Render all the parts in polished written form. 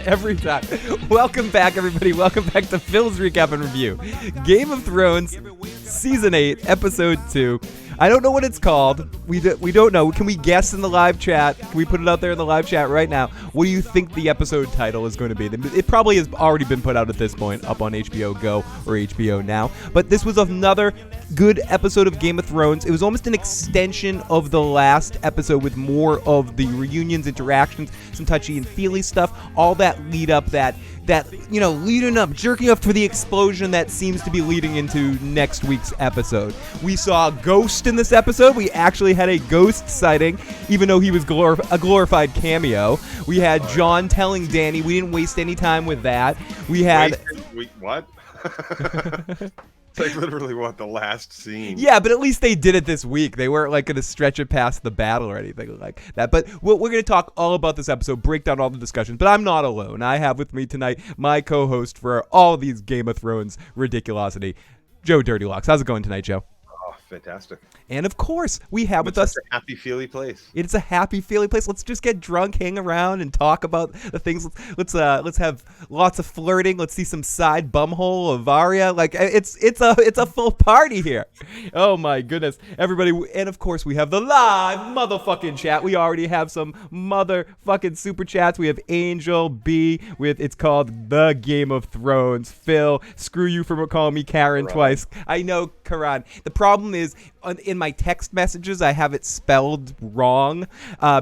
Every time. Welcome back, everybody. Welcome back to Phil's Recap and Review. Game of Thrones, Season 8, Episode 2. I don't know what it's called. We don't know. Can we guess in the live chat? Can we put it out there in the live chat right now? What do you think the episode title is going to be? It probably has already been put out at this point, up on HBO Go or HBO Now. But this was another good episode of Game of Thrones. It was almost an extension of the last episode with more of the reunions, interactions, some touchy and feely stuff, all that lead up, that leading up, jerking up for the explosion that seems to be leading into next week's episode. We saw a ghost in this episode. We actually had a ghost sighting, even though he was a glorified cameo. We had Jon telling Dany. We didn't waste any time with that. We had... What? It's like literally the last scene. Yeah, but at least they did it this week. They weren't like going to stretch it past the battle or anything like that. But we're going to talk all about this episode, break down all the discussions. But I'm not alone. I have with me tonight my co-host for all these Game of Thrones ridiculosity, Joe Dirty Locks. How's it going tonight, Joe? Oh, fantastic. And of course, we have with us... It's a happy, feely place. It's a happy, feely place. Let's just get drunk, hang around, and talk about the things. Let's have lots of flirting. Let's see some side bumhole of Arya. Like it's a full party here. Oh my goodness, everybody! And of course, we have the live motherfucking chat. We already have some motherfucking super chats. We have Angel B with it's called The Game of Thrones. Phil, screw you for calling me Karen twice. I know, Karan. The problem is in my text messages, I have it spelled wrong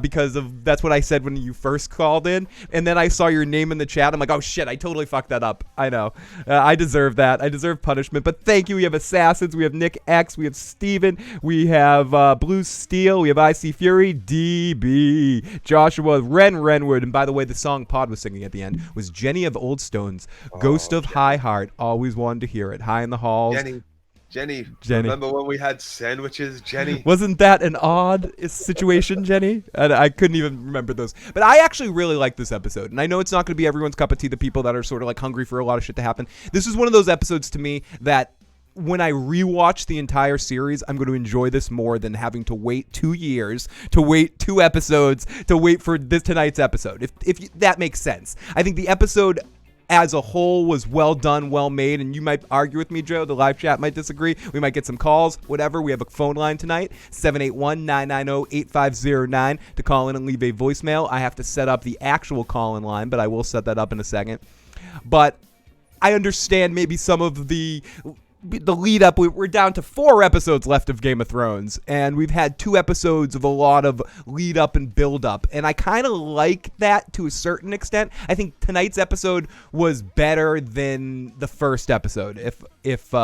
because that's what I said when you first called in. And then I saw your name in the chat. I'm like, oh shit, I totally fucked that up. I know. I deserve that. I deserve punishment. But thank you. We have Assassins. We have Nick X. We have Steven. We have Blue Steel. We have IC Fury. DB. Joshua. Renwood. And by the way, the song Pod was singing at the end was Jenny of Old Stones. Ghost of High Heart. Always wanted to hear it. High in the halls. Jenny, remember when we had sandwiches, Jenny? Wasn't that an odd situation, Jenny? I couldn't even remember those. But I actually really like this episode. And I know it's not going to be everyone's cup of tea, the people that are sort of like hungry for a lot of shit to happen. This is one of those episodes to me that when I rewatch the entire series, I'm going to enjoy this more than having to wait 2 years, to wait 2 episodes, to wait for tonight's episode. If that makes sense. I think the episode as a whole was well done, well made, and you might argue with me, Joe. The live chat might disagree. We might get some calls, whatever. We have a phone line tonight, 781-990-8509 to call in and leave a voicemail. I have to set up the actual call-in line, but I will set that up in a second. But I understand maybe some of the lead up. We're down to 4 episodes left of Game of Thrones, and we've had 2 episodes of a lot of lead up and build up, and I kind of like that to a certain extent. I think tonight's episode was better than the first episode, if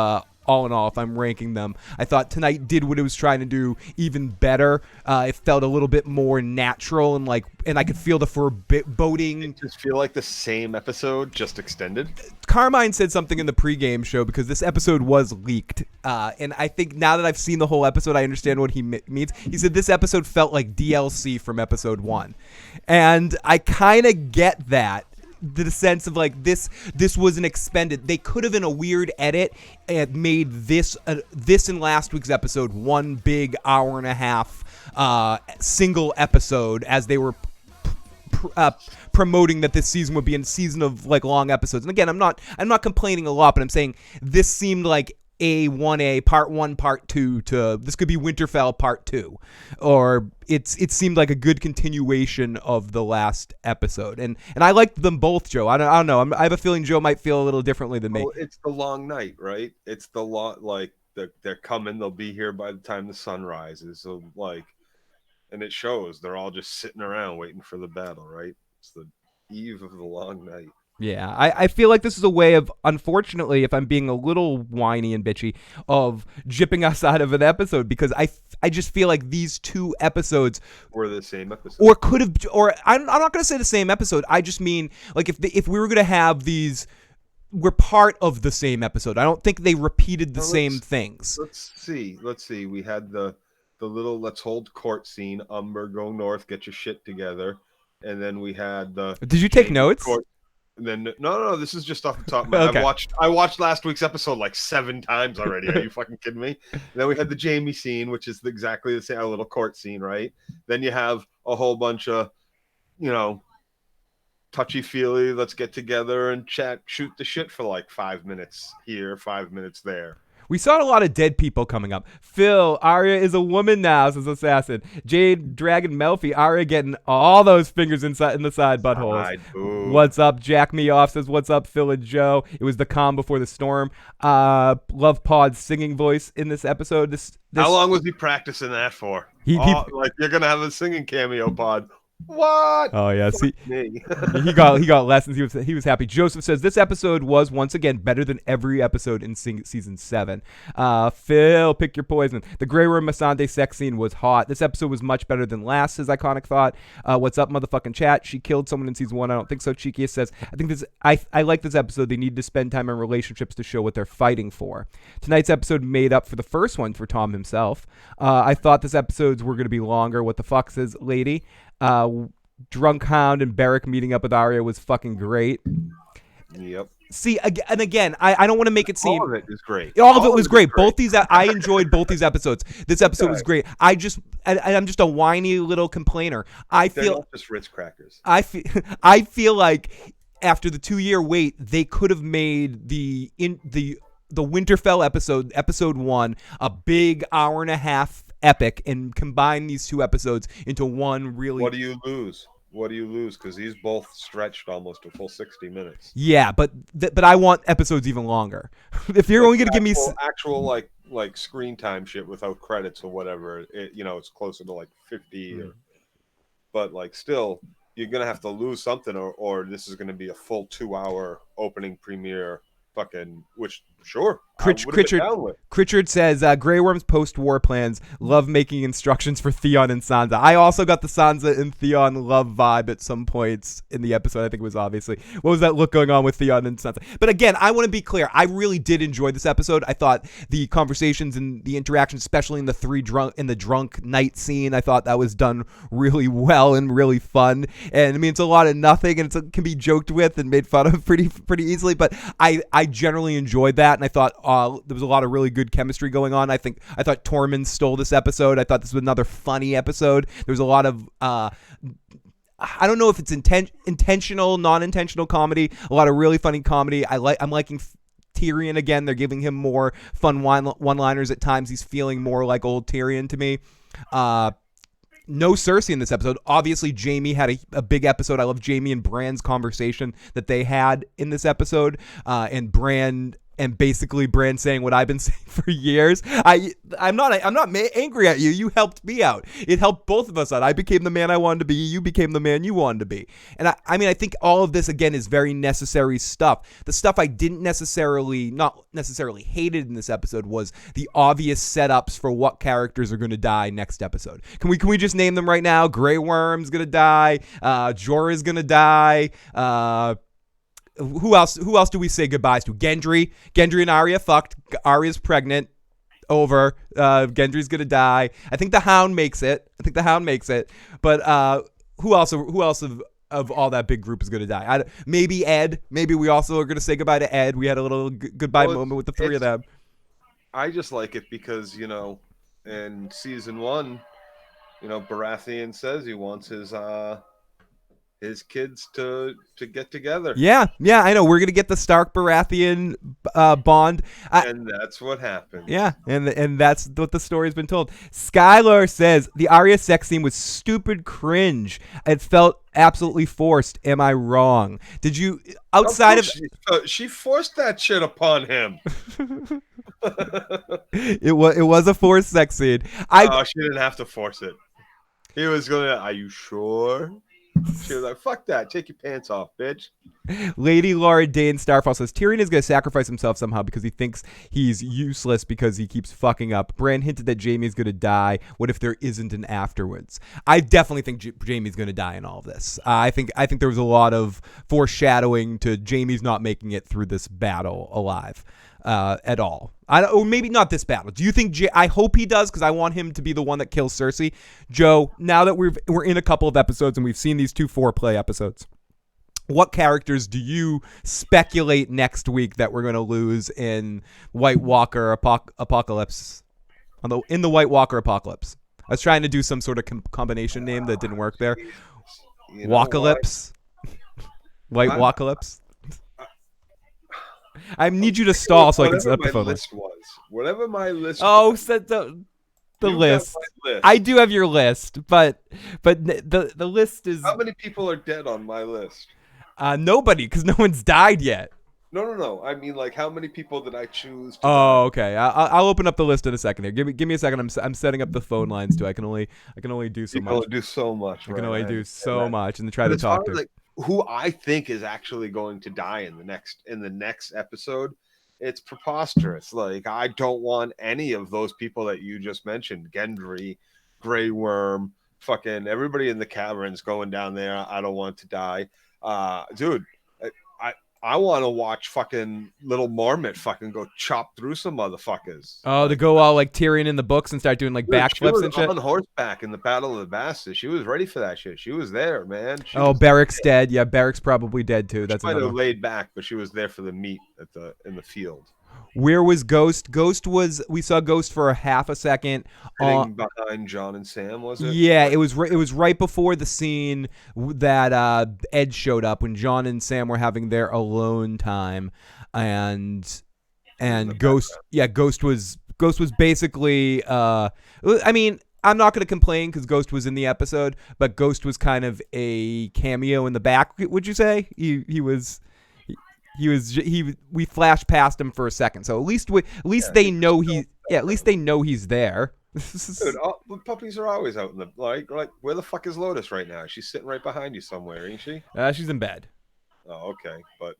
all in all, if I'm ranking them. I thought tonight did what it was trying to do even better. It felt a little bit more natural, and I could feel the foreboding. It just feel like the same episode, just extended. Carmine said something in the pregame show because this episode was leaked, and I think now that I've seen the whole episode, I understand what he means. He said this episode felt like DLC from episode 1, and I kind of get that. The sense of like this was an expended. They could have in a weird edit and made this in last week's episode one big hour and a half single episode as they were promoting that this season would be a season of like long episodes. And again, I'm not complaining a lot, but I'm saying this seemed like A1A part 1 part 2 to this could be Winterfell part 2, or it seemed like a good continuation of the last episode, and I liked them both, Joe. I don't know. I have a feeling Joe might feel a little differently than me. It's the long night, right? It's the long, like they're coming. They'll be here by the time the sun rises. So and it shows they're all just sitting around waiting for the battle, right? It's the eve of the long night. Yeah, I feel like this is a way of, unfortunately, if I'm being a little whiny and bitchy, of jipping us out of an episode, because I just feel like these 2 episodes were the same episode, or could have, or I'm not going to say the same episode. I just mean like if we were going to have these, we're part of the same episode. I don't think they repeated the same things. Let's see. We had the little let's hold court scene. Umber, go north, get your shit together, and then we had the. Did you take notes? And then no, this is just off the top of my head. Okay. I watched last week's episode like 7 times already. Are you fucking kidding me? And then we had the Jaime scene, which is exactly the same, a little court scene, right? Then you have a whole bunch of you know, touchy feely. Let's get together and chat, shoot the shit for like 5 minutes here, 5 minutes there. We saw a lot of dead people coming up. Phil, Arya is a woman now, says Assassin. Jade, Dragon, Melfi, Arya getting all those fingers inside in the side buttholes. What's up? Jack Me Off says, what's up, Phil and Joe? It was the calm before the storm. Love Pod's singing voice in this episode. This How long was he practicing that for? Like, you're going to have a singing cameo pod. What? Oh yeah, see, he got lessons. He was happy. Joseph says this episode was once again better than every episode in season 7. Phil, pick your poison. The Grey Room Missandei sex scene was hot. This episode was much better than last. His iconic thought. What's up, motherfucking chat? She killed someone in season 1. I don't think so. Cheekiest says I think this. I like this episode. They need to spend time in relationships to show what they're fighting for. Tonight's episode made up for the first one for Tom himself. I thought this episodes were going to be longer. What the fuck says Lady? Drunk Hound and Beric meeting up with Arya was fucking great. Yep. See, and again, I don't want to make it seem... All of it is great. All of it was great. Both these, I enjoyed both these episodes. This episode was great. I'm just a whiny little complainer. They're not just Ritz crackers. I feel like after the 2-year wait, they could have made the Winterfell episode 1, a big hour-and-a-half epic, and combine these 2 episodes into one really... What do you lose? Because these both stretched almost a full 60 minutes. Yeah, but I want episodes even longer. If you're only going to give me... Actual, like screen time shit without credits or whatever, it's closer to like 50. But, like, still, you're going to have to lose something, or this is going to be a full 2-hour opening premiere fucking... Which, sure. Critchard says, Grey Worm's post-war plans, love making instructions for Theon and Sansa. I also got the Sansa and Theon love vibe at some points in the episode. I think it was obviously. What was that look going on with Theon and Sansa? But again, I want to be clear. I really did enjoy this episode. I thought the conversations and the interactions, especially in the drunk night scene, I thought that was done really well and really fun. And I mean, it's a lot of nothing, and it can be joked with and made fun of pretty easily. But I generally enjoyed that, and I thought there was a lot of really good chemistry going on. I thought Tormund stole this episode. I thought this was another funny episode. There was a lot of I don't know if it's intentional, non-intentional comedy. A lot of really funny comedy. I'm liking Tyrion again. They're giving him more fun one-liners at times. He's feeling more like old Tyrion to me. No Cersei in this episode. Obviously, Jaime had a big episode. I love Jaime and Bran's conversation that they had in this episode. And basically Bran saying what I've been saying for years. I'm not angry at you. You helped me out. It helped both of us out. I became the man I wanted to be. You became the man you wanted to be. And I think all of this again is very necessary stuff. The stuff I not necessarily hated in this episode was the obvious setups for what characters are going to die next episode. Can we just name them right now? Grey Worm's going to die. Jorah's going to die. Who else do we say goodbyes to? Gendry and Arya fucked. Arya's pregnant. Over. Gendry's gonna die. I think the Hound makes it. But who else of all that big group is gonna die? Maybe Ed. Maybe we also are gonna say goodbye to Ed. We had a little goodbye moment with the 3 of them. I just like it because in season 1, Baratheon says he wants his kids to get together. Yeah, I know. We're gonna get the Stark Baratheon bond, and that's what happened. Yeah, and that's what the story's been told. Skylar says the Arya sex scene was stupid cringe. It felt absolutely forced. Am I wrong? Did you outside of she forced that shit upon him? It was a forced sex scene. She didn't have to force it. He was gonna. Are you sure? She was like, fuck that. Take your pants off, bitch. Lady Laura Dane Starfall says, Tyrion is going to sacrifice himself somehow because he thinks he's useless because he keeps fucking up. Bran hinted that Jaime's going to die. What if there isn't an afterwards? I definitely think Jaime's going to die in all of this. I think there was a lot of foreshadowing to Jaime's not making it through this battle alive. At all. Or maybe not this battle. Do you think I hope he does because I want him to be the one that kills Cersei. Joe, now that we're in a couple of episodes and we've seen these 2 foreplay episodes, what characters do you speculate next week that we're going to lose in White Walker Apocalypse? In the White Walker Apocalypse. I was trying to do some sort of combination name that didn't work there. You know what? Walkalypse. White I'm- Walkalypse. I need you to stall so I can set up the phone. Whatever my list. Oh, set the You got list. my list. I do have your list, but the list is How many people are dead on my list? nobody because no one's died yet. No. I mean, like, how many people did I choose? To Oh, die? okay. I'll open up the list in a second here. Give me a second. I'm setting up the phone lines too. I can only do so You can much. only do so much. I can only do so understand that. much and try But to as talk far to. as, like, who I think is actually going to die in the next episode, it's preposterous. Like, I don't want any of those people that you just mentioned. Gendry, Grey Worm, fucking everybody in the caverns going down there. I don't want to die. Dude, I want to watch fucking Little Marmot fucking go chop through some motherfuckers. Oh, to go all like Tyrion in the books and start doing like backflips and shit. On horseback in the Battle of the Bastards. She was ready for that shit. She was there, man. Berick's dead. Yeah, Berick's probably dead too. That's might another have one. laid back, but she was there for the meat in the field. Where was Ghost? We saw Ghost for a half a second. Sitting behind Jon and Sam, was it? Yeah, it was right before the scene that Ed showed up when Jon and Sam were having their alone time, and Ghost. Yeah, Ghost was basically. I mean, I'm not going to complain because Ghost was in the episode, but Ghost was kind of a cameo in the back. Would you say we flashed past him for a second, so at least they know he's there. Dude, the puppies are always out in the like. Where the fuck is Lotus right now? She's sitting right behind you somewhere, ain't she? She's in bed. Oh, okay, but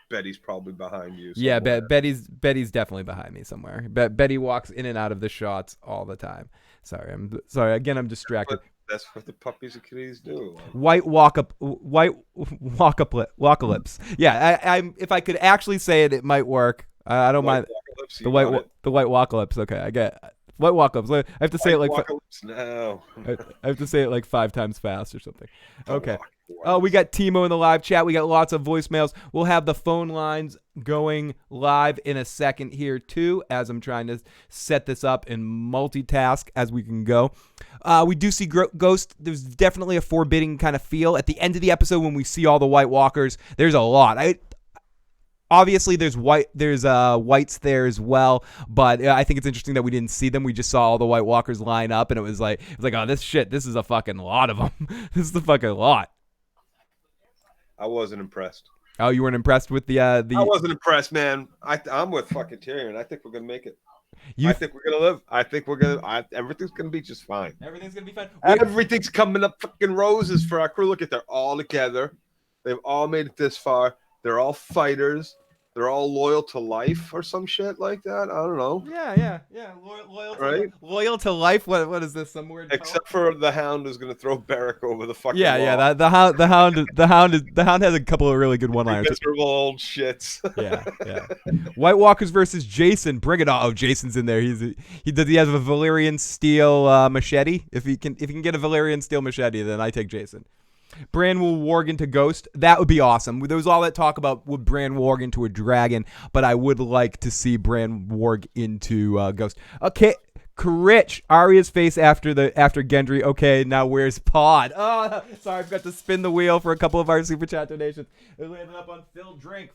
Betty's probably behind you. Yeah, somewhere. Betty's definitely behind me somewhere. Betty walks in and out of the shots all the time. Sorry, I'm distracted. That's what the puppies and kitties do. White Walkalypse. Yeah, I'm. If I could actually say it, it might work. I don't mind. The white Walkalypse. Okay, I get White Walkalypse. I have to say it like. No. I have to say it like 5 times fast or something. Okay. Oh, we got Timo in the live chat. We got lots of voicemails. We'll have the phone lines going live in a second here too, as I'm trying to set this up and multitask as we can go. We do see Ghost. There's definitely a forbidding kind of feel at the end of the episode when we see all the White Walkers. There's a lot. Obviously, there's whites there as well, but I think it's interesting that we didn't see them. We just saw all the White Walkers line up, and it was like, oh, this is a fucking lot of them. This is the fucking lot. I wasn't impressed. Oh, you weren't impressed with the? I wasn't impressed, man. I'm with fucking Tyrion. I think we're gonna make it. I think we're gonna live. I think we're gonna. Everything's gonna be just fine. Everything's gonna be fine. Everything's coming up fucking roses for our crew. Look at, they're all together. They've all made it this far. They're all fighters. They're all loyal to life or some shit like that. I don't know. Yeah. Loyal to life. What is this? Some weird. Except for the Hound who's gonna throw Beric over the fucking. Yeah. wall. The Hound has a couple of really good one-liners. Miserable old shits. Yeah. White Walkers versus Jason. Bring it on. Oh, Jason's in there. He has a Valyrian steel machete. If he can get a Valyrian steel machete, then I take Jason. Bran will warg into Ghost. That would be awesome. There was all that talk about would Bran warg into a dragon, but I would like to see Bran warg into Ghost. Okay, Critch, Arya's face after Gendry. Okay, now where's Pod? Oh, sorry, I forgot to spin the wheel for a couple of our super chat donations. It landed up on Phil Drink.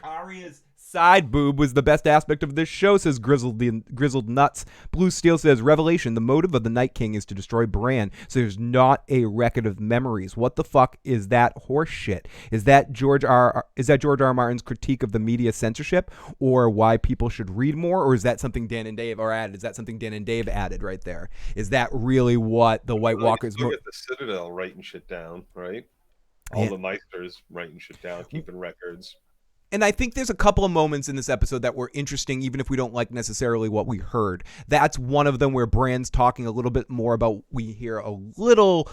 Arya's side boob was the best aspect of this show, says Grizzled Nuts. Blue Steel says, Revelation, the motive of the Night King is to destroy Bran, so there's not a record of memories. What the fuck is that horse shit? Is that George R. Martin's critique of the media censorship, or why people should read more, or is that something Dan and Dave added? Is that something Dan and Dave added right there? Is that really what the White Walkers... Look at the Citadel writing shit down, right? All the Meisters writing shit down, keeping records. And I think there's a couple of moments in this episode that were interesting, even if we don't like necessarily what we heard. That's one of them where Bran's talking a little bit more about, we hear a little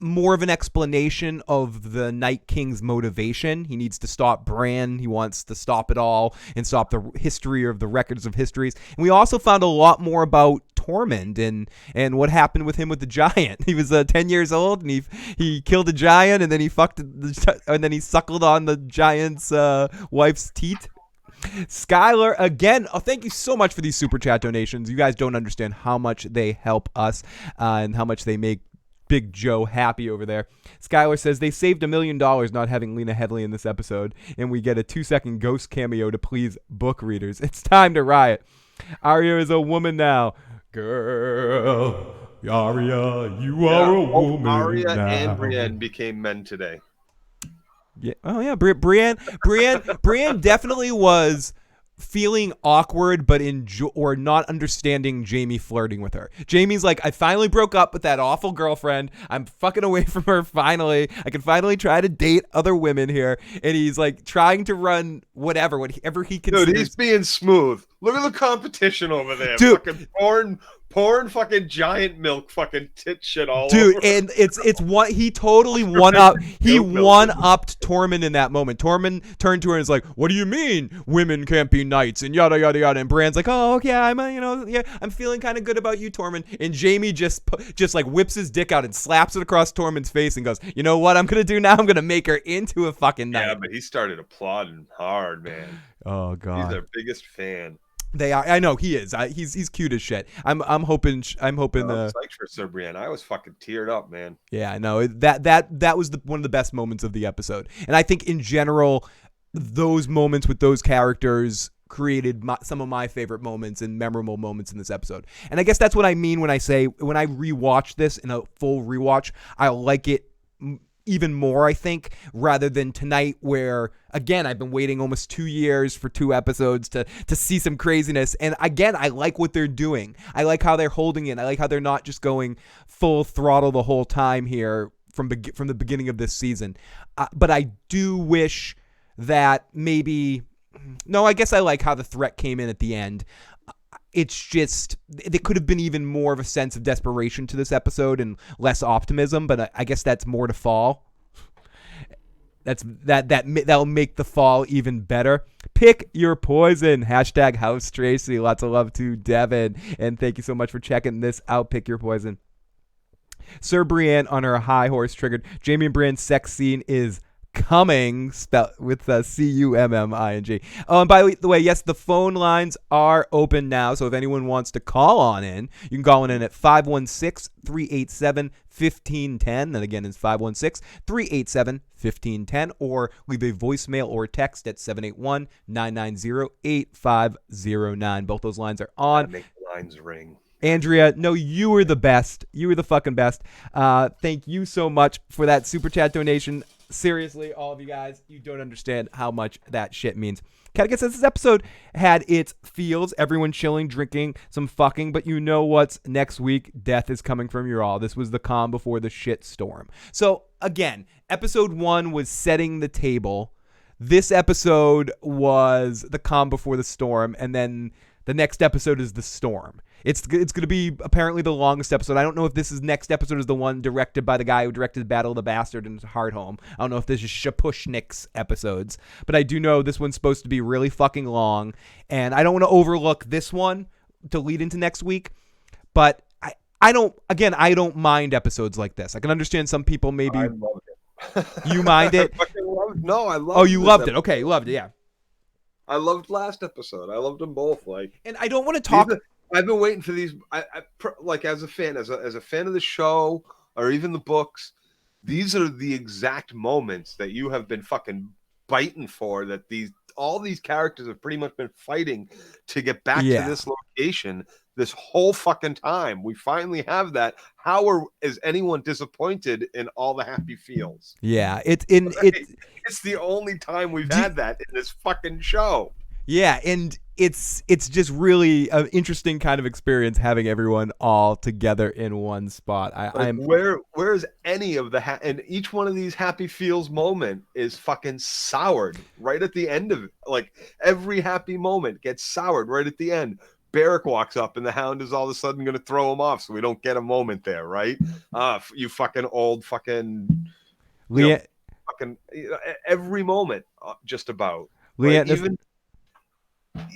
more of an explanation of the Night King's motivation. He needs to stop Bran. He wants to stop it all and stop the history of the records of histories. And we also found a lot more about Tormund and what happened with him with the giant. He was 10 years old and he killed a giant and then he suckled on the giant's wife's teeth. Skylar, again, thank you so much for these super chat donations. You guys don't understand how much they help us and how much they make Big Joe happy over there. Skylar says they saved $1 million not having Lena Headley in this episode, and we get a 2-second ghost cameo to please book readers. It's time to riot. Arya is a woman now. Girl, Arya, you are a woman Arya now. and Brienne became men today. Yeah. Oh yeah, Brienne definitely was feeling awkward, but or not understanding Jaime flirting with her. Jaime's like, I finally broke up with that awful girlfriend. I'm fucking away from her finally. I can finally try to date other women here. And he's like trying to run whatever he considers. Dude, he's being smooth. Look at the competition over there. Dude. Fucking pouring fucking giant milk fucking tit shit all Dude, over. and it's one he totally one-upped Tormund in that moment. Tormund turned to her and is like, "What do you mean women can't be knights?" and yada yada yada. And Bran's like, "Oh, yeah, I'm feeling kind of good about you, Tormund." And Jaime just like whips his dick out and slaps it across Tormund's face and goes, "You know what I'm gonna do now? I'm gonna make her into a fucking knight." Yeah, but he started applauding hard, man. Oh god, he's their biggest fan. They are. I know he is. He's cute as shit. I'm hoping. I'm psyched for Sir Brienne. I was fucking teared up, man. Yeah, I know that was one of the best moments of the episode, and I think in general, those moments with those characters created some of my favorite moments and memorable moments in this episode. And I guess that's what I mean when I say when I rewatch this in a full rewatch, I like it even more, I think, rather than tonight where, again, I've been waiting almost 2 years for 2 episodes to see some craziness. And again, I like what they're doing. I like how they're holding it. I like how they're not just going full throttle the whole time here from the beginning of this season. But I do wish that maybe... No, I guess I like how the threat came in at the end. It's just there could have been even more of a sense of desperation to this episode and less optimism, but I guess that's more to fall. That'll make the fall even better. Pick your poison. # House Tracy. Lots of love to Devin, and thank you so much for checking this out. Pick your poison. Sir Brienne on her high horse triggered. Jaime and Brienne's sex scene is coming, spelled with Cumming. Oh, and by the way, yes, the phone lines are open now, so if anyone wants to call on in, you can call in at 516-387-1510. And again, it's 516-387-1510, or leave a voicemail or text at 781-990-8509. Both those lines are on. Make the lines ring. Andrea, no, you were the best. You were the fucking best. Thank you so much for that super chat donation. Seriously, all of you guys, you don't understand how much that shit means. Catechus says this episode had its feels, everyone chilling, drinking, some fucking, but you know what's next week? Death is coming from you all. This was the calm before the shit storm. So, again, episode 1 was setting the table. This episode was the calm before the storm, and then the next episode is the storm. It's going to be apparently the longest episode. I don't know if this next episode is the one directed by the guy who directed Battle of the Bastard and Hardhome. I don't know if this is Shapushnik's episodes, but I do know this one's supposed to be really fucking long, and I don't want to overlook this one to lead into next week, but I don't mind episodes like this. I can understand some people maybe... I loved it. You mind it? No, I loved it. Oh, you loved it. Okay, you loved it, yeah. I loved last episode. I loved them both. And I don't want to talk... I've been waiting for these. Like as a fan of the show or even the books, these are the exact moments that you have been fucking biting for. That all these characters have pretty much been fighting to get back to this location this whole fucking time. We finally have that. Is anyone disappointed in all the happy feels? Yeah, it's the only time we've had that in this fucking show. Yeah, and it's just really an interesting kind of experience having everyone all together in one spot. Where's any of the and each one of these happy feels moment is fucking soured right at the end of it. Like every happy moment gets soured right at the end. Beric walks up and the Hound is all of a sudden going to throw him off, so we don't get a moment there, right? You fucking old fucking every moment, just about. Leanne,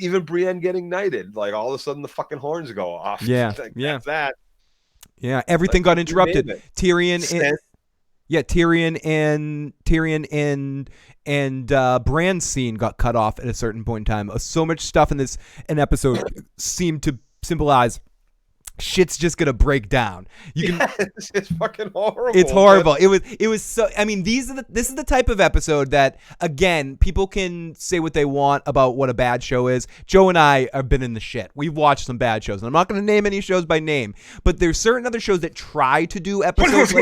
even Brienne getting knighted, like all of a sudden the fucking horns go off. Yeah, That's that. Yeah, everything got interrupted. Tyrion. Yeah, Tyrion and Bran's scene got cut off at a certain point in time. So much stuff in this an episode seemed to symbolize shit's just gonna break down. You can. It's fucking horrible. It's horrible. It was so. I mean, this is the type of episode that, again, people can say what they want about what a bad show is. Joe and I have been in the shit. We've watched some bad shows, and I'm not going to name any shows by name, but there's certain other shows that try to do episodes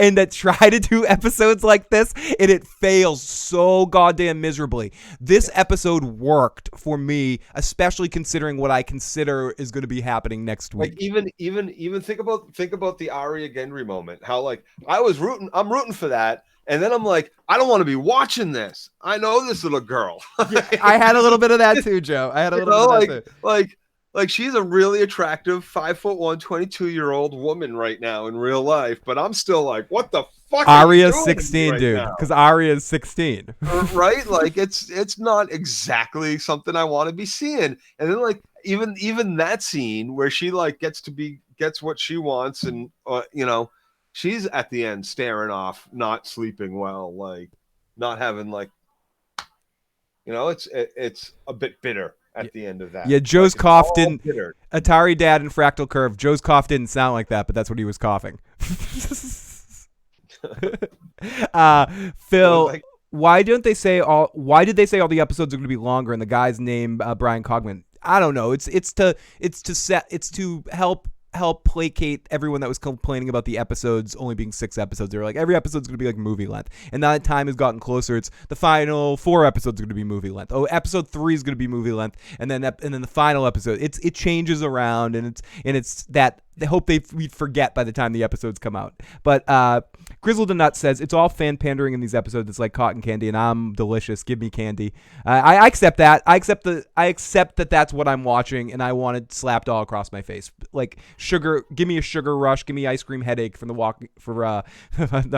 and that try to do episodes like this, and it fails so goddamn miserably. This episode worked for me, especially considering what I consider is going to be happening next week. Like even think about the Arya Gendry moment. How like I'm rooting for that, and then I'm like, I don't want to be watching this. I know this little girl. Yeah, I had a little bit of that too, Joe. I had a little bit of that too. Like she's a really attractive 5'1", 22-year-old woman right now in real life, but I'm still like, what the fuck? Arya's 16, dude. Because Arya's 16. Right? Like it's not exactly something I want to be seeing. And then like even that scene where she like gets what she wants, and she's at the end staring off, not sleeping well, like not having like, it's a bit bitter at the end of that. Yeah, Joe's cough didn't. Atari Dad and Fractal Curve. Joe's cough didn't sound like that, but that's what he was coughing. Phil, why did they say all the episodes are going to be longer? And the guy's name Brian Cogman. I don't know. It's to help placate everyone that was complaining about the episodes only being 6 episodes. They were like, every episode's going to be like movie length. And now that time has gotten closer. It's the final 4 episodes are going to be movie length. Oh, episode 3 is going to be movie length. And then the final episode, it changes around, and it's that they hope we forget by the time the episodes come out. But Grizzled the Nut says, it's all fan pandering in these episodes. It's like cotton candy, and I'm delicious. Give me candy. I accept that. I accept that that's what I'm watching, and I want it slapped all across my face. Like sugar, give me a sugar rush. Give me ice cream headache from the walk for no,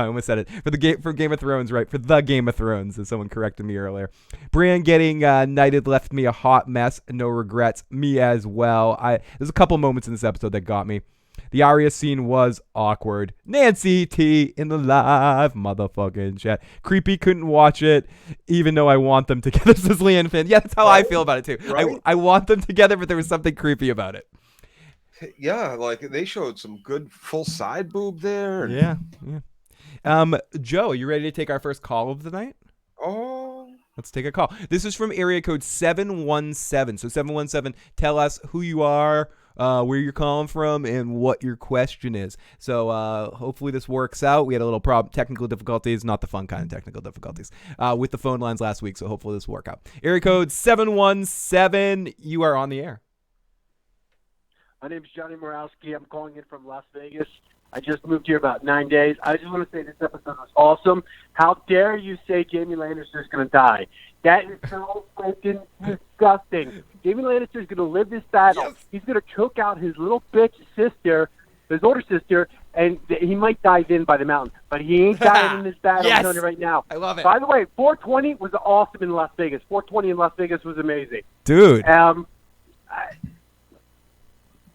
I almost said it for Game of Thrones, right? For the Game of Thrones, as someone corrected me earlier. Bran getting knighted left me a hot mess. No regrets. Me as well. There's a couple moments in this episode that got me. The Arya scene was awkward. Nancy T in the live motherfucking chat. Creepy, couldn't watch it, even though I want them together. Says Leanne Finn. Yeah, that's how I feel about it too. Right? I want them together, but there was something creepy about it. Yeah, like they showed some good full side boob there. Yeah. Joe, are you ready to take our first call of the night? Oh. Let's take a call. This is from area code 717. So 717, tell us who you are, where you're calling from, and what your question is. So hopefully this works out. We had a little technical difficulties, not the fun kind of technical difficulties, with the phone lines last week. So hopefully this will work out. Area code 717, you are on the air. My name is Johnny Morawski. I'm calling in from Las Vegas. I just moved here about 9 days. I just want to say this episode was awesome. How dare you say Jaime Lannister's going to die? That is so freaking disgusting. Jaime Lannister's going to live this battle. Yes. He's going to choke out his little bitch sister, his older sister, and he might dive in by the mountain. But he ain't dying in this battle. Yes. I'm telling you right now. I love it. By the way, 420 was awesome in Las Vegas. 420 in Las Vegas was amazing. Dude.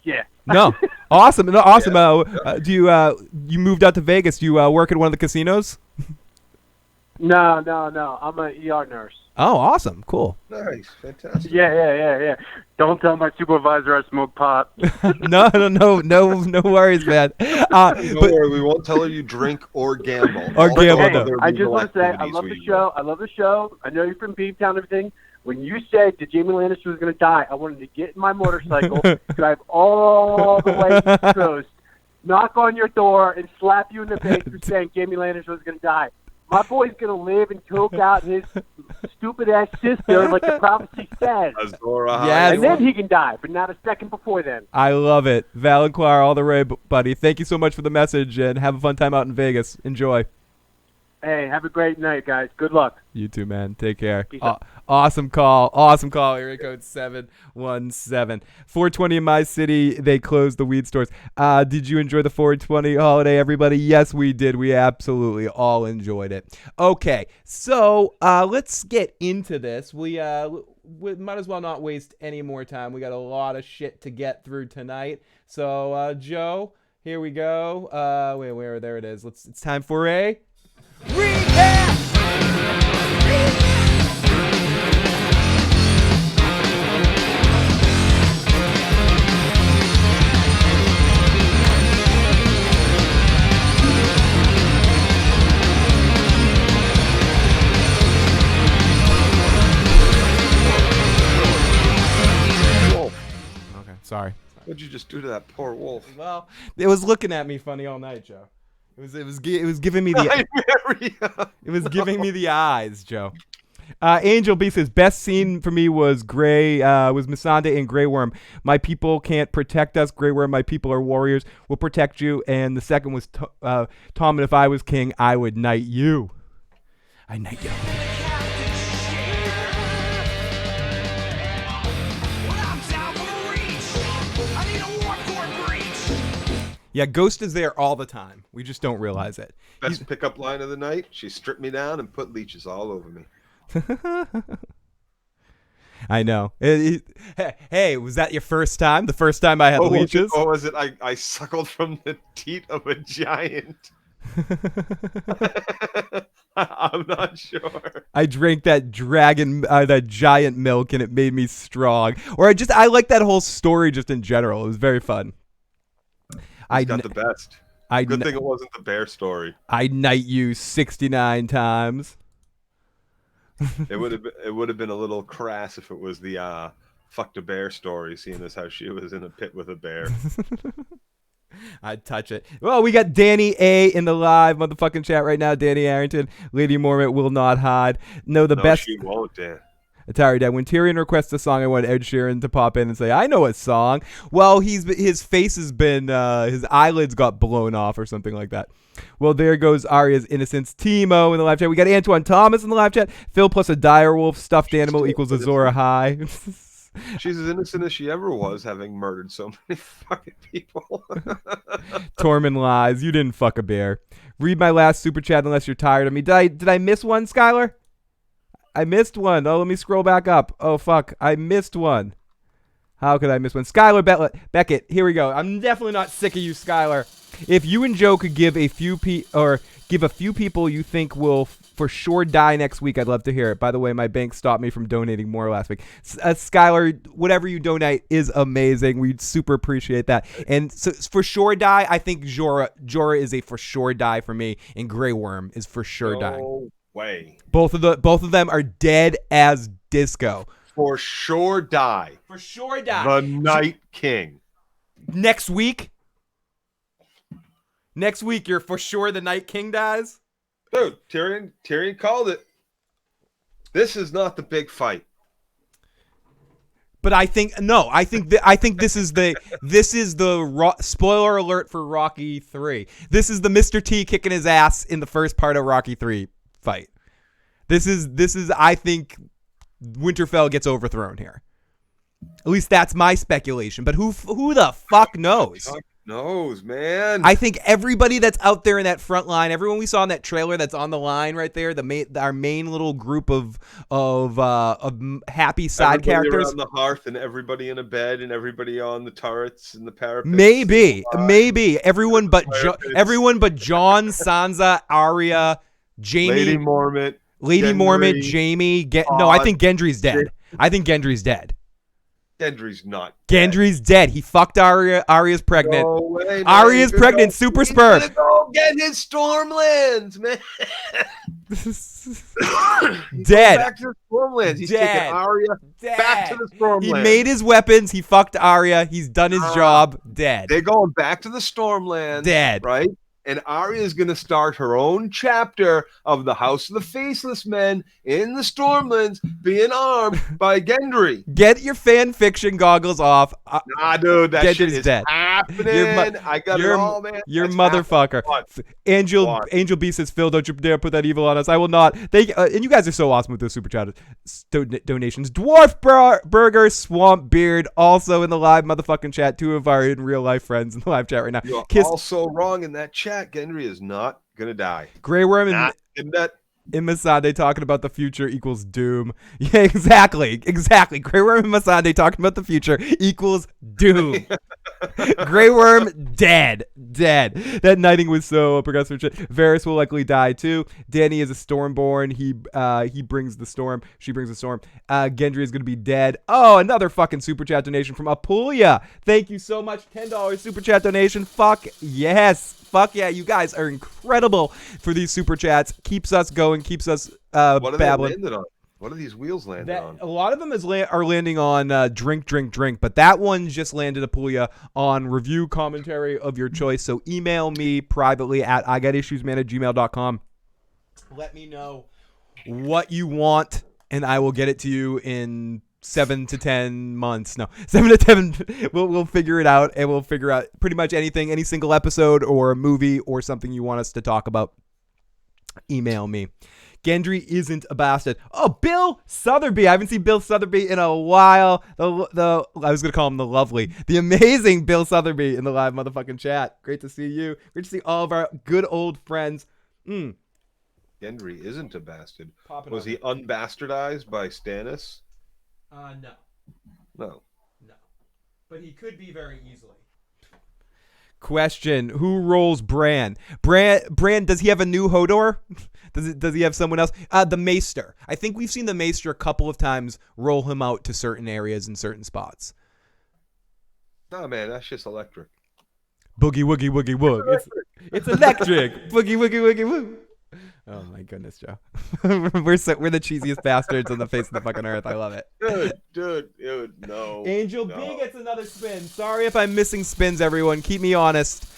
Yeah. No. Awesome. No, awesome. Yeah. Do you moved out to Vegas? Do you work at one of the casinos? No. I'm an ER nurse. Oh, awesome. Cool. Nice. Fantastic. Yeah. Don't tell my supervisor I smoke pot. No worries, man. Don't worry, we won't tell her you drink or gamble. I just want to say, I love the show. I love the show. I know you're from Beeftown and everything. When you said that Jaime Lannister was going to die, I wanted to get in my motorcycle, drive all the way to the coast, knock on your door, and slap you in the face for saying Jaime Lannister was going to die. My boy's going to live and choke out his stupid-ass sister like the prophecy says. Yes. And then he can die, but not a second before then. I love it. Valenquire all the way, buddy. Thank you so much for the message, and have a fun time out in Vegas. Enjoy. Hey, have a great night, guys. Good luck. You too, man. Take care. Peace out. Awesome call. Area code 717. 420 in my city. They closed the weed stores. Did you enjoy the 420 holiday, everybody? Yes, we did. We absolutely all enjoyed it. Okay, so let's get into this. We might as well not waste any more time. We got a lot of shit to get through tonight. So, Joe, Here we go. Wait, there it is. It's time for a recap. Okay, sorry. What'd you just do to that poor wolf? Well, it was looking at me funny all night, Joe. It was giving me the it was giving me the eyes, Joe. Angel B says best scene for me was Missandei and Grey Worm. My people can't protect us. Grey Worm, my people are warriors. We'll protect you. And the second was Tom. And if I was king, I would knight you. I knight you. Yeah, Ghost is there all the time. We just don't realize it. Best pickup line of the night. She stripped me down and put leeches all over me. I know. Hey, was that your first time? The first time I had leeches? Or was it I suckled from the teat of a giant? I'm not sure. I drank that that giant milk, and it made me strong. Or I like that whole story just in general. It was very fun. I got the best. Good thing it wasn't the bear story. I knight you 69 times. It would have been a little crass if it was the fuck the bear story, seeing as how she was in a pit with a bear. I'd touch it. Well, we got Danny A in the live motherfucking chat right now. Danny Arrington, Lady Mormont will not hide. No, best. She won't, Dan. Atari Dad. When Tyrion requests a song, I want Ed Sheeran to pop in and say, "I know a song." Well, his face has been his eyelids got blown off or something like that. Well, there goes Arya's innocence. Timo in the live chat. We got Antoine Thomas in the live chat. Phil plus a direwolf stuffed animal equals Azor Ahai. She's as innocent as she ever was, having murdered so many fucking people. Tormund lies. You didn't fuck a bear. Read my last super chat unless you're tired of me. Did I miss one, Skylar? I missed one. Oh, let me scroll back up. Oh, fuck. I missed one. How could I miss one? Skylar Beckett. Here we go. I'm definitely not sick of you, Skylar. If you and Joe could give a few people you think will for sure die next week, I'd love to hear it. By the way, my bank stopped me from donating more last week. Skylar, whatever you donate is amazing. We'd super appreciate that. And so for sure die, I think Jorah is a for sure die for me, and Grey Worm is for sure dying. Way. Both of them are dead as disco. For sure die. For sure die. The Night King. Next week, you're for sure the Night King dies? Dude, Tyrion called it. This is not the big fight. But I think this is the spoiler alert for Rocky 3. This is the Mr. T kicking his ass in the first part of Rocky 3 fight. This is I think Winterfell gets overthrown here. At least that's my speculation. But who the fuck knows? Fuck knows, man. I think everybody that's out there in that front line, everyone we saw in that trailer that's on the line right there, our main little group of happy side characters around the hearth, and everybody in a bed, and everybody on the turrets and the parapets. Maybe everyone but Jon, Sansa, Arya, Jaime, Lady Mormont, Jaime. No, I think Gendry's dead. Gendry's not dead. Gendry's dead. He fucked Arya. Arya's pregnant. No way, Arya's pregnant. Super spur. He's gonna go get his Stormlands, man. Dead. Back to the Stormlands. He's taking Arya back to the Stormlands. He made his weapons. He fucked Arya. He's done his job. Dead. They're going back to the Stormlands. Dead. Right? And Arya is going to start her own chapter of the House of the Faceless Men in the Stormlands being armed by Gendry. Get your fan fiction goggles off. Nah, dude, that shit is dead. Happening. I got it all, man. You're motherfucker. Angel B says, Phil, don't you dare put that evil on us. I will not. And you guys are so awesome with those super chat donations. Dwarf Burger, Swamp Beard, also in the live motherfucking chat. Two of our in real life friends in the live chat right now. You're also wrong in that chat. Gendry is not gonna die. Grey Worm and Missandei talking about the future equals doom. Yeah, exactly. Grey Worm and Missandei talking about the future equals doom. Grey Worm dead. dead. That knighting was so progressive shit. Varys will likely die too. Dany is a Stormborn. He brings the storm. She brings the storm. Gendry is gonna be dead. Oh, another fucking super chat donation from Apulia. Thank you so much. $10 super chat donation. Fuck yes. Fuck yeah. You guys are incredible for these super chats. Keeps us going. Keeps us What are babbling. they landed on? What are these wheels landing on? A lot of them are landing on drink, but that one just landed, Apulia, on review commentary of your choice. So email me privately at igotissuesman@gmail.com. Let me know what you want, and I will get it to you in 7 to 10 months. No, 7 to 10. We'll figure it out, and we'll figure out pretty much anything, any single episode or a movie or something you want us to talk about. Email me. Gendry isn't a bastard. Oh, Bill Sotheby. I haven't seen Bill Sotheby in a while. I was going to call him the amazing Bill Sotheby in the live motherfucking chat. Great to see you. Great to see all of our good old friends. Gendry isn't a bastard. Was he he unbastardized by Stannis? No. No. But he could be very easily. Question: who rolls Bran? Bran, does he have a new Hodor? Does he have someone else? The Maester. I think we've seen the Maester a couple of times roll him out to certain areas in certain spots. No, man, that's just electric. Boogie woogie woogie woog. It's electric. Boogie woogie woogie woog. Oh my goodness, Joe. we're the cheesiest bastards on the face of the fucking earth. I love it. Dude, no. Angel B gets another spin. Sorry if I'm missing spins, everyone. Keep me honest.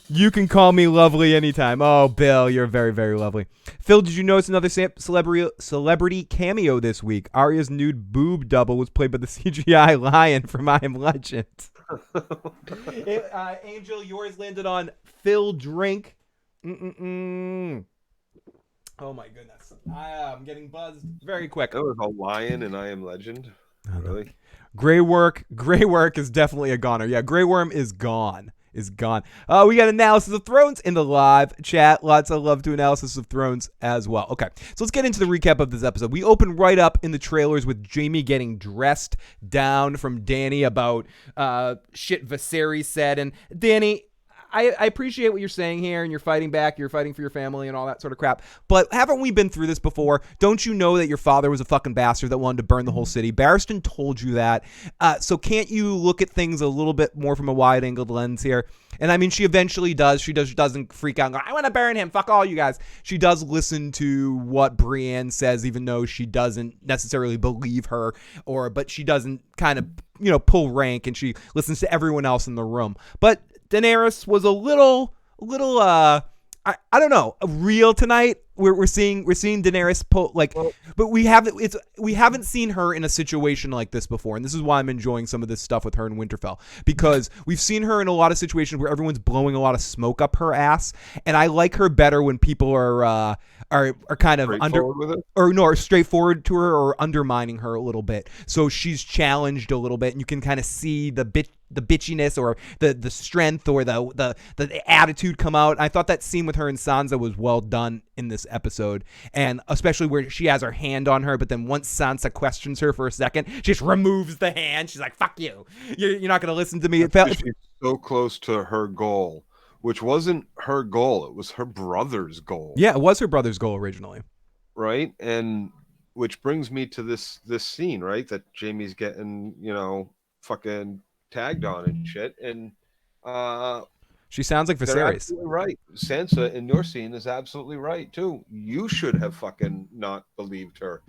You can call me lovely anytime. Oh, Bill, you're very, very lovely. Phil, did you notice another celebrity cameo this week? Arya's nude boob double was played by the CGI lion from I Am Legend. Angel, yours landed on Phil Drink. Oh my goodness. I'm getting buzzed very quick. That was a lion in I Am Legend. Really? Grey Work is definitely a goner. Yeah, Grey Worm is gone. We got Analysis of Thrones in the live chat. Lots of love to Analysis of Thrones as well. Okay, so let's get into the recap of this episode. We open right up in the trailers with Jaime getting dressed down from Dany about shit Viserys said. And Dany, I appreciate what you're saying here, and you're fighting back, you're fighting for your family and all that sort of crap. But haven't we been through this before? Don't you know that your father was a fucking bastard that wanted to burn the whole city? Barristan told you that. So can't you look at things a little bit more from a wide-angled lens here? And I mean, she eventually does. She doesn't freak out and go, I want to burn him. Fuck all you guys. She does listen to what Brienne says, even though she doesn't necessarily believe her, but she doesn't kind of, pull rank, and she listens to everyone else in the room. But Daenerys was a little I don't know, real tonight. We're seeing Daenerys pull but we haven't seen her in a situation like this before, and this is why I'm enjoying some of this stuff with her in Winterfell, because we've seen her in a lot of situations where everyone's blowing a lot of smoke up her ass, and I like her better when people are kind of straightforward to her or undermining her a little bit. So she's challenged a little bit, and you can kind of see the bitchiness or the strength or the attitude come out. I thought that scene with her and Sansa was well done in this episode, and especially where she has her hand on her, but then once Sansa questions her for a second, she just removes the hand. She's like, fuck you. You're not going to listen to me. She's so close to her goal, which wasn't her goal. It was her brother's goal. Yeah, it was her brother's goal originally. Right? And which brings me to this scene, right? That Jaime's getting, fucking tagged on and shit. And she sounds like Viserys. Right. Sansa in your scene is absolutely right too. You should have fucking not believed her.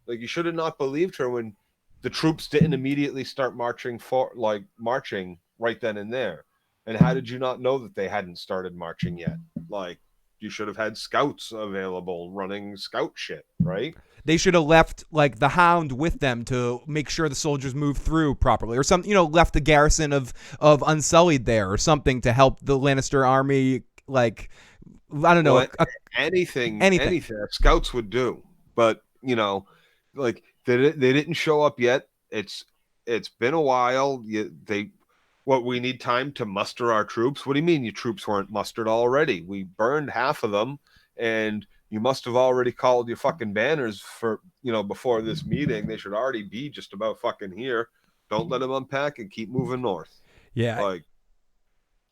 Like, you should have not believed her when the troops didn't immediately start marching right then and there. And how did you not know that they hadn't started marching yet? Like, you should have had scouts available running scout shit, right? They should have left the Hound with them to make sure the soldiers moved through properly, or something. Left the garrison of Unsullied there, or something to help the Lannister army. I don't know, anything scouts would do. But they didn't show up yet. It's been a while. We need time to muster our troops. What do you mean your troops weren't mustered already? We burned half of them, and you must have already called your fucking banners for, before this meeting. They should already be just about fucking here. Don't let them unpack and keep moving north. Yeah. Like,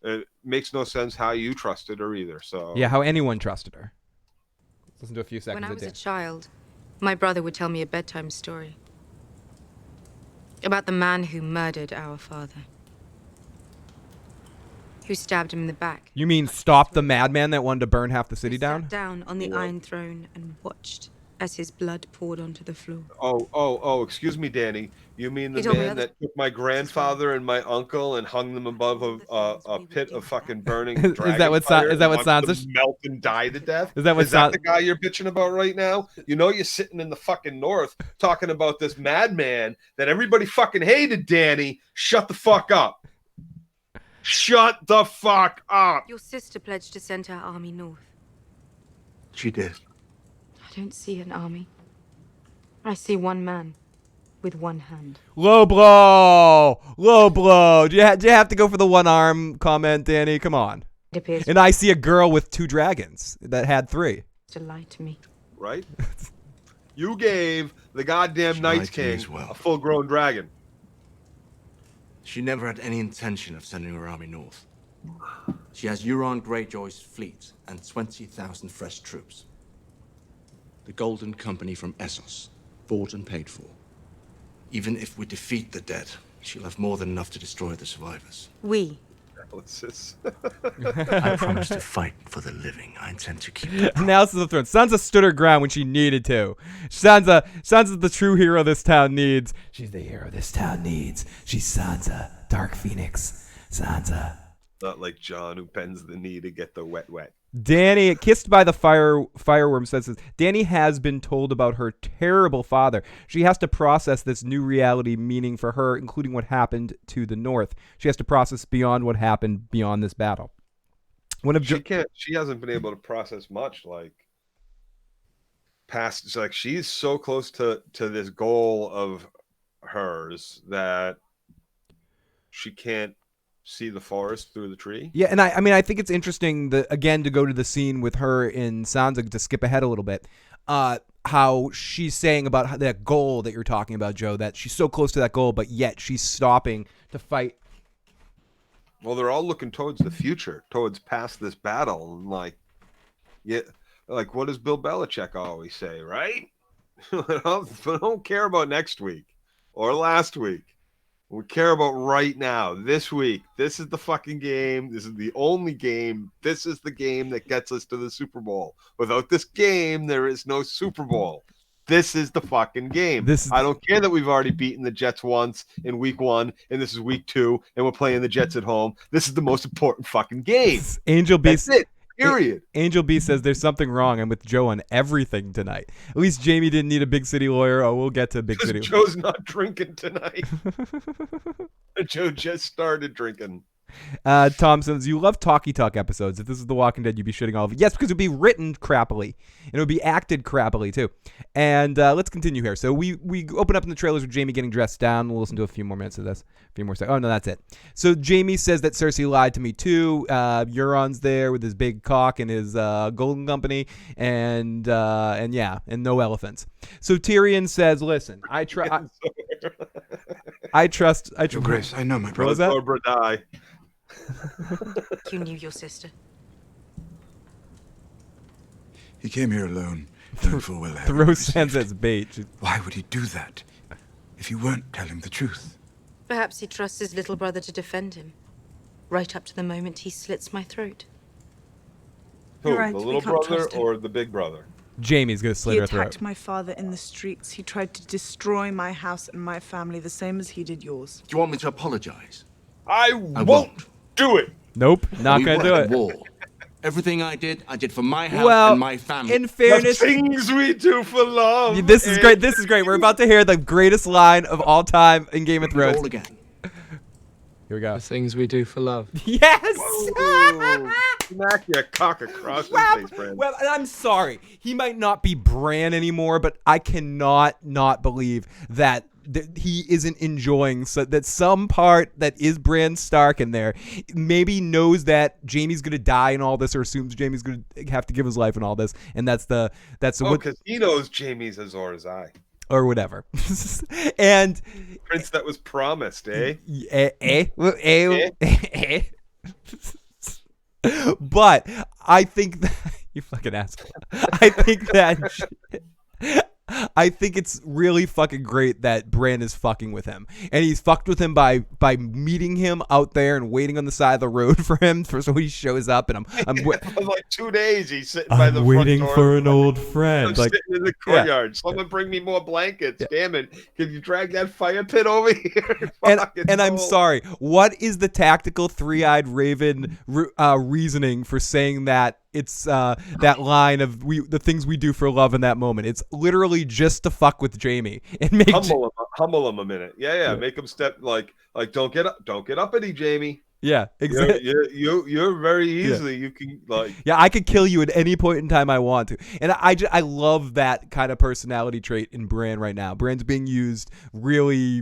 it makes no sense how you trusted her either. So Yeah, how anyone trusted her. Let's listen to a few seconds When I of was a Dan. child, my brother would tell me a bedtime story about the man who murdered our father, who stabbed him in the back. You mean cut his stop the throat, madman that wanted to burn half the who city sat down? down on the Yeah. Iron Throne and watched as his blood poured onto the floor. Oh, excuse me, Danny. You mean the He told me man other- that took my grandfather and my uncle and hung them above a pit of fucking burning dragon that what fire Is that and what watched them Sansa? melt and die to death? Is that what the guy you're bitching about right now? You know you're sitting in the fucking north talking about this madman that everybody fucking hated, Danny. Shut the fuck up. Shut the fuck up. Your sister pledged to send her army north. She did. I don't see an army. I see one man with one hand. Low blow! Low blow! Do you have to go for the one arm comment, Danny? Come on. It appears And I see a girl with 2 dragons that had 3. to lie to me. Right? You gave the goddamn She Night's lied to me King as well. a full-grown dragon. She never had any intention of sending her army north. She has Euron Greyjoy's fleet and 20,000 fresh troops. The Golden Company from Essos, bought and paid for. Even if we defeat the dead, she'll have more than enough to destroy the survivors. We. Analysis. I promise to fight for the living. I intend to keep that promise. Now it's the throne. Sansa stood her ground when she needed to. Sansa's the true hero this town needs. She's the hero this town needs. She's Sansa, Dark Phoenix. Sansa. Not like John who bends the knee to get the wet. Danny, kissed by the fireworm, says this. Danny has been told about her terrible father. She has to process this new reality, meaning for her, including what happened to the North. She has to process beyond what happened beyond this battle. She hasn't been able to process much, like past. It's like she's so close to this goal of hers that she can't see the forest through the tree. Yeah, and I think it's interesting to go to the scene with her in Sansa, to skip ahead a little bit. How she's saying about that goal that you're talking about, Joe, that she's so close to that goal, but yet she's stopping to fight. Well, they're all looking towards the future, towards past this battle, and like what does Bill Belichick always say, right? I don't care about next week or last week. We care about right now, this week. This is the fucking game. This is the only game. This is the game that gets us to the Super Bowl. Without this game, there is no Super Bowl. This is the fucking game. I don't care that we've already beaten the Jets once in week 1, and this is week 2, and we're playing the Jets at home. This is the most important fucking game. Angel Beast. That's it. Period. Angel B says there's something wrong. I'm with Joe on everything tonight. At least Jamie didn't need a big city lawyer. Oh, we'll get to big city. Joe's not drinking tonight. Joe just started drinking. Tom says, you love talkie talk episodes. If this is The Walking Dead, you'd be shitting all of it. Yes, because it would be written crappily. And it would be acted crappily, too. And let's continue here. So we open up in the trailers with Jamie getting dressed down. We'll listen to a few more minutes of this. A few more seconds. Oh, no, that's it. So Jamie says that Cersei lied to me, too. Euron's there with his big cock and his golden company. And no elephants. So Tyrion says, listen, I trust... Your Grace, I know my What was brother. that? Cobra die. You knew your sister. He came here alone, knowing full well how Throw he was received. Sansa's bait. Why would he do that if you weren't telling the truth? Perhaps he trusts his little brother to defend him, right up to the moment he slits my throat. Who, You're right, the we little can't brother trust him. or the big brother? Jamie's going to slit He her throat. attacked my father in the streets. He tried to destroy my house and my family the same as he did yours. Do you want me to apologize? I won't. won't do it. Nope, not We going to were do at it. war. Everything I did for my house Well, and my family. in fairness, The things we do for love. this is great. This is great. We're about to hear the greatest line of all time in Game of Do it all Thrones. again. Here we go. The things we do for love. Yes. Smack your cock across Well, the face, Brandon. well, and I'm sorry. He might not be Bran anymore, but I cannot not believe that he isn't enjoying that some part that is Bran Stark in there maybe knows that Jaime's gonna die and all this, or assumes Jaime's gonna have to give his life and all this, and that's what because he knows Jaime's Azor Ahai. or whatever. And Prince that was promised, eh? But I think that you fucking asshole. I think it's really fucking great that Bran is fucking with him, and he's fucked with him by meeting him out there and waiting on the side of the road for him so he shows up, and I'm For like 2 days he's sitting by the front waiting door. for an old friend. I'm Like, sitting in the courtyard. Someone bring me more blankets. Damn it! Can you drag that fire pit over here? and I'm sorry. What is the tactical three-eyed raven reasoning for saying that? It's that line of the things we do for love in that moment. It's literally just to fuck with Jaime and make humble him a minute. Yeah. Make him step like don't get uppity, Jaime. Yeah, exactly. You're very easily you can like. Yeah, I could kill you at any point in time I want to, and I love that kind of personality trait in Bran right now. Bran's being used really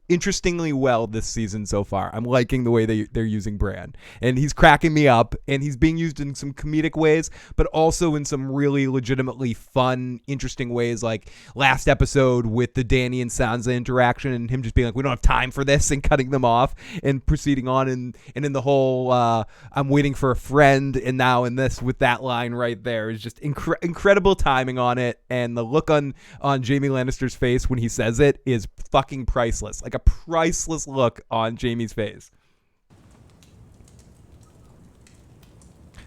interestingly well this season so far. I'm liking the way they're using Bran, and he's cracking me up, and he's being used in some comedic ways, but also in some really legitimately fun, interesting ways, like last episode with the Dany and Sansa interaction, and him just being like, we don't have time for this, and cutting them off, and proceeding on, and in the whole I'm waiting for a friend, and now in this with that line right there is just incredible timing on it, and the look on Jaime Lannister's face when he says it is fucking priceless. Like a priceless look on Jaime's face.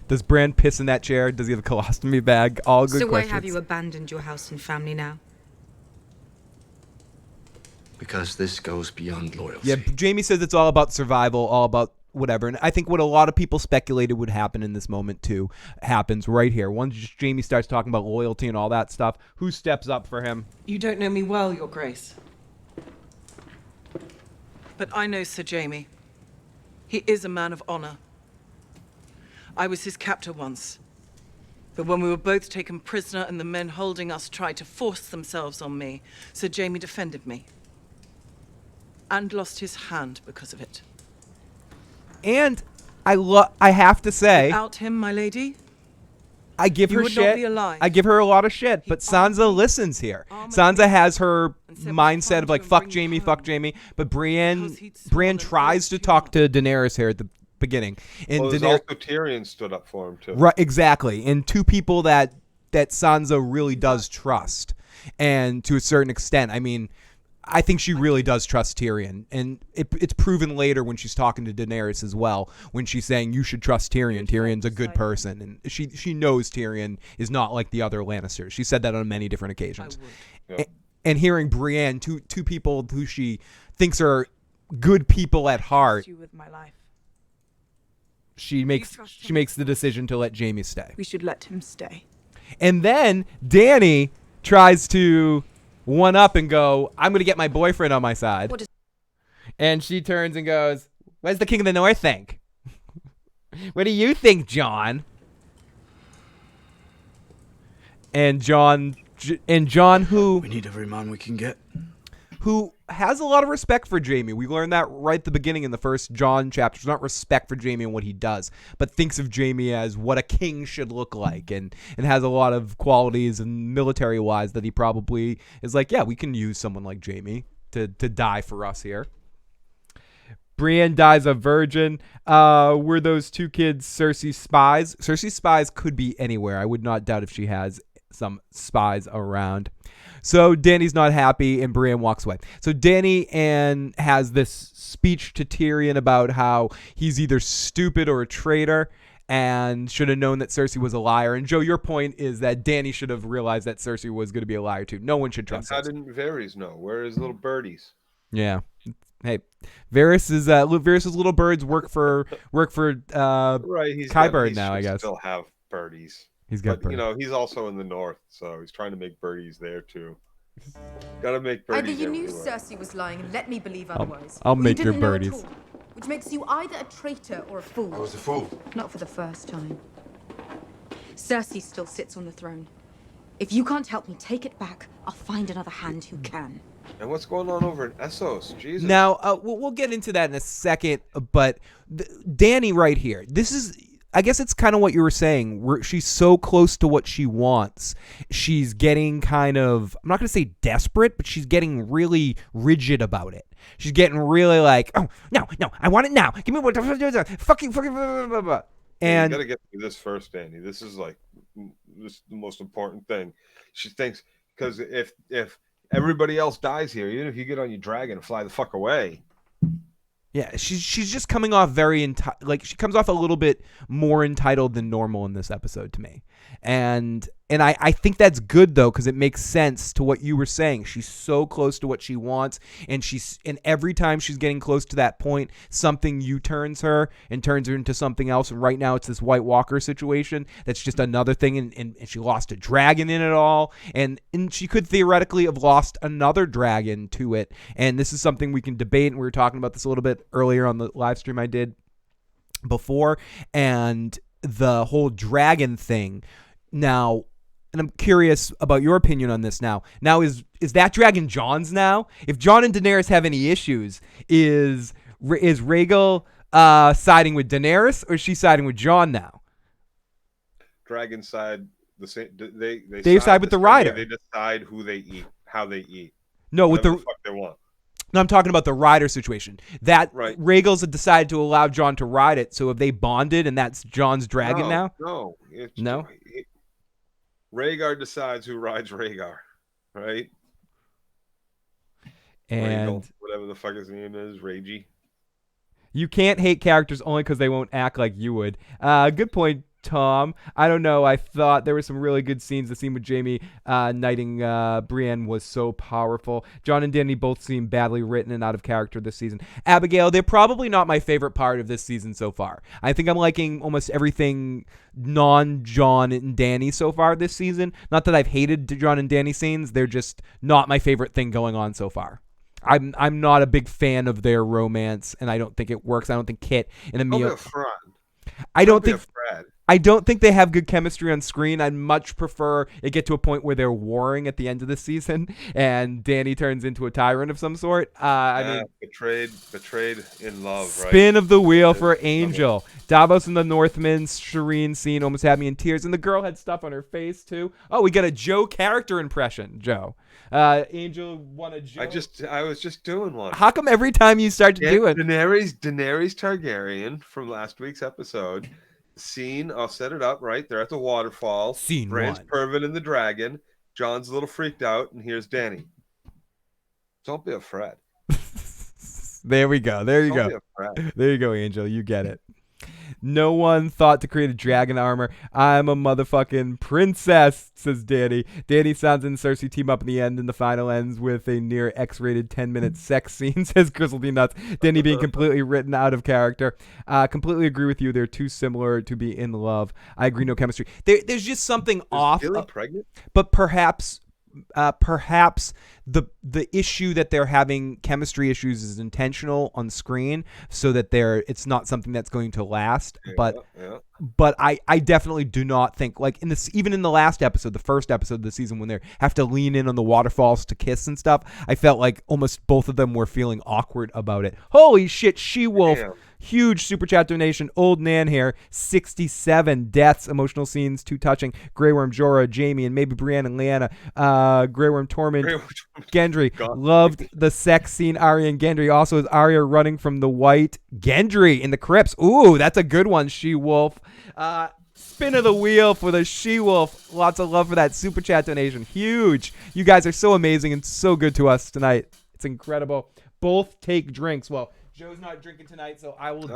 Does Bran piss in that chair? Does he have a colostomy bag? All good so questions. why have you abandoned your house and family now? Because this goes beyond loyalty. Yeah, Jaime says it's all about survival, all about whatever. And I think what a lot of people speculated would happen in this moment too happens right here. Once Jaime starts talking about loyalty and all that stuff, who steps up for him? You don't know me well, Your Grace. But I know Sir Jaime. He is a man of honor. I was his captor once. But when we were both taken prisoner and the men holding us tried to force themselves on me, Sir Jaime defended me. And lost his hand because of it. And I have to say, Without him, my lady, I give you her would shit. not be alive. I give her a lot of shit, but Sansa listens here. Sansa has her mindset of like fuck Jaime, but Bran tries to talk to Daenerys here at the beginning. And also Tyrion stood up for him too. Right, exactly. And two people that Sansa really does trust, and to a certain extent, I mean, I think she really does trust Tyrion, and it's proven later when she's talking to Daenerys as well, when she's saying you should trust Tyrion. Tyrion's a good person, and she knows Tyrion is not like the other Lannisters. She said that on many different occasions. And hearing Brienne, two people who she thinks are good people at heart, You with my life. she makes the decision to let Jaime stay. We should let him stay. And then Dany tries to one up and go, I'm going to get my boyfriend on my side. And she turns and goes, what does the King of the North think? What do you think, Jon? And Jon who... We need every man we can get. Who has a lot of respect for Jaime. We learned that right at the beginning in the first Jon chapter. It's not respect for Jaime and what he does, but thinks of Jaime as what a king should look like, and has a lot of qualities and military-wise that he probably is like, yeah, we can use someone like Jaime to die for us here. Brienne dies a virgin. Were those two kids Cersei's spies? Cersei's spies could be anywhere. I would not doubt if she has some spies around. So Dany's not happy, and Brienne walks away. So Dany has this speech to Tyrion about how he's either stupid or a traitor, and should have known that Cersei was a liar. And Joe, your point is that Dany should have realized that Cersei was going to be a liar too. No one should trust Cersei. How didn't Varys know? Where are his little birdies? Yeah. Hey, Varys's little birds work for right. He's Qyburn now, I guess. Still have birdies. He's got birdies. You know, he's also in the north, so he's trying to make birdies there too. Gotta make birdies. Either you knew everywhere. Cersei was lying and let me believe otherwise. I'll or make you your didn't know at birdies. all, which makes you either a traitor or a fool. I was a fool. Not for the first time. Cersei still sits on the throne. If you can't help me take it back, I'll find another hand who can. And what's going on over in Essos? Jesus. Now, we'll get into that in a second, but Dany right here. This is I guess it's kind of what you were saying. She's so close to what she wants. She's getting kind of, I'm not going to say desperate, but she's getting really rigid about it. She's getting really like, oh, no, I want it now. Give me what, fucking, blah, blah, blah. And you got to get through this first, Danny. This is the most important thing. She thinks, because if everybody else dies here, even if you get on your dragon and fly the fuck away. Yeah, she's just coming off very like she comes off a little bit more entitled than normal in this episode to me, and I think that's good though because it makes sense to what you were saying. She's so close to what she wants, and every time she's getting close to that point, something U-turns her and turns her into something else. And right now it's this White Walker situation that's just another thing, and she lost a dragon in it all, and she could theoretically have lost another dragon to it. And this is something we can debate, and we were talking about this a little bit earlier on the live stream I did before, and the whole dragon thing now. And I'm curious about your opinion on this now. Now, is that dragon Jon's now? If Jon and Daenerys have any issues, is Rhaegal siding with Daenerys or is she siding with Jon now? Dragon side the same. They side with the rider. They decide who they eat, how they eat. No, with the fuck they want. No, I'm talking about the rider situation. That right. Rhaegal's have decided to allow Jon to ride it. So have they bonded, and that's Jon's dragon now? No. No. Rhaegar decides who rides Rhaegar, right? And Rhaegal, whatever the fuck his name is, Ragey. You can't hate characters only because they won't act like you would. Good point, Tom. I don't know. I thought there were some really good scenes. The scene with Jaime knighting Brienne was so powerful. Jon and Dany both seem badly written and out of character this season. Abigail, they're probably not my favorite part of this season so far. I think I'm liking almost everything non-Jon and Dany so far this season. Not that I've hated Jon and Dany scenes. They're just not my favorite thing going on so far. I'm not a big fan of their romance, and I don't think it works. I don't think Kit and Emil. I don't think they have good chemistry on screen. I'd much prefer it get to a point where they're warring at the end of the season, and Dany turns into a tyrant of some sort. I mean, betrayed in love. Spin of the wheel for Angel. Davos and the Northman's Shireen scene almost had me in tears, and the girl had stuff on her face too. Oh, we got a Joe character impression. Joe. Angel won a Joe. I was just doing one. How come every time you start to do it? Daenerys Targaryen from last week's episode. Scene, I'll set it up, right? They're at the waterfall. Scene Bran's one. Pervin and the dragon. John's a little freaked out, and here's Dany. Don't be a Fred. There we go. There you Don't go. There you go, Angel. You get it. No one thought to create a dragon armor. I'm a motherfucking princess, says Dany. Dany, Sansa, and Cersei team up in the end, and the final ends with a near X-rated 10-minute sex scene, says Grizzledy Nuts. Dany being completely written out of character. Completely agree with you. They're too similar to be in love. I agree, no chemistry. There's just something off. Gilly pregnant? But perhaps the issue that they're having chemistry issues is intentional on screen so that it's not something that's going to last. But I definitely do not think, like in this, even in the last episode, the first episode of the season, when they have to lean in on the waterfalls to kiss and stuff, I felt like almost both of them were feeling awkward about it. Holy shit, She-Wolf. Damn. Huge super chat donation. Old Nan here. 67 deaths. Emotional scenes. Too touching. Grey Worm, Jorah, Jaime, and maybe Brienne and Lyanna. Grey Worm, Tormund, Gendry. Loved the sex scene. Arya and Gendry. Also, is Arya running from the White Gendry in the crypts. Ooh, that's a good one, She-Wolf. Spin of the wheel for the She-Wolf. Lots of love for that super chat donation. Huge. You guys are so amazing and so good to us tonight. It's incredible. Both take drinks. Well, Joe's not drinking tonight, so I will.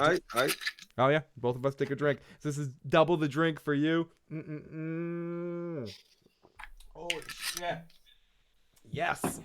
Oh yeah, both of us take a drink. So this is double the drink for you. Holy shit! Yes.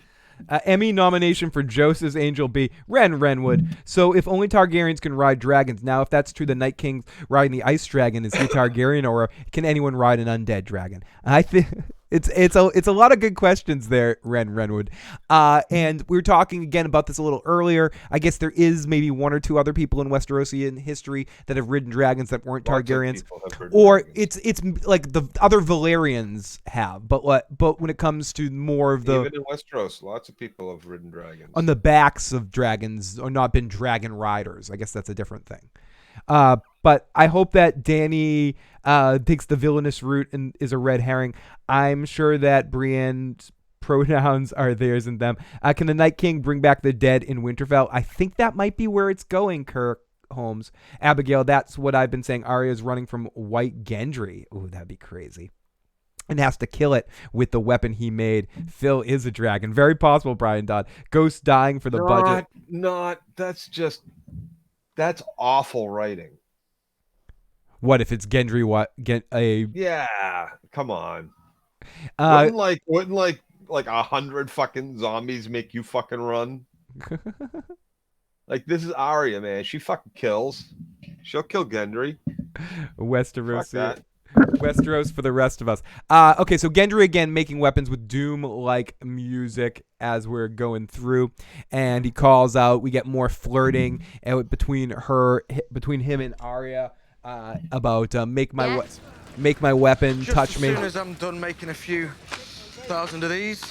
Emmy nomination for Joseph's Angel B. Renwood. So if only Targaryens can ride dragons, now if that's true, the Night King riding the Ice Dragon is he a Targaryen, or can anyone ride an undead dragon? I think. It's a lot of good questions there, Renwood. And we were talking again about this a little earlier. I guess there is maybe one or two other people in Westerosian history that have ridden dragons that weren't Targaryens, or it's like the other Valyrians have. But when it comes to more of the even in Westeros, lots of people have ridden dragons on the backs of dragons or not been dragon riders. I guess that's a different thing. But I hope that Dany takes the villainous route and is a red herring. I'm sure that Brienne's pronouns are theirs and them. Can the Night King bring back the dead in Winterfell? I think that might be where it's going, Kirk Holmes. Abigail, that's what I've been saying. Arya's running from White Gendry. Ooh, that'd be crazy. And has to kill it with the weapon he made. Phil is a dragon. Very possible, Brian Dodd. Ghost dying for the budget. That's awful writing. What if it's Gendry? Yeah, come on. Wouldn't like 100 fucking zombies make you fucking run? Like, this is Arya, man. She fucking kills. She'll kill Gendry. Westeros. Westeros for the rest of us. Okay, so Gendry again making weapons with Doom-like music as we're going through, and he calls out. We get more flirting between him and Arya about make my weapon, Just touch me. As soon as I'm done making a few thousand of these.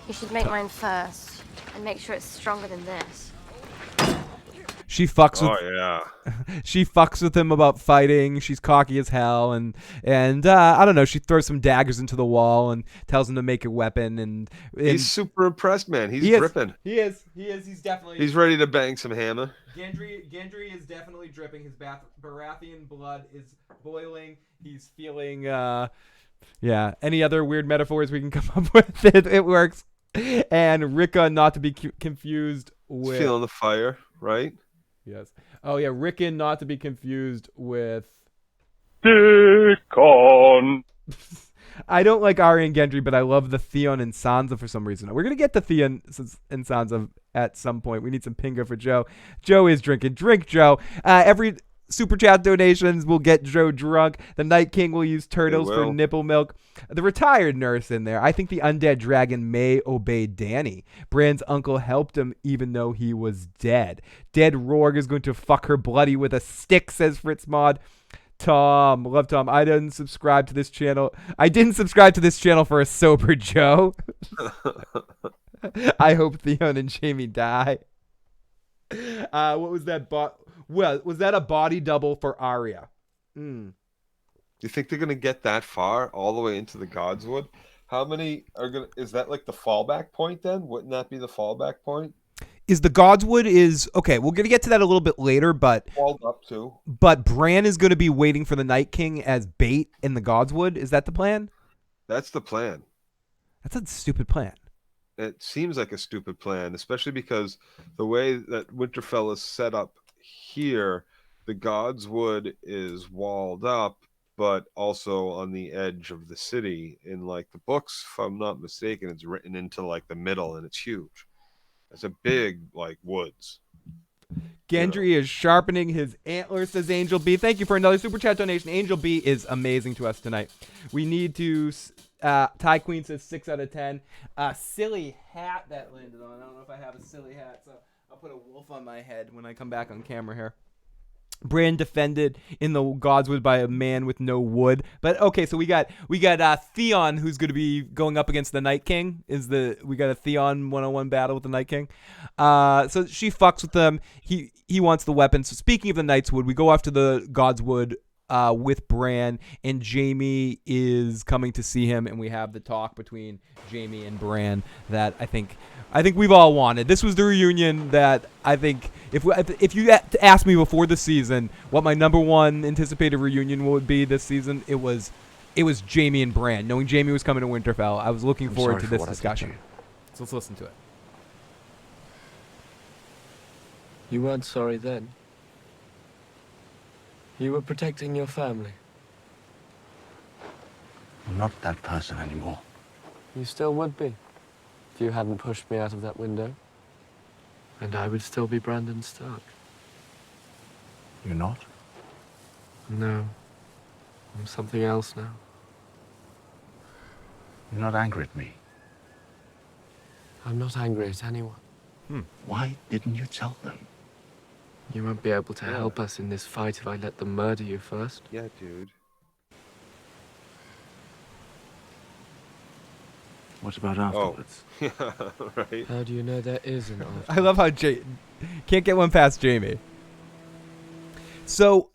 You should make mine first and make sure it's stronger than this. She fucks with. Oh yeah. She fucks with him about fighting. She's cocky as hell, and I don't know. She throws some daggers into the wall and tells him to make a weapon. And he's super impressed, man. He's dripping. He is. He's definitely. He's ready to bang some hammer. Gendry is definitely dripping. His Baratheon blood is boiling. He's feeling. Yeah. Any other weird metaphors we can come up with? It works. And Rickon, not to be confused with. He's feeling the fire, right? Yes. Oh, yeah. Rickon, not to be confused with... Dickon. I don't like Arya and Gendry, but I love the Theon and Sansa for some reason. We're going to get to Theon and Sansa at some point. We need some pinga for Joe. Joe is drinking. Drink, Joe. Every super chat donations will get Joe drunk. The Night King will use turtles for nipple milk. The retired nurse in there. I think the undead dragon may obey Dany. Bran's uncle helped him even though he was dead. Dead Rourke is going to fuck her bloody with a stick, says Fritz Mod. Tom, love Tom. I didn't subscribe to this channel. For a sober Joe. I hope Theon and Jaime die. What was that? Well, was that a body double for Arya? Do you think they're gonna get that far, all the way into the Godswood? How many are gonna? Is that like the fallback point then? Wouldn't that be the fallback point? Is the Godswood okay? We're gonna get to that a little bit later, but walled up too. But Bran is gonna be waiting for the Night King as bait in the Godswood. Is that the plan? That's the plan. That's a stupid plan. It seems like a stupid plan, especially because the way that Winterfell is set up here, the Godswood is walled up, but also on the edge of the city. In like the books, if I'm not mistaken, it's written into like the middle, and it's huge. It's a big like woods. Gendry is sharpening his antlers, says Angel B. Thank you for another super chat donation. Angel B is amazing to us tonight. We need to. Ty Queen says 6 out of 10. Silly hat that landed on. I don't know if I have a silly hat, so I'll put a wolf on my head when I come back on camera here. Bran defended in the Godswood by a man with no wood. But okay, so we got Theon, who's going to be going up against the Night King. We got a Theon 1-on-1 battle with the Night King. So she fucks with them. He wants the weapon. So speaking of the Nightswood, we go off to the Godswood with Bran, and Jaime is coming to see him, and we have the talk between Jaime and Bran that I think we've all wanted. This was the reunion that I think if you asked me before the season what my number one anticipated reunion would be this season, it was Jaime and Bran. Knowing Jaime was coming to Winterfell, I was looking forward to this discussion. So let's listen to it. You weren't sorry then. You were protecting your family. I'm not that person anymore. You still would be, if you hadn't pushed me out of that window. And I would still be Brandon Stark. You're not? No. I'm something else now. You're not angry at me. I'm not angry at anyone. Why didn't you tell them? You won't be able to help us in this fight if I let them murder you first. Yeah, dude. What about afterwards? Yeah, right. How do you know there is an afterwards? I love how can't get one past Jaime. So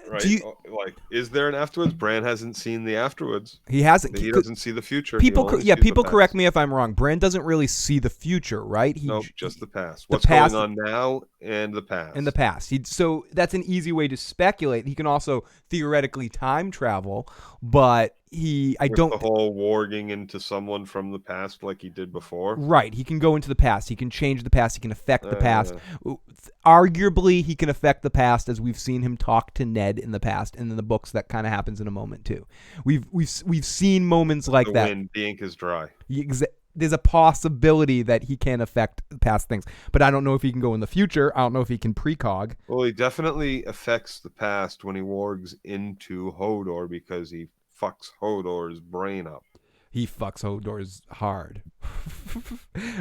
Right? Like, is there an afterwards? Bran hasn't seen the afterwards. He hasn't. He doesn't see the future. People, He only yeah, sees the people past. correct me if I'm wrong. Bran doesn't really see the future, right? Nope, just the past. The What's past, going on now and the past. In the past. So that's an easy way to speculate. He can also theoretically time travel, but the whole warging into someone from the past like he did before. Right. He can go into the past. He can change the past. He can affect the past. Arguably, he can affect the past, as we've seen him talk to Ned in the past, and in the books that kind of happens in a moment too. We've seen moments like that. The ink is dry. There's a possibility that he can affect past things, but I don't know if he can go in the future. I don't know if he can precog. Well, he definitely affects the past when he wargs into Hodor, because he fucks Hodor's brain up. He fucks Hodor's hard.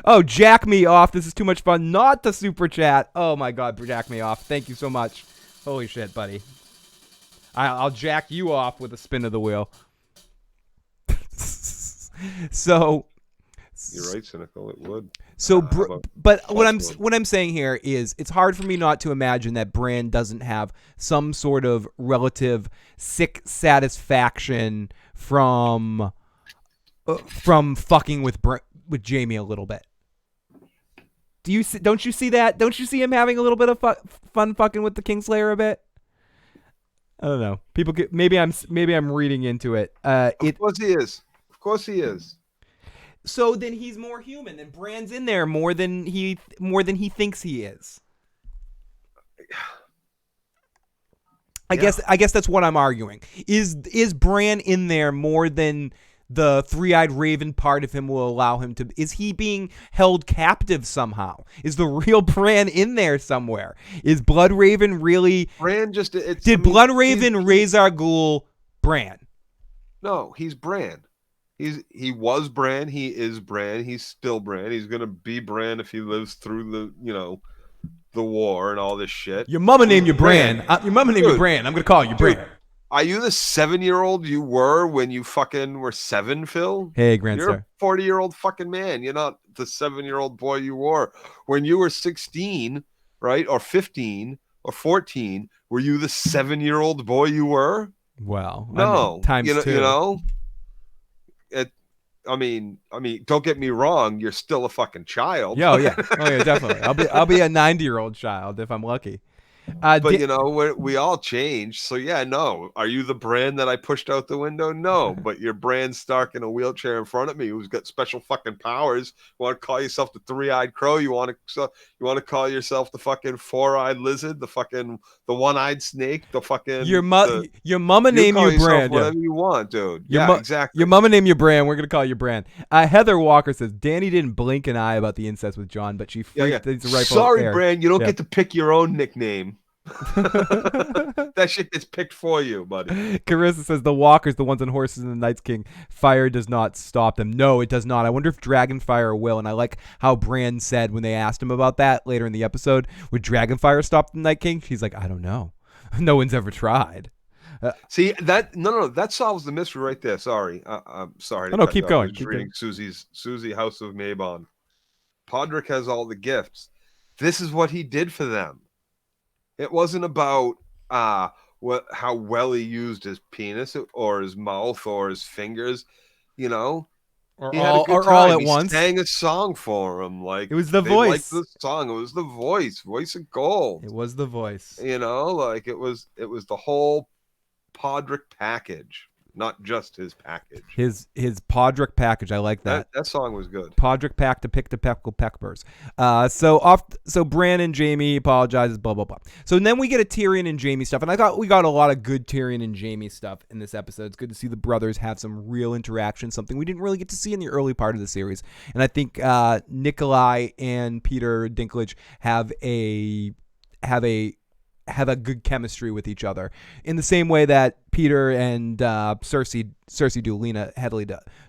Oh, jack me off. This is too much fun. Not the super chat. Oh my God, jack me off. Thank you so much. Holy shit, buddy. I'll jack you off with a spin of the wheel. So. You're right, Cynical. It would. So, but what I'm saying here is, it's hard for me not to imagine that Bran doesn't have some sort of relative sick satisfaction from fucking with Jaime a little bit. Don't you see that? Don't you see him having a little bit of fun fucking with the Kingslayer a bit? I don't know. People get, maybe I'm reading into it. Of course he is. Of course he is. So then he's more human, and Bran's in there more than he thinks he is. I guess that's what I'm arguing. Is Bran in there more than the three-eyed raven part of him will allow him to? Is he being held captive somehow? Is the real Bran in there somewhere? Is Bloodraven really? Bran just did Bloodraven Rhaegar Ghul Bran? No, he's Bran. He was Bran. He is Bran. He's still Bran. He's gonna be Bran if he lives through the war and all this shit. Your mama named you Bran. Your mama named you Bran. I'm gonna call you Bran. Are you the 7-year-old you were when you fucking were 7, Phil? Hey, Grandster. You're a 40-year-old fucking man. You're not the 7-year-old boy you were when you were 16, right? Or 15 or 14. Were you the 7-year-old boy you were? Well, no. Times two. I mean, don't get me wrong. You're still a fucking child. Oh yeah, definitely. I'll be a 90-year-old child if I'm lucky. But we all change. So yeah, no. Are you the Bran that I pushed out the window? No. But you're Bran Stark in a wheelchair in front of me, who's got special fucking powers. You want to call yourself the three-eyed crow? You want to call yourself the fucking four-eyed lizard? The one-eyed snake? The fucking your mama named you Bran. Whatever you want, dude. Exactly. Your mama named you Bran. We're gonna call you Bran. Heather Walker says Dany didn't blink an eye about the incest with Jon, but she freaked. Sorry, Bran. You don't get to pick your own nickname. That shit gets picked for you, buddy. Carissa says the walkers, the ones on horses in the Night's King, fire does not stop them. No, it does not. I wonder if Dragonfire will. And I like how Bran said when they asked him about that later in the episode, would Dragonfire stop the Night King? He's like, I don't know. No one's ever tried. See that? No, that solves the mystery right there. Sorry, I'm sorry. No, keep going. I was reading Susie House of Mabon. Podrick has all the gifts. This is what he did for them. It wasn't about how well he used his penis or his mouth or his fingers, or all at once. He sang a song for him, like it was the voice. The song, it was the voice of gold. It was the voice. Like it was the whole Podrick package. Not just his package. His Podrick package. I like that. That song was good. Podrick pack to pick the peckle peckburs. So Bran and Jaime apologizes, blah blah blah. So then we get a Tyrion and Jaime stuff, and I thought we got a lot of good Tyrion and Jaime stuff in this episode. It's good to see the brothers have some real interaction, something we didn't really get to see in the early part of the series. And I think Nikolai and Peter Dinklage have a good chemistry with each other in the same way that Peter and Cersei do, Lena Headley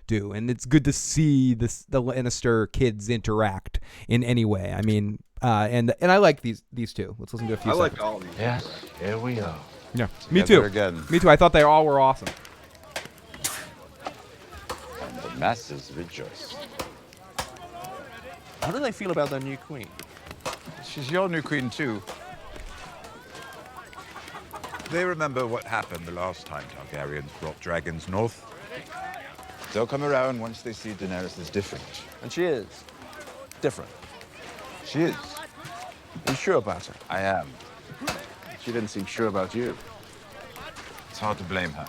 do. And it's good to see the Lannister kids interact in any way. I mean, and I like these two. Let's listen to a few seconds. I like all of these. Yes, here we are. Yeah, me too. Again. Me too. I thought they all were awesome. And the masses rejoice. How do they feel about their new queen? She's your new queen too. they remember what happened the last time Targaryens brought dragons north? They'll come around once they see Daenerys is different. And she is. Different. She is. Are you sure about her? I am. She didn't seem sure about you. It's hard to blame her.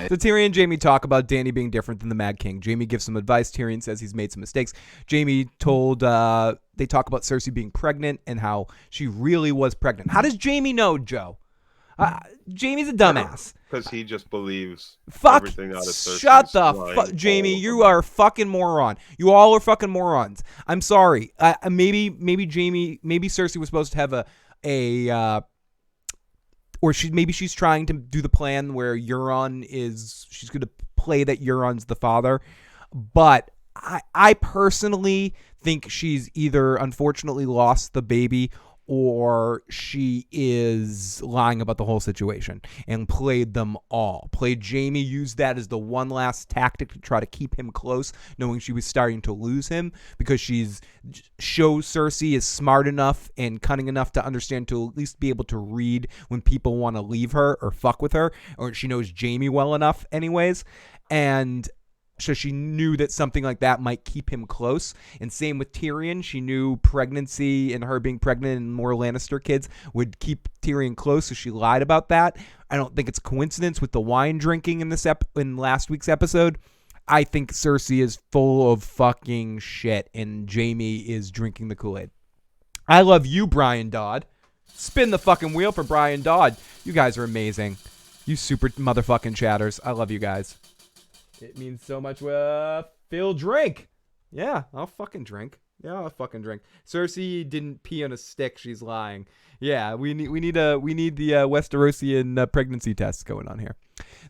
So Tyrion and Jaime talk about Dany being different than the Mad King. Jaime gives some advice. Tyrion says he's made some mistakes. Jaime told they talk about Cersei being pregnant and how she really was pregnant. How does Jaime know, Joe? Jaime's a dumbass. Because he just believes Fuck. everything out of Cersei's Shut the line fuck, Jaime. all You are a fucking moron. You all are fucking morons. I'm sorry. Maybe Cersei was supposed to have or she's trying to do the plan where she's going to play that Euron's the father. But I personally think she's either unfortunately lost the baby or she is lying about the whole situation and played them all. Played Jaime, used that as the one last tactic to try to keep him close, knowing she was starting to lose him because shows Cersei is smart enough and cunning enough to understand to at least be able to read when people want to leave her or fuck with her, or she knows Jaime well enough anyways. And so she knew that something like that might keep him close. And same with Tyrion. She knew pregnancy and her being pregnant and more Lannister kids would keep Tyrion close, so she lied about that. I don't think it's a coincidence with the wine drinking in last week's episode. I think Cersei is full of fucking shit, and Jaime is drinking the Kool-Aid. I love you, Brian Dodd. Spin the fucking wheel for Brian Dodd. You guys are amazing. You super motherfucking chatters. I love you guys. It means so much. Phil, drink. Yeah, I'll fucking drink. Yeah, I'll fucking drink. Cersei didn't pee on a stick. She's lying. Yeah, we need the Westerosian pregnancy tests going on here.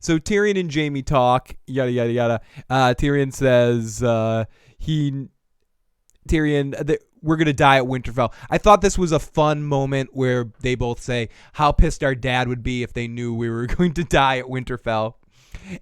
So Tyrion and Jaime talk. Yada yada yada. Tyrion says we're gonna die at Winterfell. I thought this was a fun moment where they both say how pissed our dad would be if they knew we were going to die at Winterfell.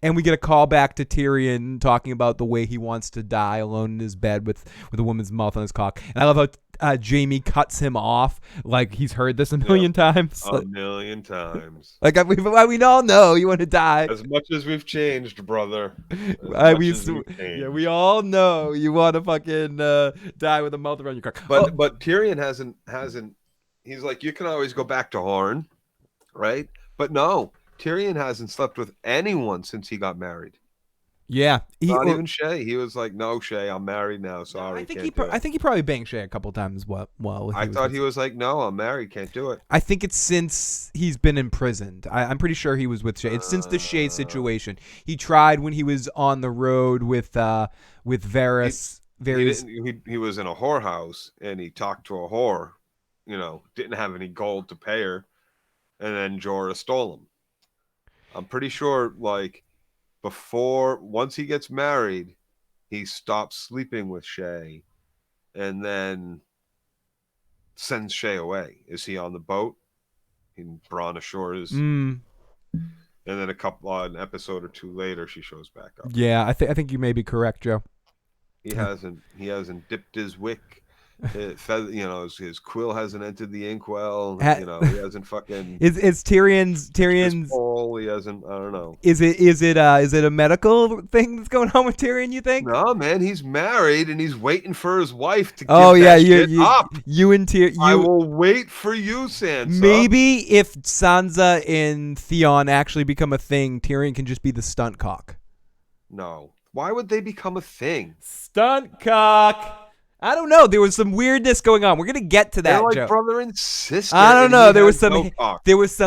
And we get a call back to Tyrion talking about the way he wants to die alone in his bed with a woman's mouth on his cock. And I love how Jaime cuts him off like he's heard this a million times. A million times. Like we all know you want to die. As much as we've changed, brother. We all know you want to fucking die with a mouth around your cock. But Tyrion hasn't. He's like, you can always go back to Horn, right? But no. Tyrion hasn't slept with anyone since he got married. Yeah, not even Shay. He was like, "No, Shay, I'm married now. Sorry." I think he probably banged Shay a couple times. I thought he was like, "No, I'm married. Can't do it." I think it's since he's been imprisoned. I'm pretty sure he was with Shay. It's since the Shay situation. He tried when he was on the road with Varys. He was in a whorehouse and he talked to a whore. Didn't have any gold to pay her, and then Jorah stole him. I'm pretty sure, once he gets married, he stops sleeping with Shay and then sends Shay away. Is he on the boat? And Bronn ashores. And then an episode or two later, she shows back up. Yeah, I think you may be correct, Joe. He hasn't dipped his wick. His quill hasn't entered the inkwell. He hasn't fucking. Is Tyrion's? He hasn't. I don't know. Is it a medical thing that's going on with Tyrion? You think? No, man. He's married and he's waiting for his wife to. Give up. You and Tyrion. I will wait for you, Sansa. Maybe if Sansa and Theon actually become a thing, Tyrion can just be the stunt cock. No. Why would they become a thing? Stunt cock. I don't know. There was some weirdness going on. We're gonna get to that. They're like Joe. Brother and sister. I don't know. There was some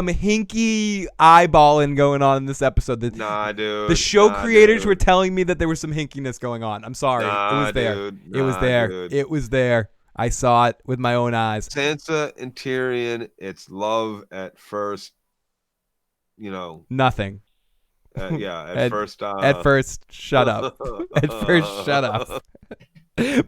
hinky eyeballing going on in this episode. Nah, dude. The show creators were telling me that there was some hinkiness going on. I'm sorry. It was there. It was there. Dude. It was there. I saw it with my own eyes. Sansa and Tyrion. It's love at first. Nothing. At first. At first, shut up. At first, shut up.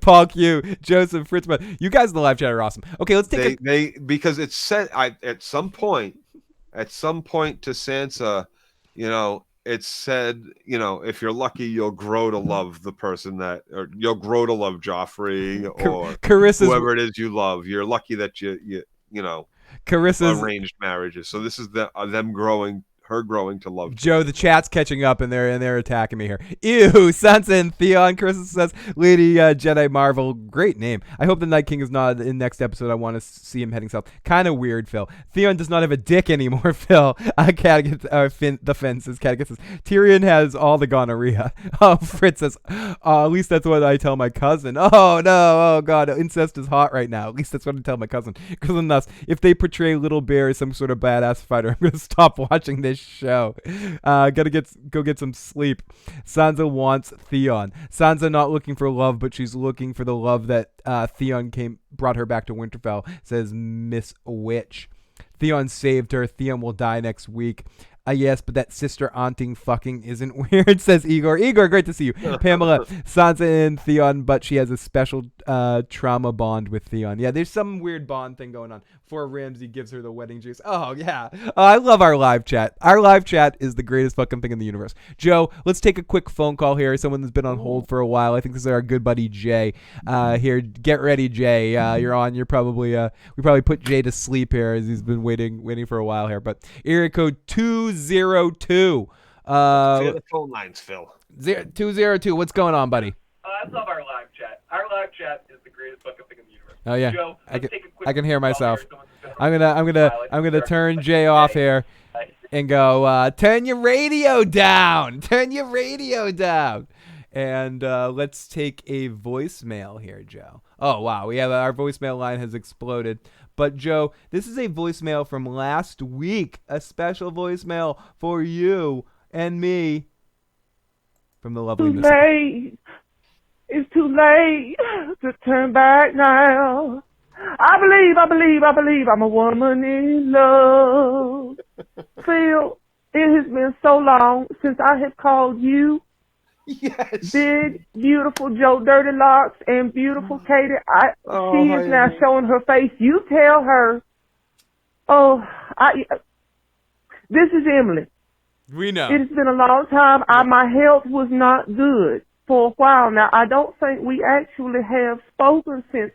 Paul Q, Joseph, Fritzman, you guys in the live chat are awesome. Okay, let's take because it's said at some point to Sansa, it's said, if you're lucky, you'll grow to love the person or you'll grow to love Joffrey or Carissa's, whoever it is you love. You're lucky that you. Carissa's arranged marriages. So this is them growing. Her growing to love Joe, the chat's catching up and they're attacking me here. Ew, Sansa and Theon. Carissa says, Lady Jedi Marvel, great name. I hope the Night King is not in next episode. I want to see him heading south. Kind of weird, Phil. Theon does not have a dick anymore, Phil. The Finn says, Catecus says, Tyrion has all the gonorrhea. Oh, Fritz says, at least that's what I tell my cousin. Oh, no, oh, God, incest is hot right now. At least that's what I tell my cousin. Cousin Nuss, if they portray Little Bear as some sort of badass fighter, I'm going to stop watching this show. Gotta go get some sleep. Sansa wants Theon. Sansa not looking for love, but she's looking for the love that Theon brought her back to Winterfell, says Miss Witch. Theon saved her. Theon will die next week. Yes, but that sister aunting fucking isn't weird, says Igor. Igor, great to see you. Pamela, Sansa and Theon, but she has a special trauma bond with Theon. Yeah, there's some weird bond thing going on. Before Ramsay gives her the wedding juice. Oh, yeah. I love our live chat. Our live chat is the greatest fucking thing in the universe. Joe, let's take a quick phone call here. Someone that's been on hold for a while. I think this is our good buddy Jay. Here, get ready, Jay. You're on. You're probably we probably put Jay to sleep here as he's been waiting for a while here. But area code 202. the phone lines, Phil. 202. What's going on, buddy? I love our live chat. Our live chat is the greatest fucking thing in the universe. Oh yeah, Joe, I can hear myself. I'm gonna turn Jay off here and go. Turn your radio down. Turn your radio down. And let's take a voicemail here, Joe. Oh wow, we have our voicemail line has exploded. But Joe, this is a voicemail from last week. A special voicemail for you and me from the lovely Miss. It's too late to turn back now. I believe I'm a woman in love. Phil, it has been so long since I have called you. Yes. Big, beautiful Joe Dirty Locks and beautiful Katie. She is now showing her face. You tell her. This is Emily. We know. It has been a long time. My health was not good for a while now. I don't think we actually have spoken since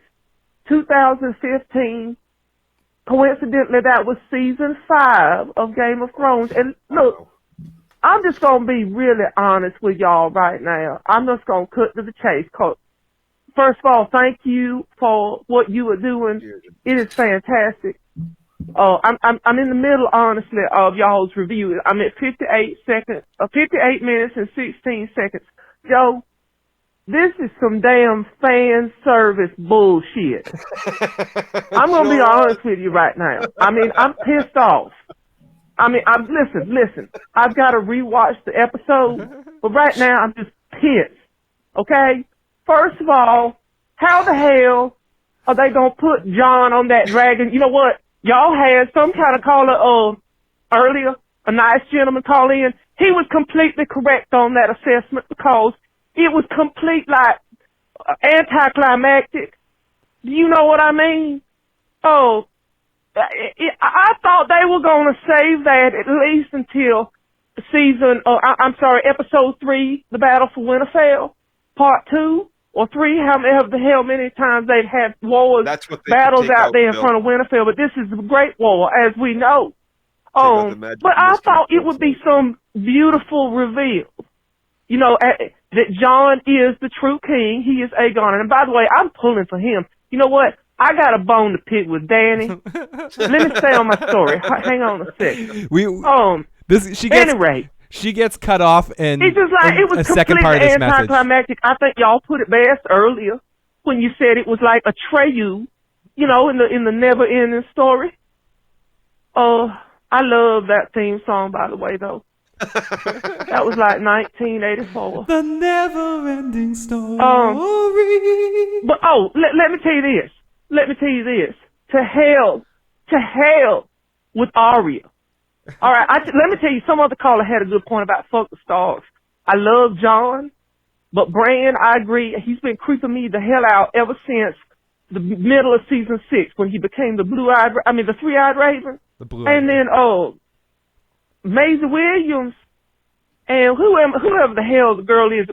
2015. Coincidentally, that was season 5 of Game of Thrones. And look, I'm just going to be really honest with y'all right now. I'm just going to cut to the chase. First of all, thank you for what you are doing. It is fantastic. I'm in the middle, honestly, of y'all's review. I'm at 58 minutes and 16 seconds. Joe, this is some damn fan service bullshit. I'm going to be honest with you right now. I mean, I'm pissed off. I mean, listen. I've got to rewatch the episode, but right now I'm just pissed. Okay? First of all, how the hell are they going to put Jon on that dragon? You know what? Y'all had some kind of caller earlier, a nice gentleman call in. He was completely correct on that assessment because it was anticlimactic. Do you know what I mean? I thought they were going to save that at least until episode 3, The Battle for Winterfell, part 2 or 3, however many times they've had battles out there in front of Winterfell. But this is a great war, as we know. But I thought it would be some beautiful reveal. You know, that Jon is the true king. He is Aegon. And by the way, I'm pulling for him. You know what? I got a bone to pick with Danny. Let me stay on my story. Hang on a second. She gets cut off in it's just like, it was a second part of this message. Anticlimactic. I think y'all put it best earlier when you said it was like a Atreyu, you know, in the never-ending story. I love that theme song, by the way, though. That was like 1984. The never-ending story. But let me tell you this. To hell with Arya. All right, let me tell you, some other caller had a good point about fuck the stars. I love Jon, but Bran, I agree, he's been creeping me the hell out ever since the middle of season 6 when he became the three-eyed raven. And then Maisie Williams and whoever the hell the girl is.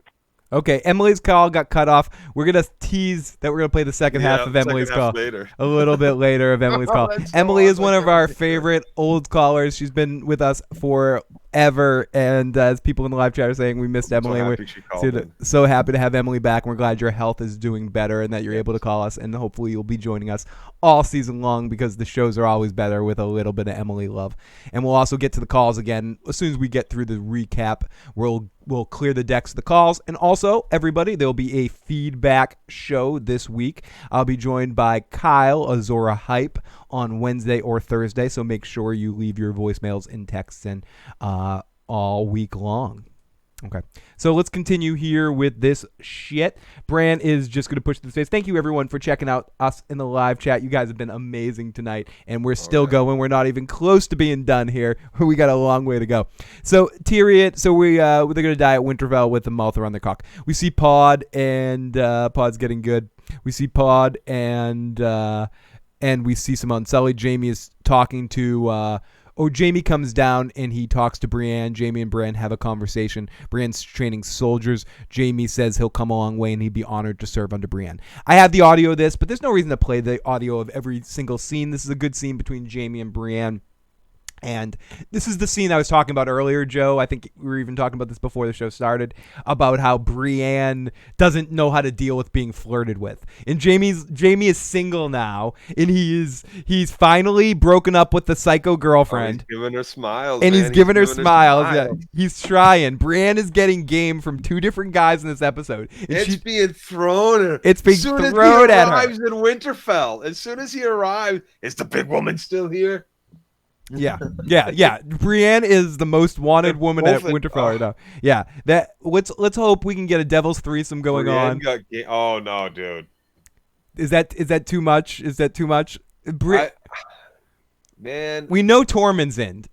Okay, Emily's call got cut off. We're gonna tease that we're gonna play the second half of Emily's call later. a little bit later of Emily's call. Emily is one of our favorite old callers. She's been with us forever, and as people in the live chat are saying, we missed Emily. So happy to have Emily back. And we're glad your health is doing better and that you're able to call us, and hopefully you'll be joining us all season long because the shows are always better with a little bit of Emily love. And we'll also get to the calls again as soon as we get through the recap. We'll clear the decks of the calls. And also, everybody, there'll be a feedback show this week. I'll be joined by Kyle, Azora Hype, on Wednesday or Thursday. So make sure you leave your voicemails and texts in all week long. Okay, so let's continue here with this shit. Bran is just going to push the space. Thank you, everyone, for checking out us in the live chat. You guys have been amazing tonight, and we're still going. We're not even close to being done here. We got a long way to go. So Tyrion, they're going to die at Winterfell with the mouth around their cock. We see Pod, and Pod's getting good. We see Pod, and we see some Unsullied. Jaime is talking to... Jaime comes down and he talks to Brienne. Jaime and Bran have a conversation. Brienne's training soldiers. Jaime says he'll come a long way and he'd be honored to serve under Brienne. I have the audio of this, but there's no reason to play the audio of every single scene. This is a good scene between Jaime and Brienne. And this is the scene I was talking about earlier, Joe. I think we were even talking about this before the show started, about how Brienne doesn't know how to deal with being flirted with. And Jaime is single now, and he's finally broken up with the psycho girlfriend. He's giving her smiles. And he's giving her smiles. Yeah, he's trying. Brienne is getting game from two different guys in this episode. And it's being thrown. It's being thrown at her. As soon as he arrives in Winterfell, as soon as he arrives, is the big woman still here? Yeah. Brienne is the most wanted woman at Winterfell right now. Yeah, let's hope we can get a devil's threesome going on. Oh no, dude. Is that too much? Is that too much? Man, we know Tormund's in.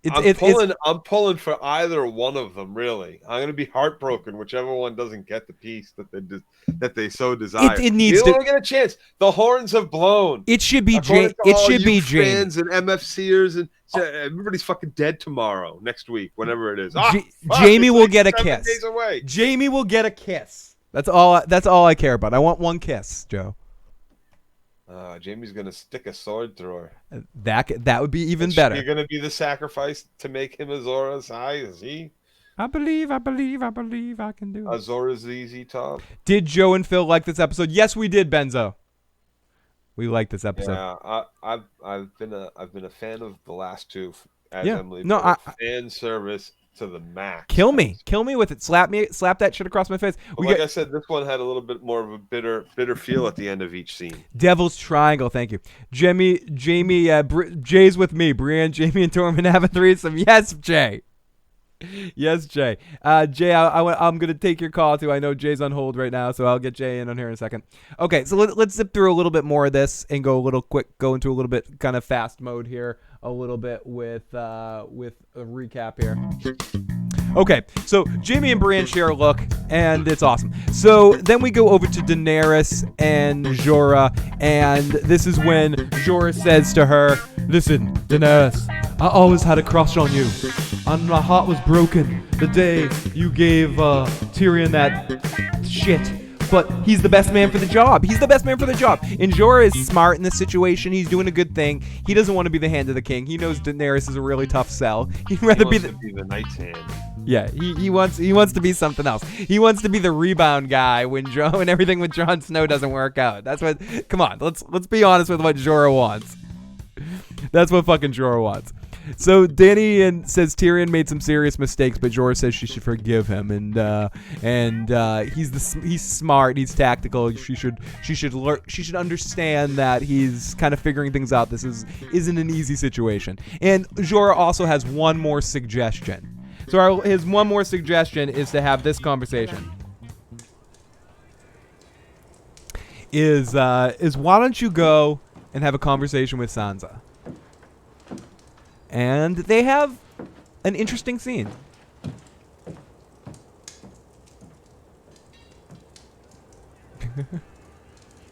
I'm pulling for either one of them. Really, I'm gonna be heartbroken whichever one doesn't get the piece that they so desire. It needs to get a chance. The horns have blown. It should be Jaime. It should be Jaime. Fans and MFCers and everybody's fucking dead tomorrow, next week, whenever it is. Jaime will get a kiss. Days away. Jaime will get a kiss. That's all I care about. I want one kiss, Joe. Jaime's gonna stick a sword through her. That would be even better. You're gonna be the sacrifice to make him Azor Ahai, is he? I believe I can do it. Azor ZZ Top. Did Joe and Phil like this episode? Yes, we did, Benzo. We like this episode. Yeah, I've been a fan of the last two. Emily, fan service to the max. Kill me with it. Slap that shit across my face. I said, this one had a little bit more of a bitter feel at the end of each scene. Devil's Triangle, thank you. Jaime, Jay's with me. Brienne, Jaime, and Tormund have a threesome. Yes, Jay. Yes, Jay. Jay, I'm going to take your call, too. I know Jay's on hold right now, so I'll get Jay in on here in a second. Okay, so let's zip through a little bit more of this and go into a little bit kind of fast mode here, a little bit with a recap here. Okay, so Jaime and Brienne share a look, and it's awesome. So then we go over to Daenerys and Jorah, and this is when Jorah says to her, "Listen, Daenerys, I always had a crush on you, and my heart was broken the day you gave Tyrion that shit. But he's the best man for the job. And Jorah is smart in this situation. He's doing a good thing. He doesn't want to be the hand of the king. He knows Daenerys is a really tough sell. He'd rather be the knight's hand. Yeah, he wants to be something else. He wants to be the rebound guy when everything with Jon Snow doesn't work out. That's what. Come on, let's be honest with what Jorah wants. That's what fucking Jorah wants. So Dany says Tyrion made some serious mistakes, but Jorah says she should forgive him, and he's smart, he's tactical. She should understand that he's kind of figuring things out. This isn't an easy situation. And Jorah also has one more suggestion. So his one more suggestion is to have this conversation. Is why don't you go and have a conversation with Sansa? And they have an interesting scene.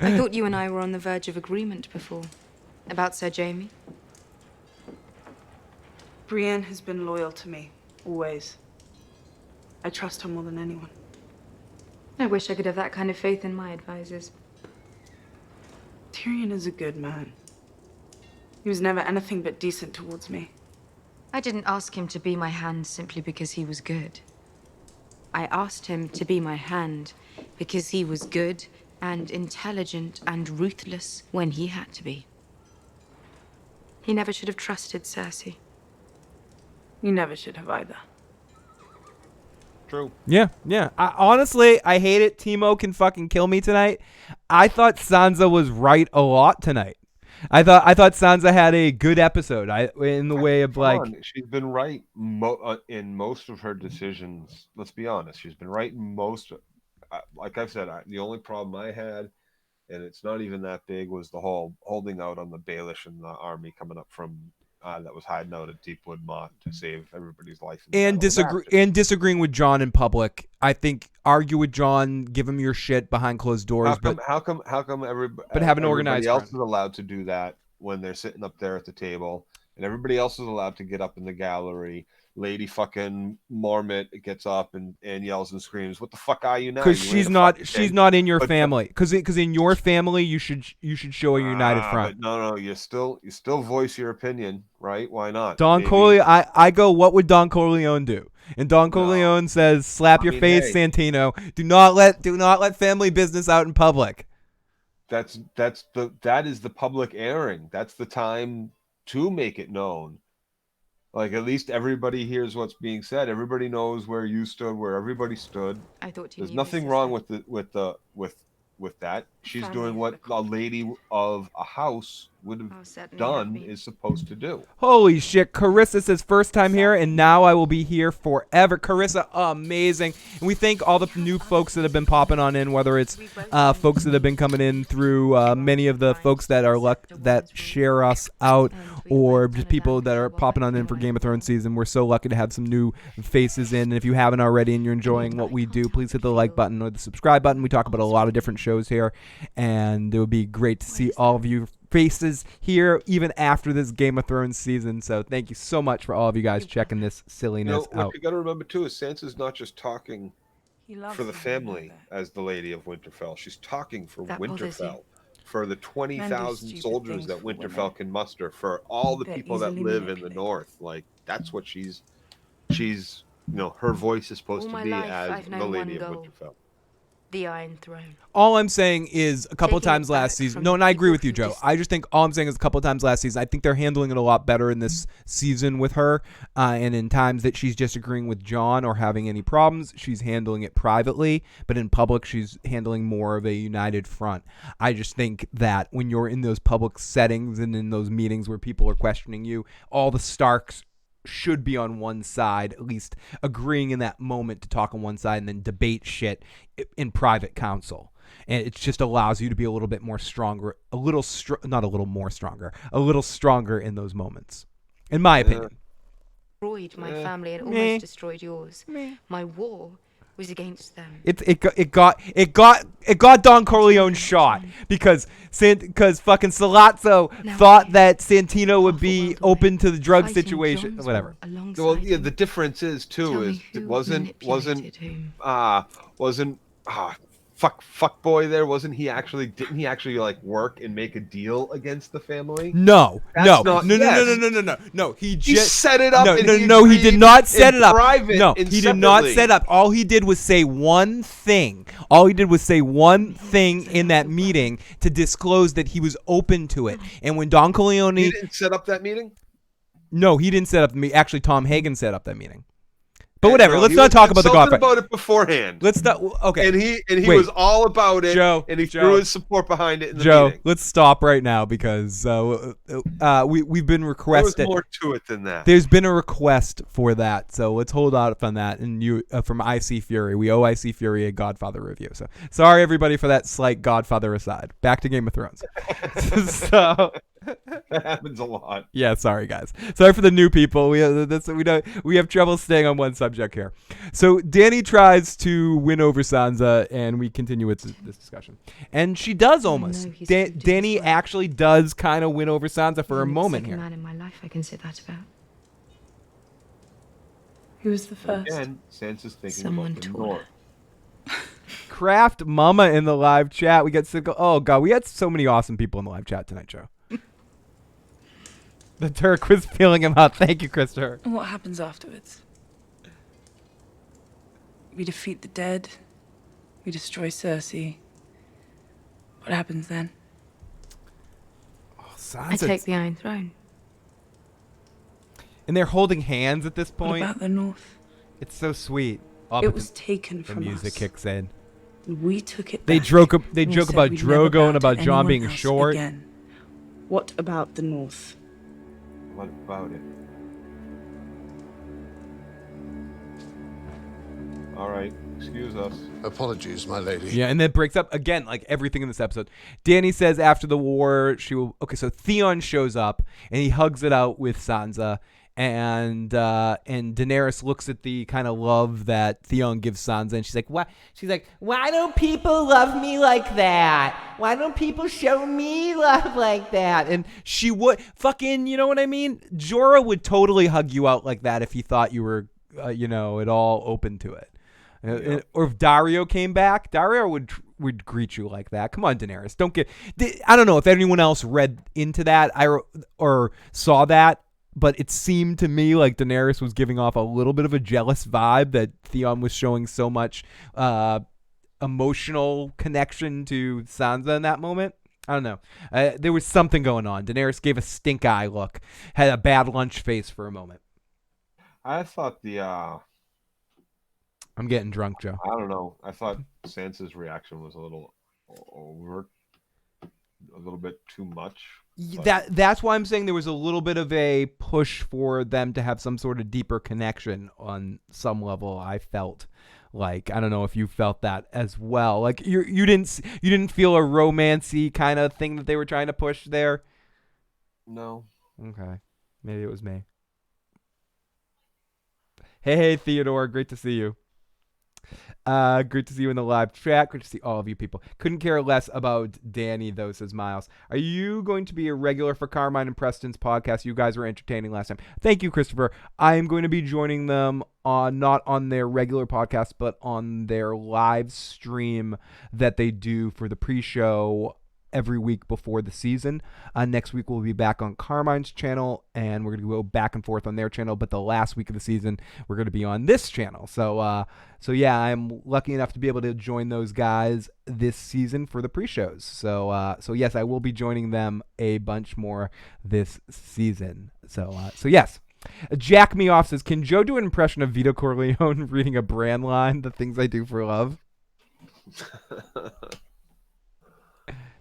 I thought you and I were on the verge of agreement before. About Sir Jaime. Brienne has been loyal to me, always. I trust her more than anyone. I wish I could have that kind of faith in my advisors. Tyrion is a good man. He was never anything but decent towards me. I didn't ask him to be my hand simply because he was good. I asked him to be my hand because he was good and intelligent and ruthless when he had to be. He never should have trusted Cersei. You never should have either. True. Yeah. Honestly, I hate it. Timo can fucking kill me tonight. I thought Sansa was right a lot tonight. I thought Sansa had a good episode. In the way of She's been right in most of her decisions. Let's be honest. She's been right in most. Like I've said, the only problem I had, and it's not even that big, was the whole holding out on the Baelish and the army coming up from that was hiding out at Deepwood Motte to save everybody's life. And disagreeing with Jon in public. I think argue with Jon, give him your shit behind closed doors. How come everybody? But have an organized. Everybody else is allowed to do that when they're sitting up there at the table, and everybody else is allowed to get up in the gallery. Lady fucking Marmot gets up and yells and screams, "What the fuck are you now?" Because she's not in your family. Because in your family you should show a united front. No, you still voice your opinion, right? Why not? Don Corleone. I go, what would Don Corleone do? And Don Corleone says, "Slap your face, Santino. Do not let family business out in public." That is the public airing. That's the time to make it known. Like, at least everybody hears what's being said. Everybody knows where you stood, where everybody stood. I thought there's nothing wrong with that. She's doing what a lady of a house would have done is supposed to do. Holy shit. Carissa says first time here and now I will be here forever. Carissa, amazing. And we thank all the new folks that have been popping on in, whether it's folks that have been coming in through many of the folks that that share us out, or just people that are popping on in for Game of Thrones season. We're so lucky to have some new faces in. And if you haven't already and you're enjoying what we do, please hit the like button or the subscribe button. We talk about a lot of different shows here, and it would be great to see all of you faces here even after this Game of Thrones season. So thank you so much for all of you guys checking this silliness out. What you got to remember too is Sansa's not just talking for the family as the Lady of Winterfell. She's talking for Winterfell, for the 20,000 soldiers that Winterfell can muster, for all the people that live in the north. Like, that's what she's her voice is supposed to be as the Lady of Winterfell. The Iron Throne. All I'm saying is a couple of times last season. No, and I agree with you, Joe. I just think all I'm saying is a couple of times last season. I think they're handling it a lot better in this season with her. And in times that she's disagreeing with Jon or having any problems, she's handling it privately. But in public, she's handling more of a united front. I just think that when you're in those public settings and in those meetings where people are questioning you, all the Starks should be on one side, at least agreeing in that moment to talk on one side and then debate shit in private council. And it just allows you to be a little bit more stronger, not a little more stronger, a little stronger in those moments, in my opinion. Destroyed my family and almost destroyed yours. My war was against them. It got Don Corleone shot because fucking Salazzo thought that Santino would be open to the drug situation, whatever. Well, yeah, the difference is too is it wasn't fuck boy there, wasn't he actually, didn't he actually like work and make a deal against the family? No. He just set it up. No, he did not set it up. No, he did not set up. All he did was say one thing. In that meeting to disclose that he was open to it. And when Don Corleone, he didn't set up that meeting? No, he didn't set up the meeting. Actually, Tom Hagen set up that meeting. But whatever, let's not talk about the Godfather. About it beforehand. Let's not. Okay. And he was all about it. Joe, and he threw his support behind it in the meeting. Let's stop right now because we've been requested. There was more to it than that. There's been a request for that, so let's hold off on that. And you from IC Fury, we owe IC Fury a Godfather review. So sorry everybody for that slight Godfather aside. Back to Game of Thrones. So. That happens a lot. Yeah, sorry guys. Sorry for the new people. We have trouble staying on one subject here. So Dany tries to win over Sansa, and we continue with this discussion. And she does almost. Dany actually does kind of win over Sansa for a moment here. Man in my life, I can say that about. Who was the first? Again, Sansa's thinking about the North. Craft Mama in the live chat. We got oh god, we had so many awesome people in the live chat tonight, Joe. The Turk was feeling him out. Thank you, Christopher. And what happens afterwards? We defeat the dead. We destroy Cersei. What happens then? Oh, I take the Iron Throne. And they're holding hands at this point. What about the North? It's so sweet. Oh, It was taken the from music us. kicks in. We took it They back. joke and we about said we'd never Drogo bow and about to Jon anyone being else short. again. What about the North? What about it? All right, excuse us. Apologies, my lady. Yeah, and then it breaks up again, like everything in this episode. Dany says after the war she will. Okay, so Theon shows up and he hugs it out with Sansa, and Daenerys looks at the kind of love that Theon gives Sansa, and she's like, "Why?" She's like, "Why don't people love me like that? Why don't people show me love like that?" And she would fucking, you know what I mean? Jorah would totally hug you out like that if he thought you were, at all open to it. Yeah. Or if Dario came back, Dario would greet you like that. Come on, Daenerys. Don't get. I don't know if anyone else read into that or saw that, but it seemed to me like Daenerys was giving off a little bit of a jealous vibe that Theon was showing so much emotional connection to Sansa in that moment. I don't know. There was something going on. Daenerys gave a stink eye look, had a bad lunch face for a moment. I thought I'm getting drunk, Joe. I don't know. I thought Sansa's reaction was a little overt, a little bit too much. That's why I'm saying there was a little bit of a push for them to have some sort of deeper connection on some level. I felt like, I don't know if you felt that as well. Like you didn't feel a romancy kind of thing that they were trying to push there. No. Okay, maybe it was me. Hey Theodore, great to see you. Great to see you in the live chat. Great to see all of you people. Couldn't care less about Dany, though, says Miles. Are you going to be a regular for Carmine and Preston's podcast? You guys were entertaining last time. Thank you, Christopher. I am going to be joining them not on their regular podcast, but on their live stream that they do for the pre-show every week before the season. Next week we'll be back on Carmine's channel, and we're going to go back and forth on their channel, but the last week of the season we're going to be on this channel. So yeah, I'm lucky enough to be able to join those guys this season for the pre-shows. So yes, I will be joining them a bunch more this season. So yes. Jack Me Off says, can Joe do an impression of Vito Corleone reading a Bran line, The Things I Do for Love?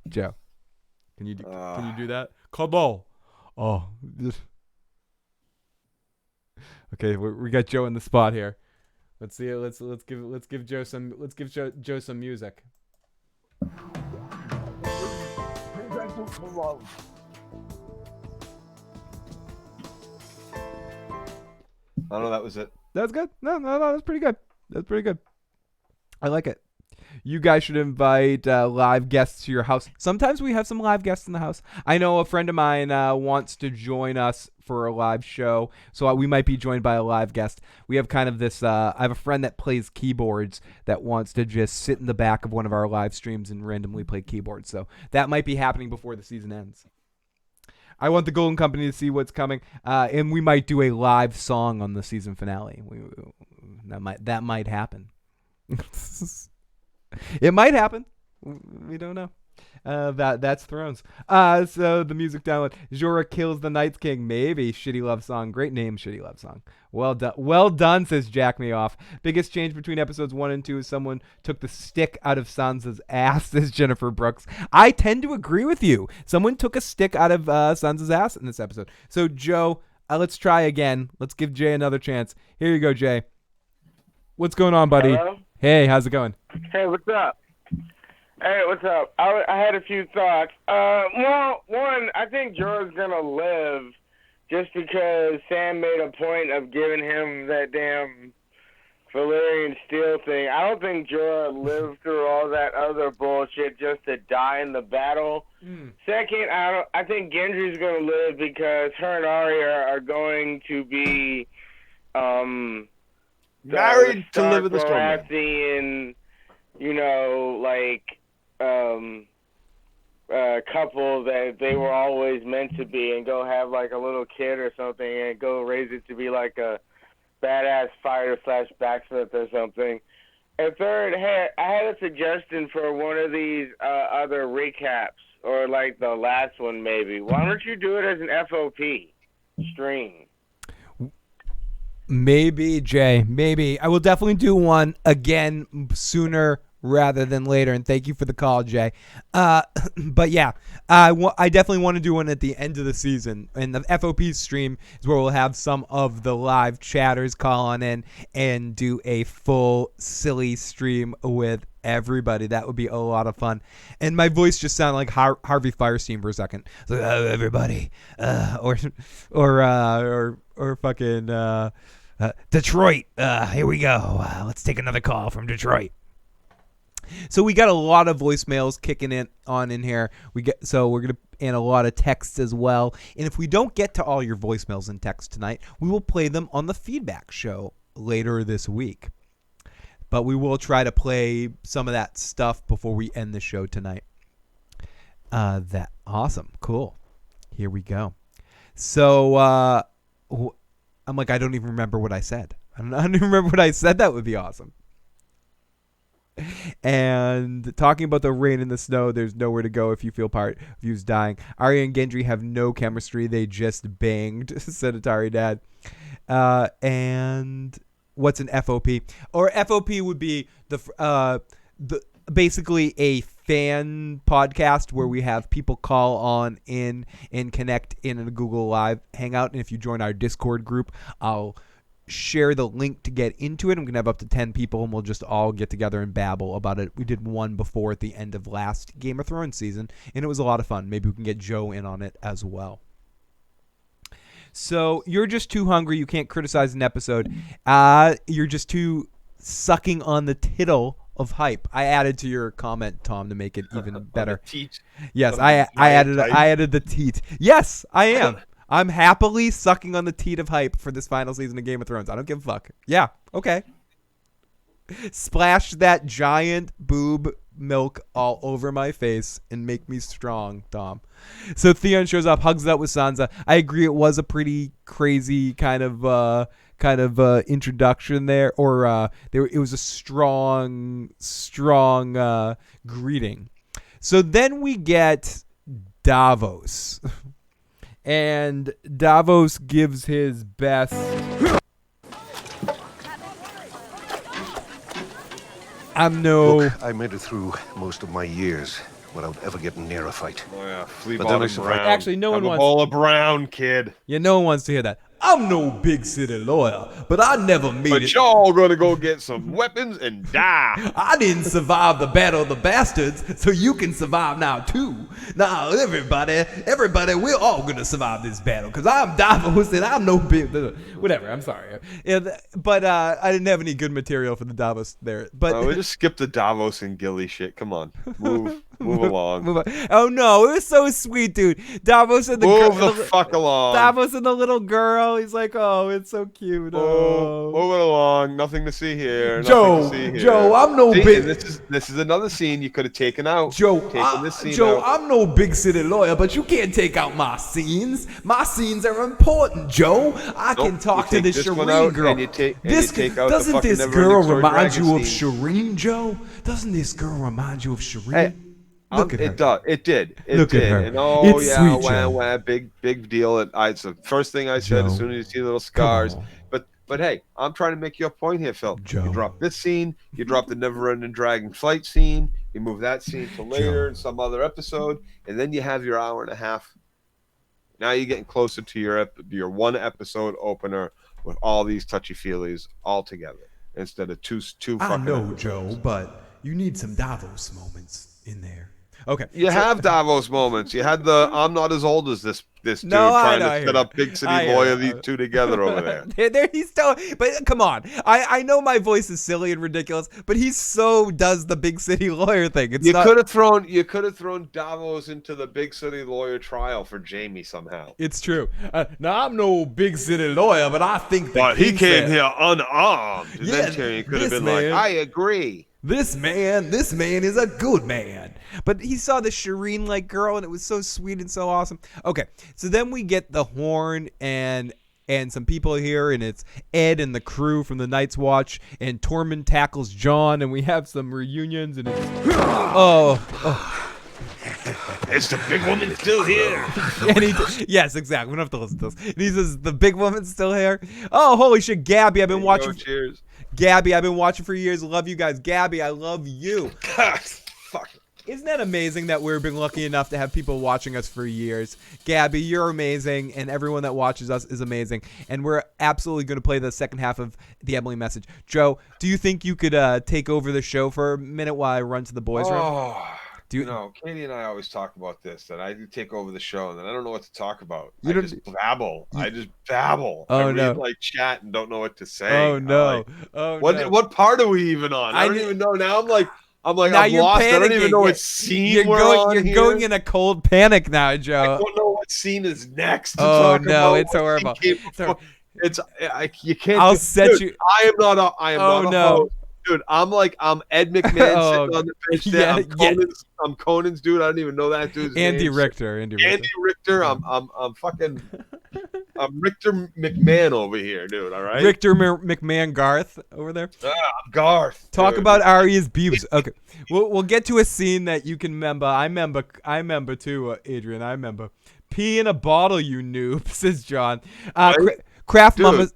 Joe, can you do that? Come on. Oh, okay. We got Joe in the spot here. Let's see it. Let's give Joe some music. I don't know. That was it. That's good. No, that's pretty good. That's pretty good. I like it. You guys should invite live guests to your house. Sometimes we have some live guests in the house. I know a friend of mine wants to join us for a live show, so we might be joined by a live guest. We have kind of this, I have a friend that plays keyboards that wants to just sit in the back of one of our live streams and randomly play keyboards. So that might be happening before the season ends. I want the Golden Company to see what's coming, and we might do a live song on the season finale. That might happen. It might happen. We don't know. That's Thrones. So the music download. Jorah kills the Night's King. Maybe. Shitty love song. Great name, shitty love song. Well done. Well done, says Jack Me Off. Biggest change between episodes 1 and 2 is someone took the stick out of Sansa's ass, says Jennifer Brooks. I tend to agree with you. Someone took a stick out of Sansa's ass in this episode. So, Joe, let's try again. Let's give Jay another chance. Here you go, Jay. What's going on, buddy? Hello? Hey, how's it going? Hey, what's up? Hey, what's up? I had a few thoughts. Well, one, I think Jorah's gonna live just because Sam made a point of giving him that damn Valyrian steel thing. I don't think Jorah lived through all that other bullshit just to die in the battle. Second, I think Gendry's gonna live because her and Arya are going to be married to live in the storm. Baratheon couple that they were always meant to be, and go have like a little kid or something, and go raise it to be like a badass fighter / blacksmith or something. And third, hey, I had a suggestion for one of these other recaps, or like the last one maybe. Why don't you do it as an FOP stream? Maybe, Jay. Maybe. I will definitely do one again sooner rather than later. And thank you for the call, Jay. But yeah, I definitely want to do one at the end of the season. And the FOP stream is where we'll have some of the live chatters call on in and do a full silly stream with everybody. That would be a lot of fun. And my voice just sounded like Harvey Firestein for a second. It's like, oh, everybody. Or fucking Detroit. Here we go. Let's take another call from Detroit. So we got a lot of voicemails kicking in here. We're gonna and a lot of texts as well. And if we don't get to all your voicemails and texts tonight, we will play them on the feedback show later this week. But we will try to play some of that stuff before we end the show tonight. That awesome, cool. Here we go. So I'm like, I don't even remember what I said. I don't even remember what I said. That would be awesome. And talking about the rain and the snow, there's nowhere to go if you feel part of you's dying. Arya and Gendry have no chemistry. They just banged, said Atari Dad. And what's an FOP? Or FOP would be the basically a fan podcast where we have people call on in and connect in a Google Live Hangout. And if you join our Discord group, I'll share the link to get into it. I'm going to have up to 10 people, and we'll just all get together and babble about it. We did one before at the end of last Game of Thrones season, and it was a lot of fun. Maybe we can get Joe in on it as well. So you're just too hungry. You can't criticize an episode. You're just too sucking on the tittle of hype. I added to your comment, Tom, to make it even better. Yes, I added the teat. Yes, I am. I'm happily sucking on the teat of hype for this final season of Game of Thrones. I don't give a fuck. Yeah, okay. Splash that giant boob milk all over my face and make me strong, Tom. So Theon shows up, hugs it up with Sansa. I agree, it was a pretty crazy kind of introduction there, or it was a strong greeting. So then we get Davos. And Davos gives his best. Look, I made it through most of my years without ever getting near a fight. Oh yeah, flea But then I bottom survived. brown. Actually, no one I'm wants. a bowl of brown, kid. Yeah, no one wants to hear that. I'm no big city lawyer, but I never made But it. y'all gonna go get some weapons and die. I didn't survive the Battle of the Bastards, so you can survive now too. Now, everybody, we're all gonna survive this battle, because I'm Davos and I'm no big. Whatever, I'm sorry. Yeah, but I didn't have any good material for the Davos there. But we just skipped the Davos and Gilly shit. Come on, move along. Move on. Oh no, it was so sweet, dude. Davos and the Move the fuck along. Davos and the little girl. He's like, oh, it's so cute. Oh, move it along. Nothing to see here. Joe, I'm no big. This is another scene you could have taken out. Joe, out. I'm no big city lawyer, but you can't take out my scenes. My scenes are important, Joe. I can talk to this Shireen girl. Doesn't this girl remind you of Shireen, Joe? Doesn't this girl remind you of Shireen? Hey, Look at her. It does. It did. It Look did. at her. And oh It's yeah, sweet, Joe. wah, big deal. It's the first thing I said Joe, as soon as you see little scars. But hey, I'm trying to make your point here, Phil. Joe. You drop this scene. You drop the never-ending dragon flight scene. You move that scene to later in some other episode, and then you have your hour and a half. Now you're getting closer to your one episode opener with all these touchy-feelies all together instead of two I fucking know, episodes. Joe, but you need some Davos moments in there. Okay. You have Davos moments. You had the I'm not as old as this dude trying to set up big city lawyer, these two together over there. There he's still, but come on. I know my voice is silly and ridiculous, but he so does the big city lawyer thing. You could have thrown Davos into the big city lawyer trial for Jaime somehow. It's true. Now I'm no big city lawyer, but I think he came here unarmed. And Yeah, then Tyrion could have this been man- like, I agree. This man is a good man. But he saw the Shireen-like girl, and it was so sweet and so awesome. Okay, so then we get the horn and some people here, and it's Ed and the crew from the Night's Watch, and Tormund tackles Jon, and we have some reunions, and it's... Is the big woman still here? Yes, exactly. We don't have to listen to this. And he says, the big woman's still here? Oh, holy shit, Gabby, I've been watching... Cheers. Gabby, I've been watching for years. Love you guys. Gabby, I love you. God, fuck. Isn't that amazing that we've been lucky enough to have people watching us for years? Gabby, you're amazing, and everyone that watches us is amazing. And we're absolutely going to play the second half of the Emily message. Joe, do you think you could take over the show for a minute while I run to the boys' room? You know, Katie and I always talk about this, that I do take over the show, and then I don't know what to talk about. I just babble. I read, like, chat and don't know what to say. Oh, no. What part are we even on? I don't even know. Now I'm like, now I'm lost. I don't even know what scene we're on You're here. going in a cold panic now, Joe. I don't know what scene is next to Oh, talk no, about. it's horrible. You can't. I'll set dude, you. I am not a host. Dude, I'm Ed McMahon sitting on the bench there. I'm Conan's dude. I don't even know that dude's Andy name. Richter. Andy Richter. I'm Richter McMahon over here, dude. All right. Richter McMahon Garth over there. I'm Garth. Talk dude. about Arya's boobs. Okay, we'll get to a scene that you can remember. I remember too, Adrian. I remember. Pee in a bottle, you noob, says John. Craft Mama.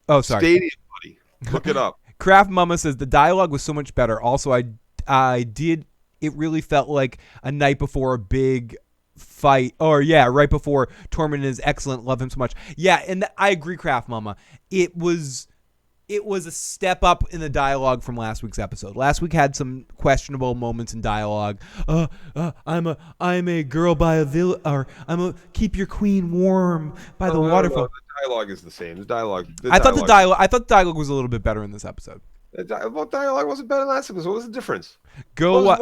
Oh, sorry. Stadium, buddy. Look it up. Craft Mama says the dialogue was so much better. Also, I did. It really felt like a night before a big fight. Or yeah, right before Tormund is excellent. Love him so much. Yeah, and I agree, Craft Mama. It was a step up in the dialogue from last week's episode. Last week had some questionable moments in dialogue. I'm a girl by a villa, or I'm a keep your queen warm by the waterfall. The dialogue is the same. I thought the dialogue was a little bit better in this episode. The dialogue wasn't better last episode. What was the difference? What was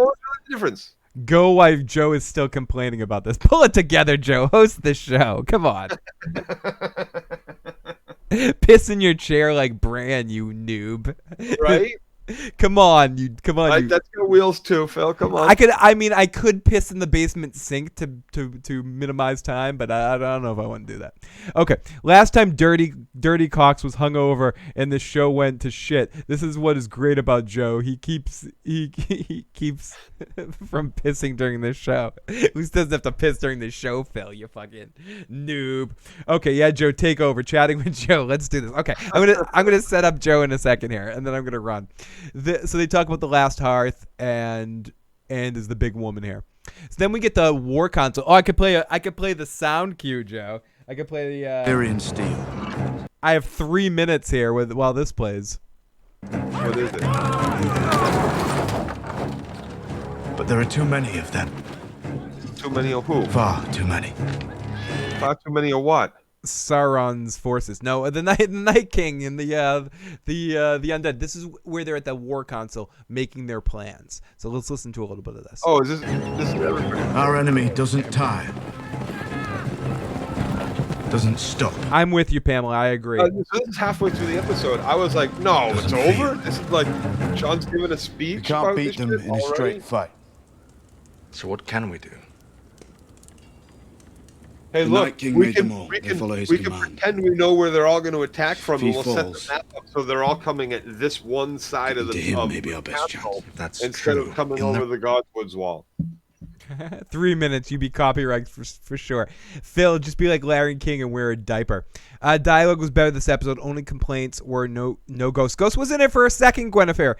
the difference? Go while Joe is still complaining about this. Pull it together, Joe. Host the show. Come on. Piss in your chair like Bran, you noob. Right? Come on. That's got wheels too, Phil. Come on. I could piss in the basement sink to minimize time, but I don't know if I want to do that. Okay. Last time Dirty Cox was hungover and the show went to shit. This is what is great about Joe. He keeps from pissing during this show. At least doesn't have to piss during the show, Phil. You fucking noob. Okay, yeah, Joe, take over. Chatting with Joe. Let's do this. Okay. I'm gonna set up Joe in a second here, and then I'm gonna run. So they talk about the last hearth and is the big woman here. So then we get the war console. Oh, I could play the sound cue, Joe. I could play the Tyrion Steel. I have 3 minutes here while this plays. What is it? But there are too many of them. Too many of who? Far too many. Far too many of what? Sauron's forces. No, the Night King and the undead. This is where they're at the war council making their plans. So let's listen to a little bit of this. Oh, is this everybody? Our enemy doesn't tire. Doesn't stop. I'm with you, Pamela. I agree. So this is halfway through the episode. I was like, no, it's over? This is like Sean's giving a speech. You can't beat them in a straight fight. So what can we do? Hey, the look, Night King we made can, them all. we They can, follow his we can command. pretend we know where they're all going to attack from, If he and we'll set falls, the map up so they're all coming at this one side of the to him may be our best chance. castle If that's instead true, of coming he'll over never- the Godswoods wall. 3 minutes, you be copyright for sure. Phil, just be like Larry King and wear a diaper. Dialogue was better this episode. Only complaints were no Ghost. Ghost was in it for a second, Guinevere.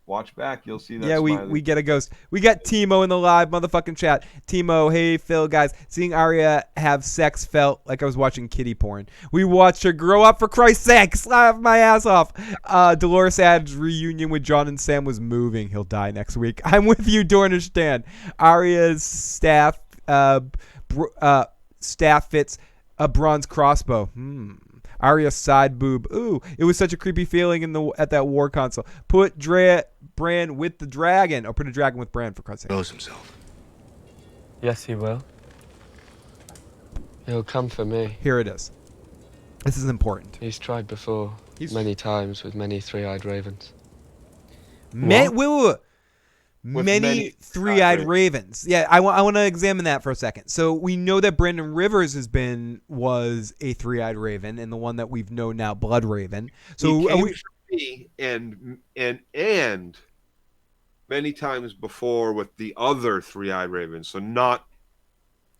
Watch back, you'll see that. Yeah, we get a ghost. We got Timo in the live motherfucking chat. Timo, hey Phil, guys. Seeing Arya have sex felt like I was watching kiddie porn. We watched her grow up, for Christ's sake. Slap my ass off. Dolores Ad's reunion with Jon and Sam was moving. He'll die next week. I'm with you, Dornish Dan. Arya's staff fits a bronze crossbow. Arya's side boob. Ooh, it was such a creepy feeling at that war console. Put Bran with the dragon, or put a dragon with Bran, for Christ's sake. Knows himself. Yes, he will. He'll come for me. Here it is. This is important. He's tried before, many times with many three-eyed ravens. Many many three-eyed ravens. ravens. Yeah, I want to examine that for a second. So we know that Brandon Rivers was a three-eyed raven, and the one that we've known now, Blood Raven. So he are came we, for me and many times before with the other three-eyed ravens. So not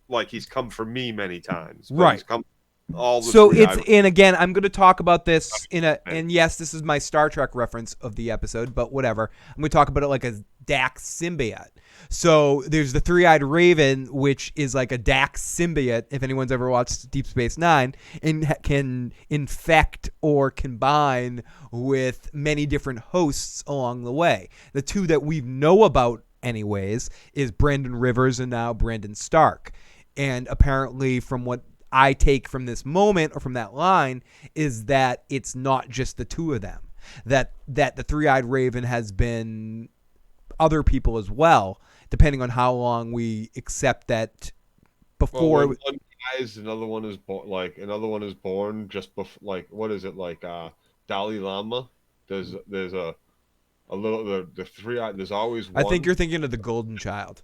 like he's come for me many times, but Right. he's come all the so three-eyed it's and again, I'm going to talk about this and yes, this is my Star Trek reference of the episode, but whatever. I'm going to talk about it like a Dax symbiote. So there's the three-eyed raven, which is like a Dax symbiote. If anyone's ever watched Deep Space Nine, and can infect or combine with many different hosts along the way. The two that we know about, anyways, is Brandon Rivers and now Brandon Stark. And apparently, from what I take from this moment or from that line, is that it's not just the two of them. That the three-eyed raven has been other people as well, depending on how long we accept that before. Well, when one dies, another one is born. Like another one is born just before. Like what is it? Like Dalai Lama. There's a little the three-eyed. There's always one. I think you're thinking of the Golden Child.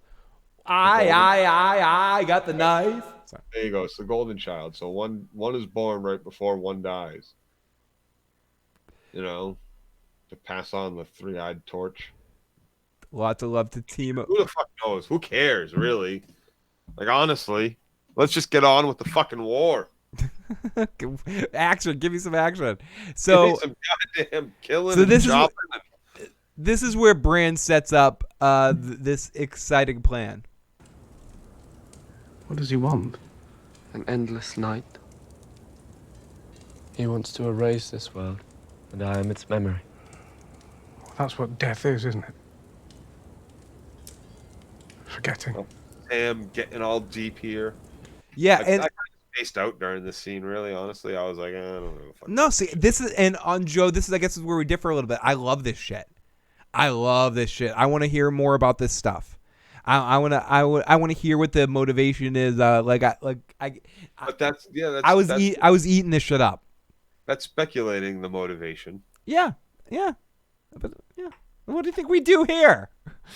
I got the knife. Sorry. There you go. It's the Golden Child. So one is born right before one dies. You know, to pass on the three-eyed torch. Lots of love to team up. Who the fuck knows? Who cares, really? Like, honestly, let's just get on with the fucking war. Action. Give me some action. So, give me some goddamn killing so this and chopping. This is where Bran sets up this exciting plan. What does he want? An endless night. He wants to erase this world, and I am its memory. Well, that's what death is, isn't it? Forgetting. Sam getting all deep here. Yeah, I kind of spaced out during this scene. Really, honestly, I was like, I don't know. No, see, this is and on Joe. This is, I guess, is where we differ a little bit. I love this shit. I want to hear more about this stuff. I want to hear what the motivation is. But that's I was eating this shit up. That's speculating the motivation. Yeah. But yeah. What do you think we do here?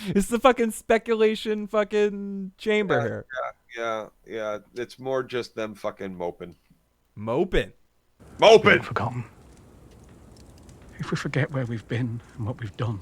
It's the fucking speculation fucking chamber here. Yeah. It's more just them fucking moping. We've forgotten. If we forget where we've been and what we've done,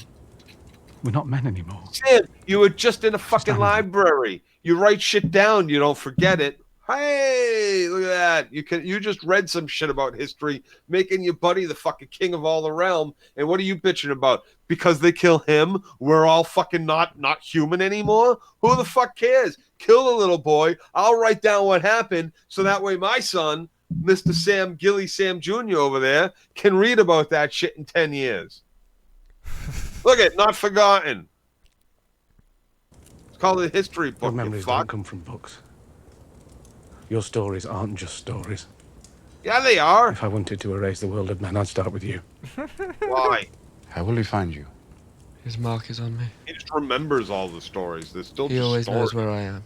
we're not men anymore. Sam, you were just in a fucking library. You write shit down, you don't forget it. Hey, look at that. You just read some shit about history, making your buddy the fucking king of all the realm. And what are you bitching about? Because they kill him, we're all fucking not human anymore? Who the fuck cares? Kill the little boy. I'll write down what happened so that way my son, Mr. Sam Jr. over there, can read about that shit in 10 years. Look at not forgotten. It's called a history book. Your memories don't come from books. Your stories aren't just stories. Yeah, they are. If I wanted to erase the world of men, I'd start with you. Why? How will he find you? His mark is on me. He just remembers all the stories. There's still He just always knows stories. where I am.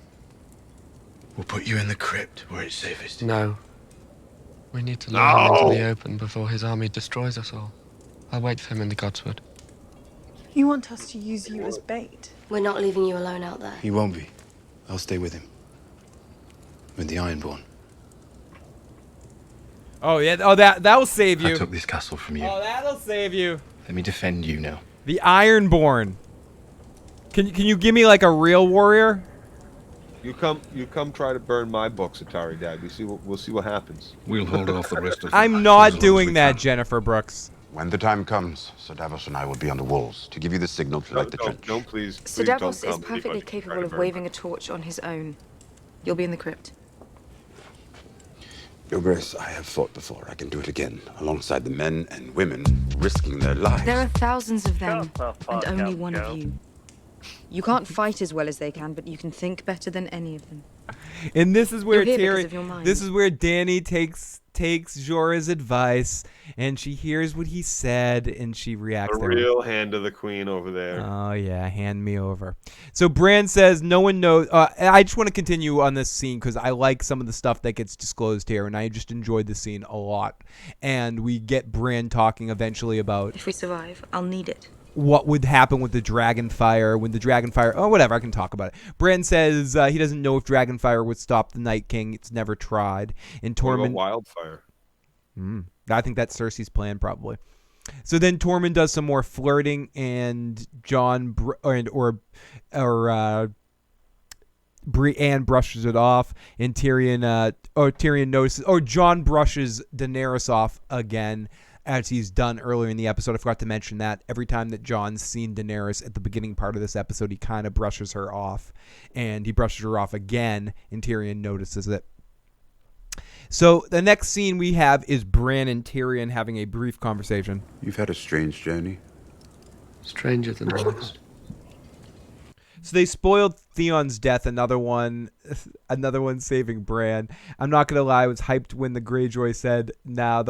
We'll put you in the crypt where it's safest. No. We need to lure him into the open before his army destroys us all. I'll wait for him in the Godswood. You want us to use you as bait? We're not leaving you alone out there. He won't be. I'll stay with him. With the Ironborn. Oh yeah. Oh, that'll save you. I took this castle from you. Oh, that'll save you. Let me defend you now. The Ironborn. Can you give me like a real warrior? You come try to burn my books, Atari Dad. We'll see what happens. We'll hold off the rest of the I'm not doing that, Jennifer Brooks. When the time comes, Sir Davos and I will be on the walls to give you the signal to light the trench. No, please. Sir Davos is perfectly capable of waving a torch on his own. You'll be in the crypt. Your Grace, I have fought before. I can do it again, alongside the men and women risking their lives. There are thousands of them, and only one of you. You can't fight as well as they can, but you can think better than any of them. And this is where You're here because of your mind. This is where Dany takes Jorah's advice, and she hears what he said, and she reacts. The real hand of the queen over there. Oh yeah, hand me over. So Bran says no one knows. I just want to continue on this scene because I like some of the stuff that gets disclosed here, and I just enjoyed the scene a lot. And we get Bran talking eventually about. If we survive, I'll need it. what would happen with the Dragonfire when the Dragonfire. Oh, whatever. I can talk about it. Bran says he doesn't know if Dragonfire would stop the Night King. It's never tried. And Tormund. Wildfire. I think that's Cersei's plan, probably. So then Tormund does some more flirting, and Brienne brushes it off, and Tyrion notices. Or Jon brushes Daenerys off again, as he's done earlier in the episode. I forgot to mention that. Every time that Jon's seen Daenerys at the beginning part of this episode, he kind of brushes her off, and he brushes her off again, and Tyrion notices it. So the next scene we have is Bran and Tyrion having a brief conversation. You've had a strange journey. Stranger than most. So they spoiled Theon's death. Another one saving Bran. I'm not gonna lie, I was hyped when the Greyjoy said, "Now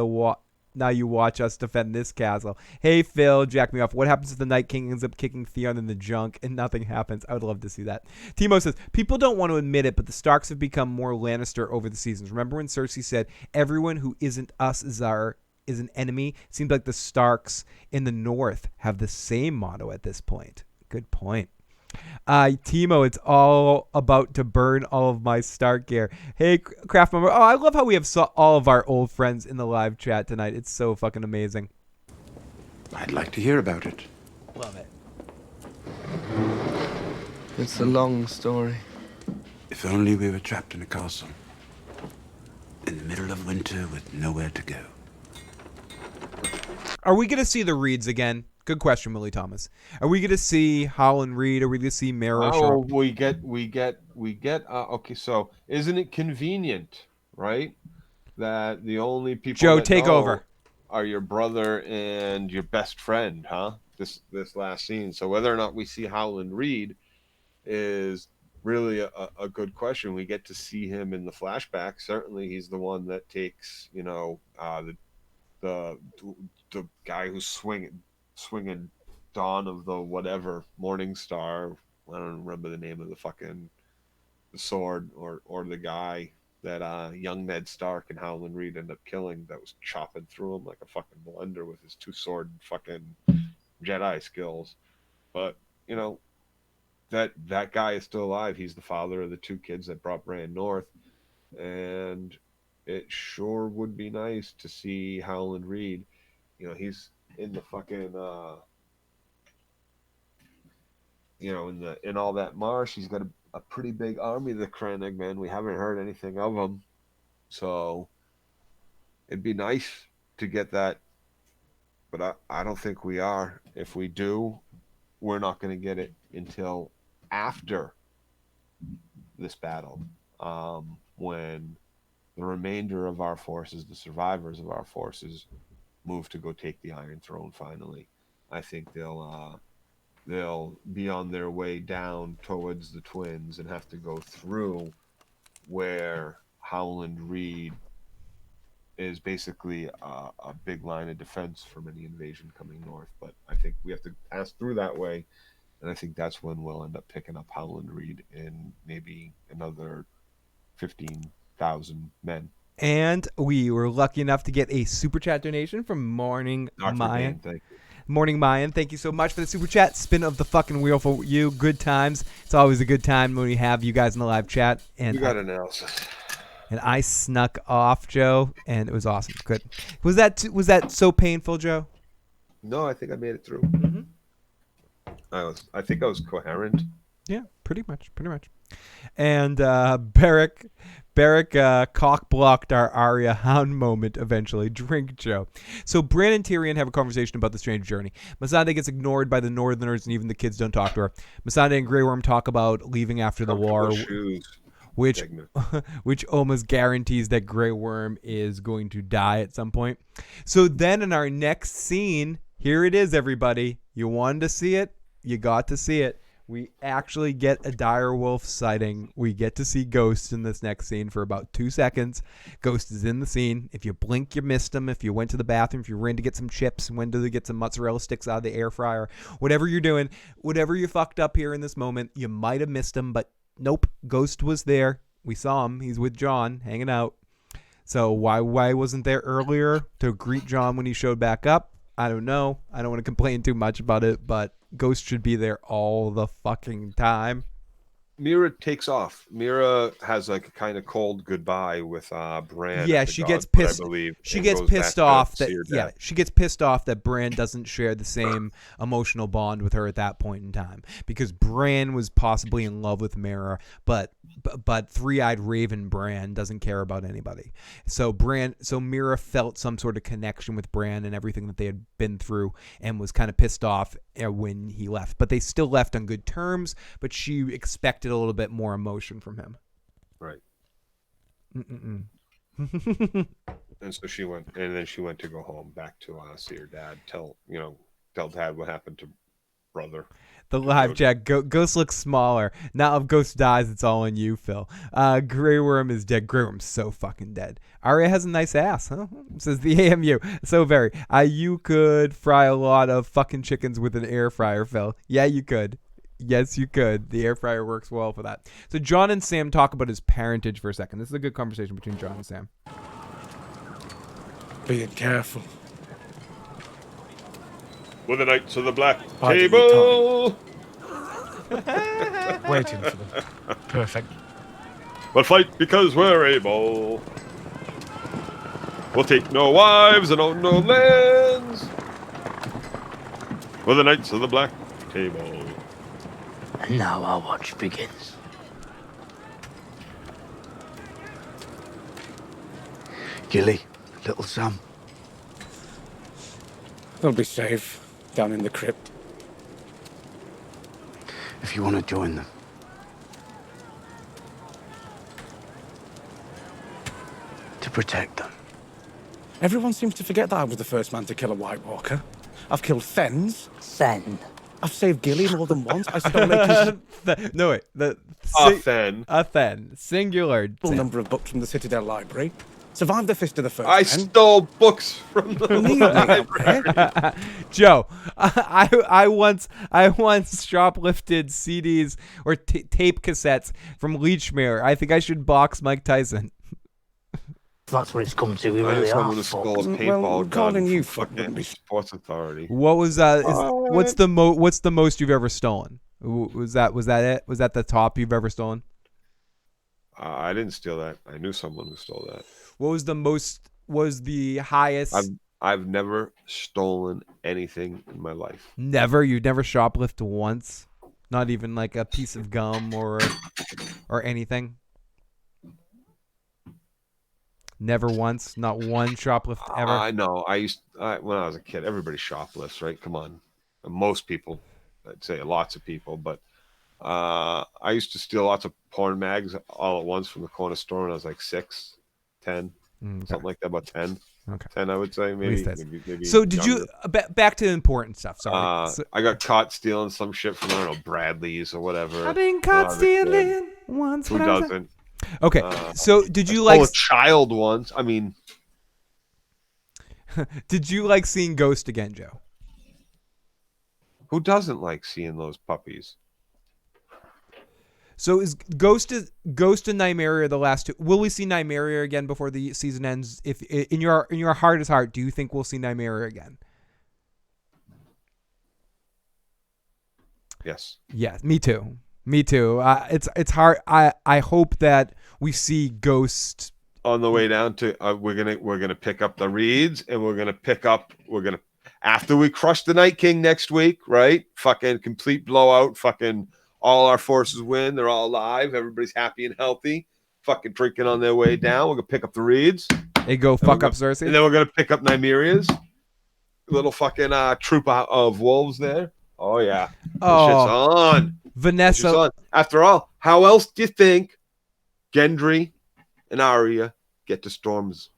you watch us defend this castle." Hey Phil, jack me off. What happens if the Night King ends up kicking Theon in the junk and nothing happens? I would love to see that. Timo says, people don't want to admit it, but the Starks have become more Lannister over the seasons. Remember when Cersei said, everyone who isn't us is an enemy? It seems like the Starks in the North have the same motto at this point. Good point. Timo, it's all about to burn all of my Stark gear. Hey, Craft Member. Oh, I love how we have all of our old friends in the live chat tonight. It's so fucking amazing. I'd like to hear about it. Love it. It's a long story. If only we were trapped in a castle. In the middle of winter with nowhere to go. Are we going to see the Reeds again? Good question, Willie Thomas. Are we going to see Howland Reed? Are we going to see Mara? Oh, we get. Okay, so isn't it convenient, right, that the only people Joe that take know over are your brother and your best friend, huh? This last scene. So whether or not we see Howland Reed is really a good question. We get to see him in the flashback. Certainly, he's the one that takes, the guy who's swinging Dawn of the whatever Morning Star. I don't remember the name of the sword or the guy that young Ned Stark and Howland Reed end up killing, that was chopping through him like a fucking blender with his 2-sword fucking Jedi skills. But that guy is still alive. He's the father of the 2 kids that brought Bran north, and it sure would be nice to see Howland Reed. He's in the fucking in all that marsh. He's got a pretty big army, the Krennic, man. We haven't heard anything of him, so it'd be nice to get that, but I don't think we are. If we do, we're not going to get it until after this battle, when the remainder of our forces, the survivors of our forces, move to go take the Iron Throne finally. I think they'll be on their way down towards the Twins and have to go through where Howland Reed is basically a big line of defense from any invasion coming north. But I think we have to pass through that way, and I think that's when we'll end up picking up Howland Reed in maybe another 15,000 men. And we were lucky enough to get a super chat donation from Morning Mayan. Morning Mayan, thank you so much for the super chat. Spin of the fucking wheel for you. Good times. It's always a good time when we have you guys in the live chat. And you got analysis. And I snuck off, Joe, and it was awesome. Good. Was that so painful, Joe? No, I think I made it through. Mm-hmm. I think I was coherent. Yeah, pretty much. And Barrick cock blocked our Arya Hound moment eventually. Drink, Joe. So Bran and Tyrion have a conversation about the strange journey. Missandei gets ignored by the Northerners, and even the kids don't talk to her. Missandei and Grey Worm talk about leaving after the war, which almost guarantees that Grey Worm is going to die at some point. So then in our next scene, here it is, everybody. You wanted to see it? You got to see it. We actually get a direwolf sighting. We get to see Ghost in this next scene for about 2 seconds. Ghost is in the scene. If you blink, you missed him. If you went to the bathroom, if you ran to get some chips, went to get some mozzarella sticks out of the air fryer, whatever you're doing, whatever you fucked up here in this moment, you might have missed him, but nope, Ghost was there. We saw him. He's with Jon, hanging out. So why wasn't there earlier to greet Jon when he showed back up? I don't know. I don't want to complain too much about it, but Ghost should be there all the fucking time. Mira takes off. Mira has like a kind of cold goodbye with Bran. Yeah, at the she gets Godwood, pissed. I believe, She and gets goes back pissed to off see her dad. she gets pissed off that Bran doesn't share the same emotional bond with her at that point in time, because Bran was possibly in love with Mira, but three-eyed Raven Bran doesn't care about anybody. So Mira felt some sort of connection with Bran and everything that they had been through, and was kind of pissed off when he left. But they still left on good terms. But she expected a little bit more emotion from him. Right. Mm-mm-mm. And so she went, and then she went to go home back to see her dad. Tell dad what happened to brother. The live chat. Ghost looks smaller. Now if Ghost dies, it's all on you, Phil. Grey Worm is dead. Grey Worm's so fucking dead. Arya has a nice ass, huh? Says the AMU. So very. You could fry a lot of fucking chickens with an air fryer, Phil. Yeah, you could. Yes, you could. The air fryer works well for that. So Jon and Sam talk about his parentage for a second. This is a good conversation between Jon and Sam. Being careful. With the Knights of the Black Biding Table. Waiting for them. Perfect. We'll fight because we're able. We'll take no wives and own no lands. With the Knights of the Black Table. And now our watch begins. Gilly, little Sam. They'll be safe down in the crypt. If you want to join them. To protect them. Everyone seems to forget that I was the first man to kill a White Walker. I've killed Thens. Then. I've saved Gilly more than once. I stole a No, wait. A Then. Singular. full number of books from the Citadel Library. Survived the Fist of the First I Men. stole books from the library. Joe, I once shoplifted CDs or tape cassettes from Leechmere. I think I should box Mike Tyson. That's what it's come to. We really are. Paintball calling you fucking Sports Authority. What was what's the most you've ever stolen? Was that it? Was that the top you've ever stolen? I didn't steal that. I knew someone who stole that. What was the most? Was the highest? I've never stolen anything in my life. Never. You never shoplifted once. Not even like a piece of gum or anything. Never once. Not one shoplift ever. I know. When I was a kid, everybody shoplifts, right? Come on. Most people, I'd say lots of people, but I used to steal lots of porn mags all at once from the corner store when I was like 6, 10, something like that, about 10. Okay. 10, I would say, maybe so did younger. you back to the important stuff? Sorry, I got caught stealing some shit from, I don't know, Bradley's or whatever. I've been caught stealing once. Who doesn't? Okay, so did you like a child once? I mean, did you like seeing Ghost again, Joe? Who doesn't like seeing those puppies? So is Ghost and Nymeria the last two? Will we see Nymeria again before the season ends? If in your heart heart, do you think we'll see Nymeria again? Yes. Yeah, me too. Me too. It's hard. I hope that we see Ghost on the way down to. We're gonna pick up the Reeds, and we're gonna after we crush the Night King next week, right? Fucking complete blowout. Fucking all our forces win. They're all alive. Everybody's happy and healthy. Fucking drinking on their way down. We're gonna pick up the Reeds. They go fuck up Cersei, and then we're gonna pick up Nymeria's little fucking troop of wolves there. Oh yeah. Oh, shit's on. Vanessa. Shit's on. After all, how else do you think Gendry and Arya get to Storm's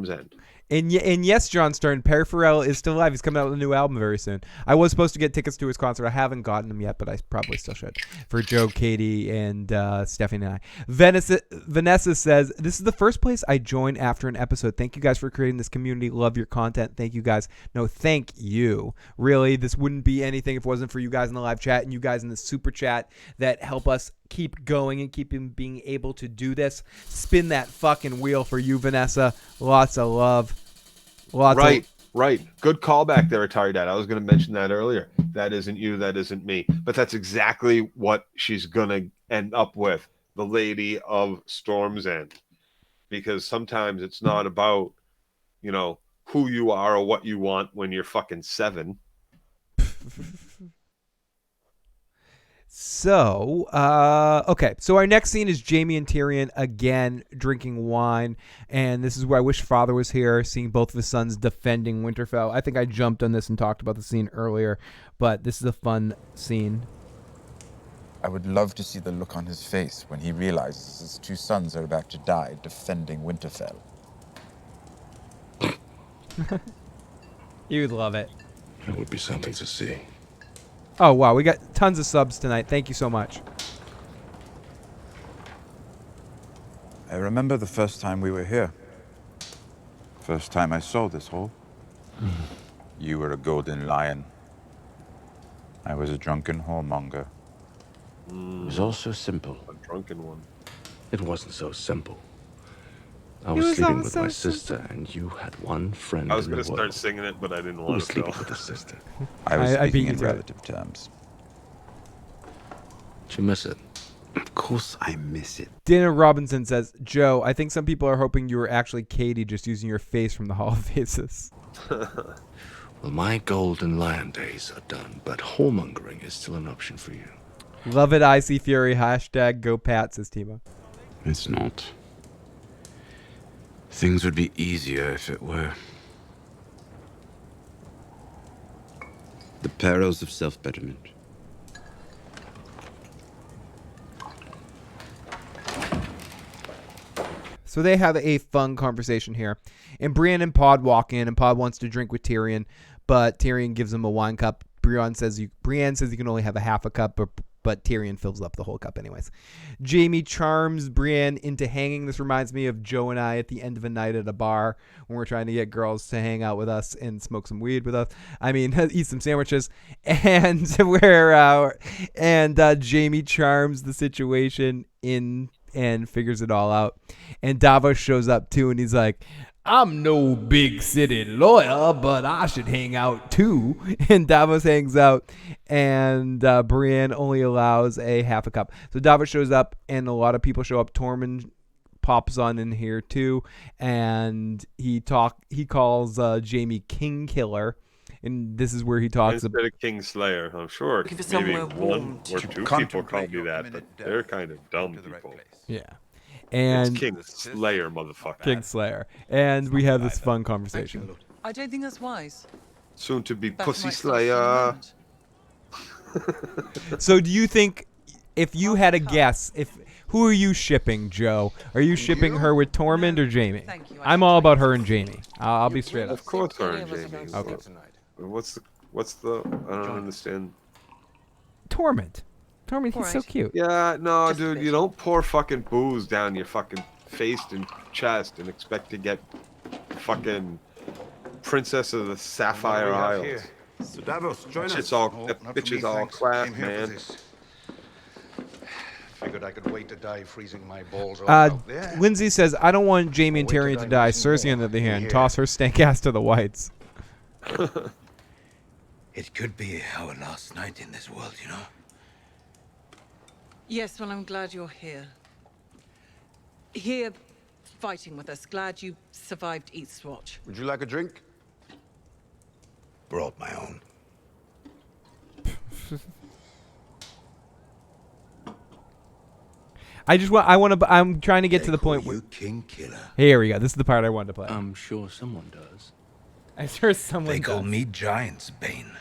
End? And yes, John Stern, Perry Farrell is still alive. He's coming out with a new album very soon. I was supposed to get tickets to his concert. I haven't gotten them yet, but I probably still should. For Joe, Katie, and Stephanie and I. Vanessa says, this is the first place I joined after an episode. Thank you guys for creating this community. Love your content. Thank you guys. No, thank you. Really, this wouldn't be anything if it wasn't for you guys in the live chat and you guys in the super chat that help us keep going and keep being able to do this. Spin that fucking wheel for you, Vanessa. Lots of love. Right. Good callback there, Atari Dad. I was going to mention that earlier. That isn't you. That isn't me. But that's exactly what she's going to end up with. The Lady of Storm's End. Because sometimes it's not about, who you are or what you want when you're fucking 7. So, okay. So our next scene is Jaime and Tyrion again drinking wine, and this is where I wish Father was here, seeing both of his sons defending Winterfell. I think I jumped on this and talked about the scene earlier, but this is a fun scene. I would love to see the look on his face when he realizes his 2 sons are about to die defending Winterfell. You'd love it. It would be something to see. Oh, wow. We got tons of subs tonight. Thank you so much. I remember the first time we were here. First time I saw this hall. You were a golden lion. I was a drunken whoremonger. It was all so simple. A drunken one. It wasn't so simple. I It was was sleeping all with so my sister, and you had one friend I was in the going to world start singing it, but I didn't who want was to. sleeping with his sister. I was I beat speaking you in to it. relative terms. Did you miss it? Of course I miss it. Dana Robinson says, Joe, I think some people are hoping you were actually Katie, just using your face from the Hall of Faces. Well, my golden lion days are done, but whoremongering is still an option for you. Love it, IC Fury. Hashtag go Pat, says Timo. It's not. Things would be easier if it were. The perils of self-betterment. So they have a fun conversation here. And Bran and Pod walk in, and Pod wants to drink with Tyrion, but Tyrion gives him a wine cup. Brienne says you can only have a half a cup, but Tyrion fills up the whole cup anyways. Jaime charms Brienne into hanging. This reminds me of Joe and I at the end of a night at a bar when we're trying to get girls to hang out with us and smoke some weed with us. I mean, eat some sandwiches. And Jaime charms the situation in and figures it all out. And Davos shows up too, and he's like, I'm no big city lawyer, but I should hang out too. And Davos hangs out, and Brienne only allows a half a cup. So Davos shows up, and a lot of people show up. Tormund pops on in here too, and he calls Jaime King Killer. And this is where he talks instead of King Slayer. I'm sure Looking for maybe somewhere warm one or two people call me that, but they're kind of dumb people. Yeah. And it's King Slayer, motherfucker. King Slayer. And we have this fun conversation. I don't think that's wise. Soon to be Back Pussy might start feeling Slayer. So do you think, if you had a guess, who are you shipping, Joe? Are you shipping her with Tormund or Jaime? I'm all about her and Jaime. I'll be straight up. Of course, her and Jaime. Okay. What's the? I don't understand. Tormund, he's so cute. Yeah, no, dude, you don't pour fucking booze down your fucking face and chest and expect to get fucking Princess of the Sapphire Isles. So Davos, join us. It's all Oh, that not bitch for is me, all thanks. crap, Came here for man. this. Figured I could wait to die freezing my balls off out there. Lindsay says, I don't want Jaime and Tyrion to die. Cersei, on the other hand, toss her stank ass to the whites. It could be our last night in this world, you know? Yes, well, I'm glad you're here. Here, fighting with us. Glad you survived East's Watch. Would you like a drink? Brought my own. I'm trying to get to the point where King Killer. here we go. This is the part I wanted to play. I'm sure someone does. I'm sure someone They call does. me Giant's Bane.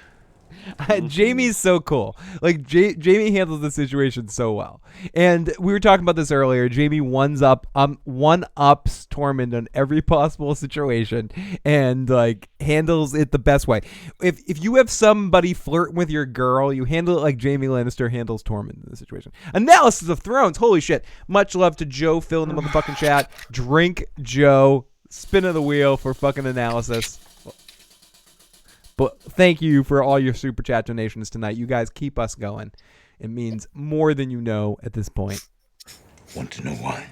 Jamie's so cool. Like Jamie handles the situation so well. And we were talking about this earlier. Jamie one ups Tormund on every possible situation and like handles it the best way. If you have somebody flirting with your girl, you handle it like Jaime Lannister handles Tormund in this situation. Analysis of Thrones. Holy shit. Much love to Joe Phil in the motherfucking chat. Drink Joe. Spin of the wheel for fucking analysis. But thank you for all your super chat donations tonight. You guys keep us going. It means more than you know at this point. Want to know why?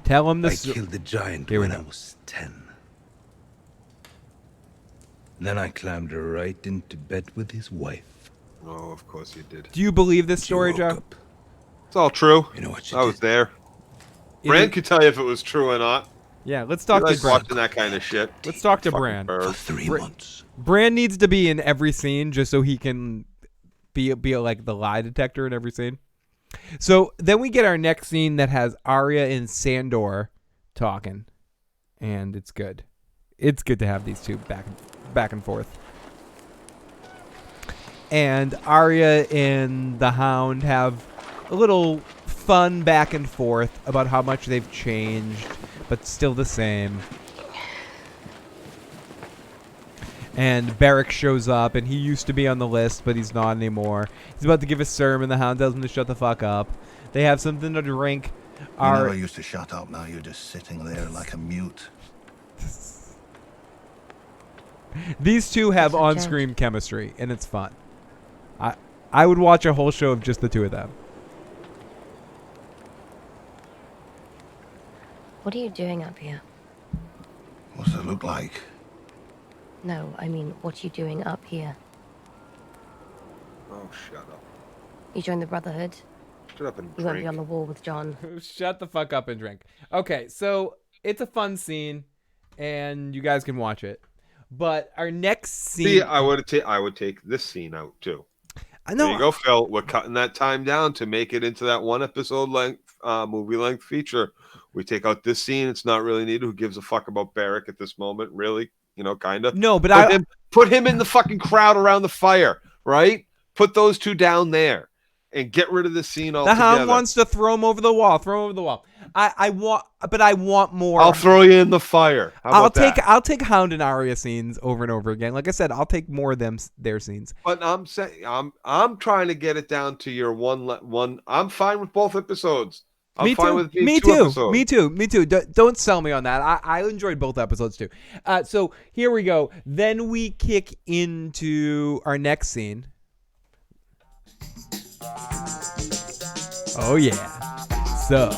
Tell him I killed the giant when I was 10. Then I climbed right into bed with his wife. Oh, of course you did. Do you believe this story, Joe? It's all true. You know what I was there. Bran could tell you if it was true or not. Yeah, let's talk He to likes Bran. watching that kind of shit. Let's talk to Fucking Bran. bird. For 3 months. Bran needs to be in every scene just so he can be like the lie detector in every scene. So then we get our next scene that has Arya and Sandor talking, and it's good. It's good to have these two back and forth. And Arya and the Hound have a little fun back and forth about how much they've changed, but still the same. And Beric shows up, and he used to be on the list, but he's not anymore. He's about to give a sermon. The Hound tells him to shut the fuck up. They have something to drink. You never used to shut up. Now you're just sitting there like a mute. These two have on-screen chemistry, and it's fun. I would watch a whole show of just the two of them. What are you doing up here? What's it look like? No, I mean, what are you doing up here? Oh, shut up. You joined the Brotherhood? Shut up and You won't be drink. on the wall with John. Shut the fuck up and drink. Okay, so it's a fun scene, and you guys can watch it. But our next scene... See, I would take this scene out, too. I know. There you go, Phil. We're cutting that time down to make it into that 1 episode length, movie length feature. We take out this scene. It's not really needed. Who gives a fuck about Beric at this moment, really? You know, kind of. No, but put him in the fucking crowd around the fire, right? Put those two down there and get rid of this scene altogether. The Hound wants to throw him over the wall. Throw him over the wall. I want more. I'll throw you in the fire. How about that? I'll take Hound and Arya scenes over and over again. Like I said, I'll take more of their scenes. But I'm saying I'm trying to get it down to your one. I'm fine with both episodes. I'm fine with being Me two too. episodes. Me too. Don't sell me on that. I enjoyed both episodes too. So here we go. Then we kick into our next scene. Oh yeah. So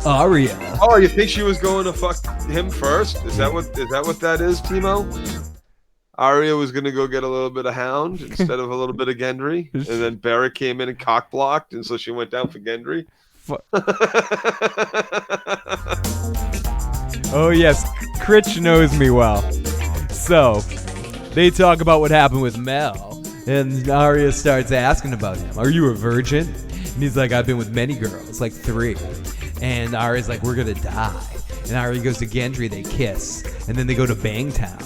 Arya. Oh, you think she was going to fuck him first? Is that what that is, Timo? Arya was going to go get a little bit of Hound instead of a little bit of Gendry, and then Beric came in and cock blocked, and so she went down for Gendry. Oh yes, Critch knows me well. So they talk about what happened with Mel, and Arya starts asking about him. Are you a virgin? And he's like, I've been with many girls, like 3. And Arya's like, we're gonna die. And Arya goes to Gendry, they kiss, and then they go to Bangtown.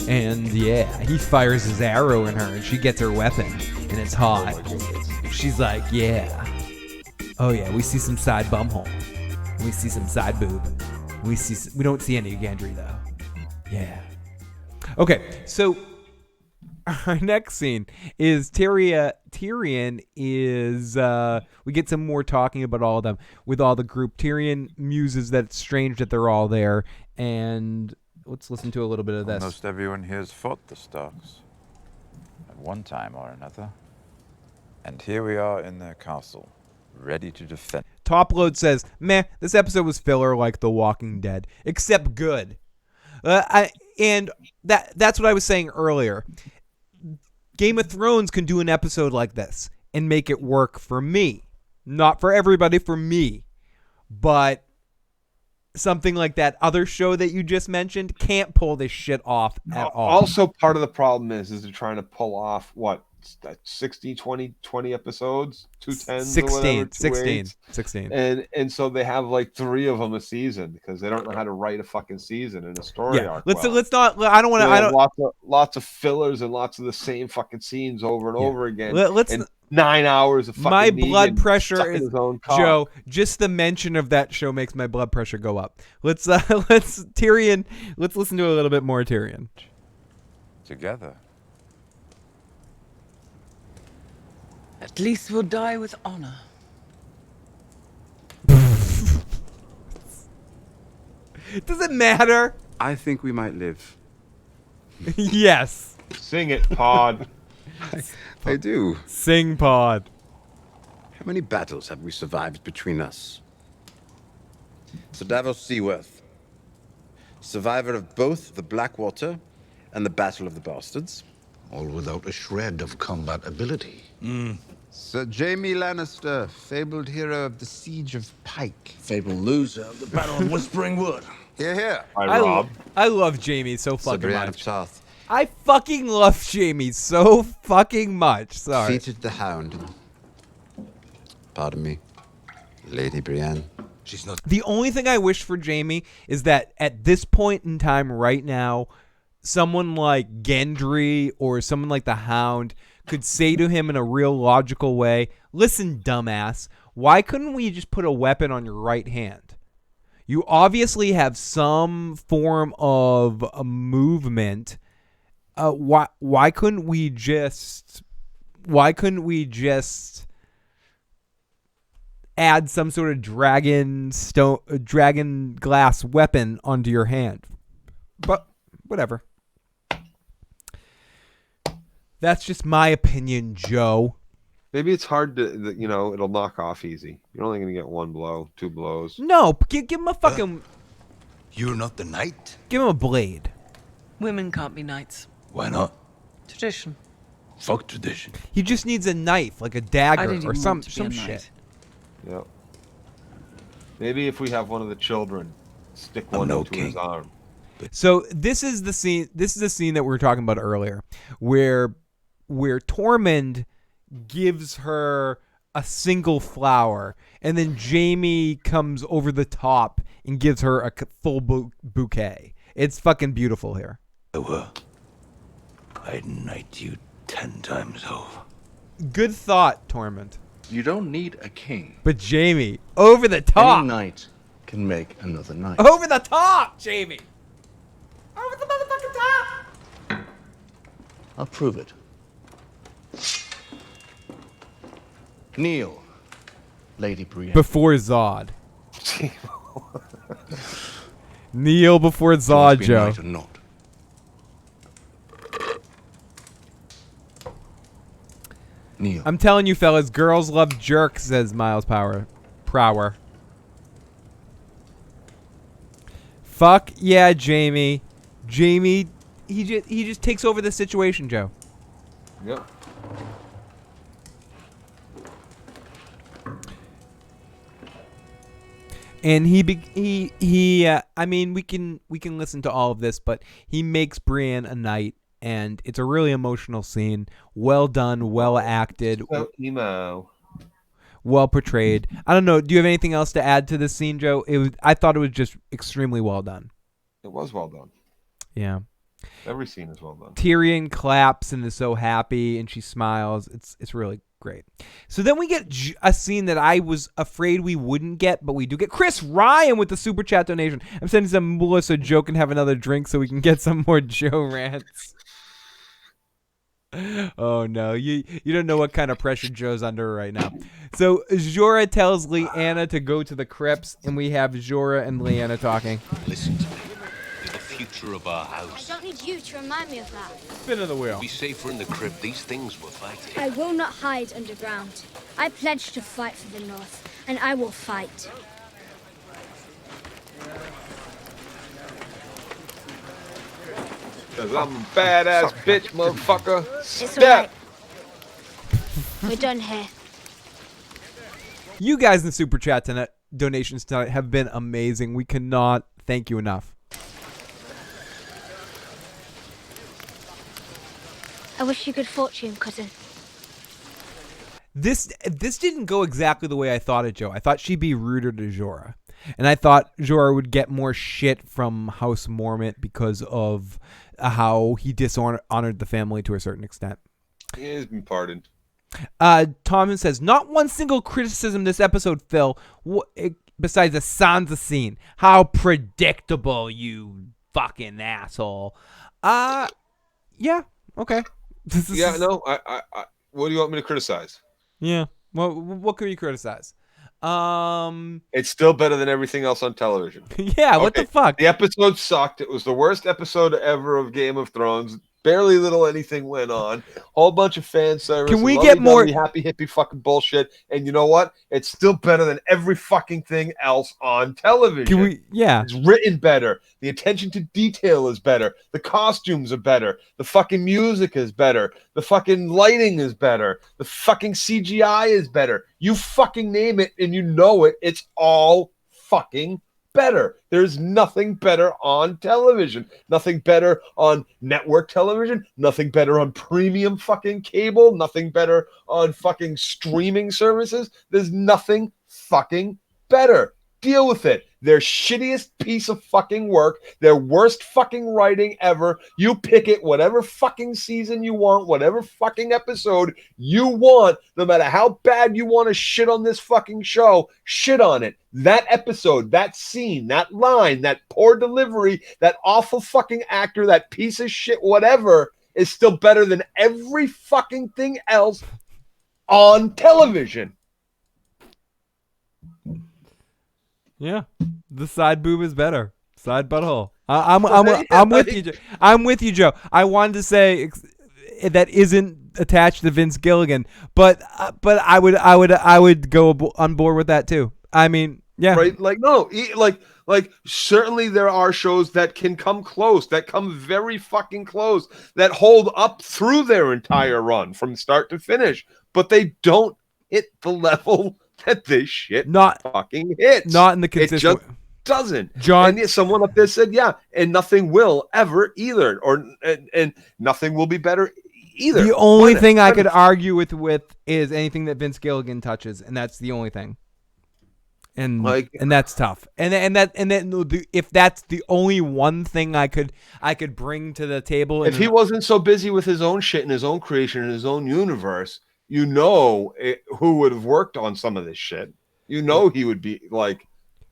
And yeah, he fires his arrow in her, and she gets her weapon, and it's hot. She's like, yeah. Oh yeah, we see some side bumhole. We see some side boob. We don't see any of Gendry though. Yeah. Okay, so our next scene is Tyrion is we get some more talking about all of them with all the group. Tyrion muses that it's strange that they're all there, and let's listen to a little bit of this. Almost everyone here's fought the Starks at one time or another. And here we are in their castle, ready to defend. Topload says, meh, this episode was filler like The Walking Dead, except good. And that's what I was saying earlier. Game of Thrones can do an episode like this and make it work for me. Not for everybody, for me. But something like that other show that you just mentioned can't pull this shit off at all. Also, part of the problem is they're trying to pull off, 60, 20 episodes? 2 10s 16, or whatever, 16. And so they have like 3 of them a season because they don't know how to write a fucking season in a story arc. Let's not. I don't want to. Lots of fillers and lots of the same fucking scenes over and over again. Let's 9 hours of fucking my Negan blood pressure is his own cock. Joe. Just the mention of that show makes my blood pressure go up. Let's Tyrion. Let's listen to a little bit more Tyrion. Together. At least we'll die with honor. Does it matter? I think we might live. Yes. Sing it, Pod. I do. Sing, Pod. How many battles have we survived between us? Sir Davos Seaworth, survivor of both the Blackwater and the Battle of the Bastards. All without a shred of combat ability. Sir Jaime Lannister, fabled hero of the Siege of Pike. Fabled loser of the Battle of Whispering Wood. Here, here. I love Jamie so fucking Brienne of much. Tarth. I fucking love Jamie so fucking much. Sorry. Defeated the Hound. Pardon me, Lady Brienne. She's not. The only thing I wish for Jamie is that at this point in time right now, someone like Gendry or someone like the Hound could say to him in a real logical way, listen, dumbass, why couldn't we just put a weapon on your right hand? You obviously have some form of a movement. Why couldn't we just add some sort of dragon glass weapon onto your hand? But whatever. That's just my opinion, Joe. Maybe it's hard to, it'll knock off easy. You're only going to get one blow, 2 blows. No, give him a fucking... You're not the knight? Give him a blade. Women can't be knights. Why not? Tradition. Fuck tradition. He just needs a knife, like a I dagger didn't or even some want to be a shit. knight. Yep. Maybe if we have one of the children stick one into his arm. So this is the scene. This is the scene that we were talking about earlier, where Tormund gives her a single flower, and then Jaime comes over the top and gives her a full bouquet. It's fucking beautiful here. I'd knight you 10 times over. Good thought, Tormund. You don't need a king. But Jaime, over the top. Any knight can make another knight. Over the top, Jaime. Over the motherfucking top. I'll prove it. Kneel, Lady Brienne. Before Zod. Kneel before Zod, Joe. Or not. Kneel. I'm telling you, fellas, girls love jerks, says Miles Prower. Fuck yeah, Jaime. Jaime, he just takes over the situation, Joe. Yep. And I mean, we can listen to all of this, but he makes Brienne a knight, and it's a really emotional scene. Well done, well acted, So emo. well portrayed. I don't know. Do you have anything else to add to this scene, Joe? I thought it was just extremely well done. It was well done. Yeah. Every scene is well done. Tyrion claps and is so happy, and she smiles. It's really great. So then we get a scene that I was afraid we wouldn't get, but we do get. Chris Ryan with the super chat donation. I'm sending some Melissa joke and have another drink so we can get some more Joe rants. Oh no, you don't know what kind of pressure Joe's under right now. So Jorah tells Lyanna to go to the crypts, and we have Jorah and Lyanna talking. Listen to me. You're the future of our house. I don't need you to remind me of that. Spin of the wheel. Be safer in the crypt. These things will fight here. I will not hide underground. I pledge to fight for the North, and I will fight. Cause I'm a badass bitch, motherfucker. It's alright. We're done here. You guys in the super chat tonight, donations tonight have been amazing. We cannot thank you enough. I wish you good fortune, cousin. This didn't go exactly the way I thought it, Joe. I thought she'd be ruder to Jorah. And I thought Jorah would get more shit from House Mormont because of how he dishonored the family to a certain extent. He has been pardoned. Thomas says, not one single criticism this episode, Phil, besides the Sansa scene. How predictable, you fucking asshole. Yeah, okay. Yeah, no, I what do you want me to criticize? Yeah, what could you criticize? It's still better than everything else on television. Yeah, what the fuck? The episode sucked. It was the worst episode ever of Game of Thrones. Barely little anything went on. Whole bunch of fan service. Can we get more happy hippie fucking bullshit? And you know what? It's still better than every fucking thing else on television. Can we? Yeah. It's written better. The attention to detail is better. The costumes are better. The fucking music is better. The fucking lighting is better. The fucking CGI is better. You fucking name it and you know it. It's all fucking better. There's nothing better on television. Nothing better on network television. Nothing better on premium fucking cable. Nothing better on fucking streaming services. There's nothing fucking better. Deal with it. Their shittiest piece of fucking work, their worst fucking writing ever. You pick it whatever fucking season you want, whatever fucking episode you want, no matter how bad you want to shit on this fucking show, shit on it. That episode, that scene, that line, that poor delivery, that awful fucking actor, that piece of shit, whatever, is still better than every fucking thing else on television. Yeah, the side boob is better. Side butthole. I'm with you. I'm with you, Joe. I wanted to say that isn't attached to Vince Gilligan, but I would go on board with that too. I mean, yeah, right. Like no, like certainly there are shows that can come close, that come very fucking close, that hold up through their entire run from start to finish, but they don't hit the level that this shit fucking hits. Not in the consistent. It just doesn't. John, and yet someone up there said, yeah, and nothing will ever either, and nothing will be better either. The only thing I could argue with is anything that Vince Gilligan touches, and that's the only thing. And and that's tough. And then if that's the only one thing I could bring to the table, if he wasn't so busy with his own shit and his own creation and his own universe, you know who would have worked on some of this shit. You know he would be like,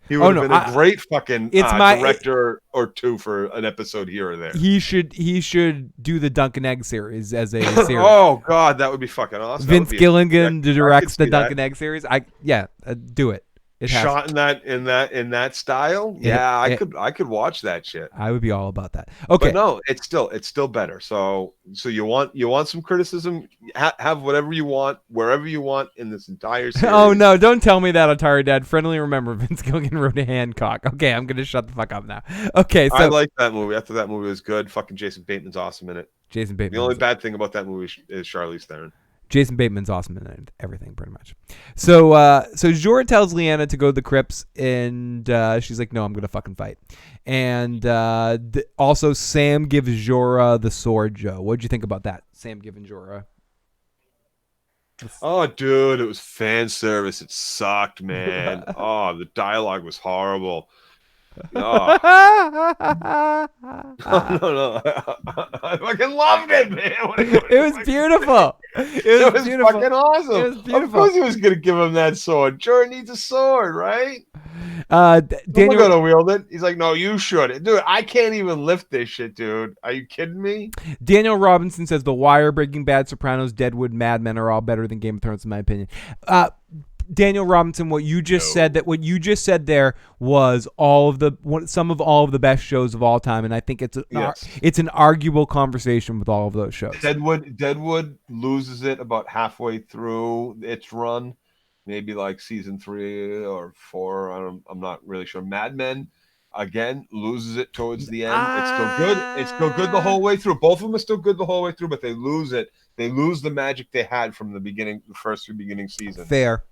he would have been a great fucking director or two for an episode here or there. He should do the Dunk and Egg series as a series. Oh God, that would be fucking awesome. Vince Gilligan directs the Dunk and Egg series. Do it. Shot in that style. Yeah, I could watch that shit. I would be all about that. Okay, but no, it's still better. So you want some criticism? Have whatever you want, wherever you want in this entire series. Oh no, don't tell me that, Atari Dad. Friendly remember, Vince Gilligan wrote a Hancock. Okay, I'm gonna shut the fuck up now. Okay, so I like that movie. I thought that movie was good. Fucking Jason Bateman's awesome in it. Jason Bateman. The only bad thing about that movie is Charlize Theron. Jason Bateman's awesome in everything, pretty much. So Jorah tells Lyanna to go to the crypts, and she's like, no, I'm going to fucking fight. And also Sam gives Jorah the sword, Joe. What'd you think about that? Sam giving Jorah. Oh, dude, it was fan service. It sucked, man. Oh, the dialogue was horrible. Oh. No. I fucking loved it, man. It was beautiful. It was beautiful. Fucking awesome. It was beautiful. Of course he was going to give him that sword. Jorah needs a sword, right? Daniel going to wield it. He's like, no, you should. Dude, I can't even lift this shit, dude. Are you kidding me? Daniel Robinson says The Wire, Breaking Bad, Sopranos, Deadwood, Mad Men are all better than Game of Thrones, in my opinion. Daniel Robinson, what you just said there was some of all of the best shows of all time, and I think it's an arguable conversation with all of those shows. Deadwood loses it about halfway through its run, maybe like season 3 or 4. I'm not really sure. Mad Men again loses it towards the end. It's still good. It's still good the whole way through. Both of them are still good the whole way through, but they lose it. They lose the magic they had from the beginning, the first 3 beginning seasons. Fair.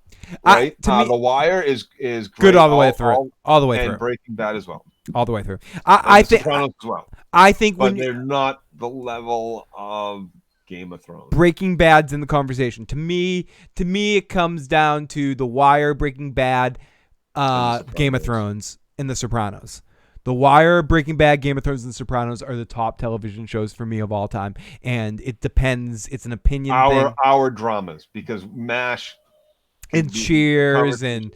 Right? The Wire is great good all the way through. All the way through. And Breaking Bad as well. All the way through. I think Sopranos as well. I think but they're not the level of Game of Thrones. Breaking Bad's in the conversation. To me, it comes down to The Wire, Breaking Bad, Game of Thrones, and The Sopranos. The Wire, Breaking Bad, Game of Thrones, and The Sopranos are the top television shows for me of all time, and it depends. It's an opinion thing. Our dramas, because MASH and Cheers and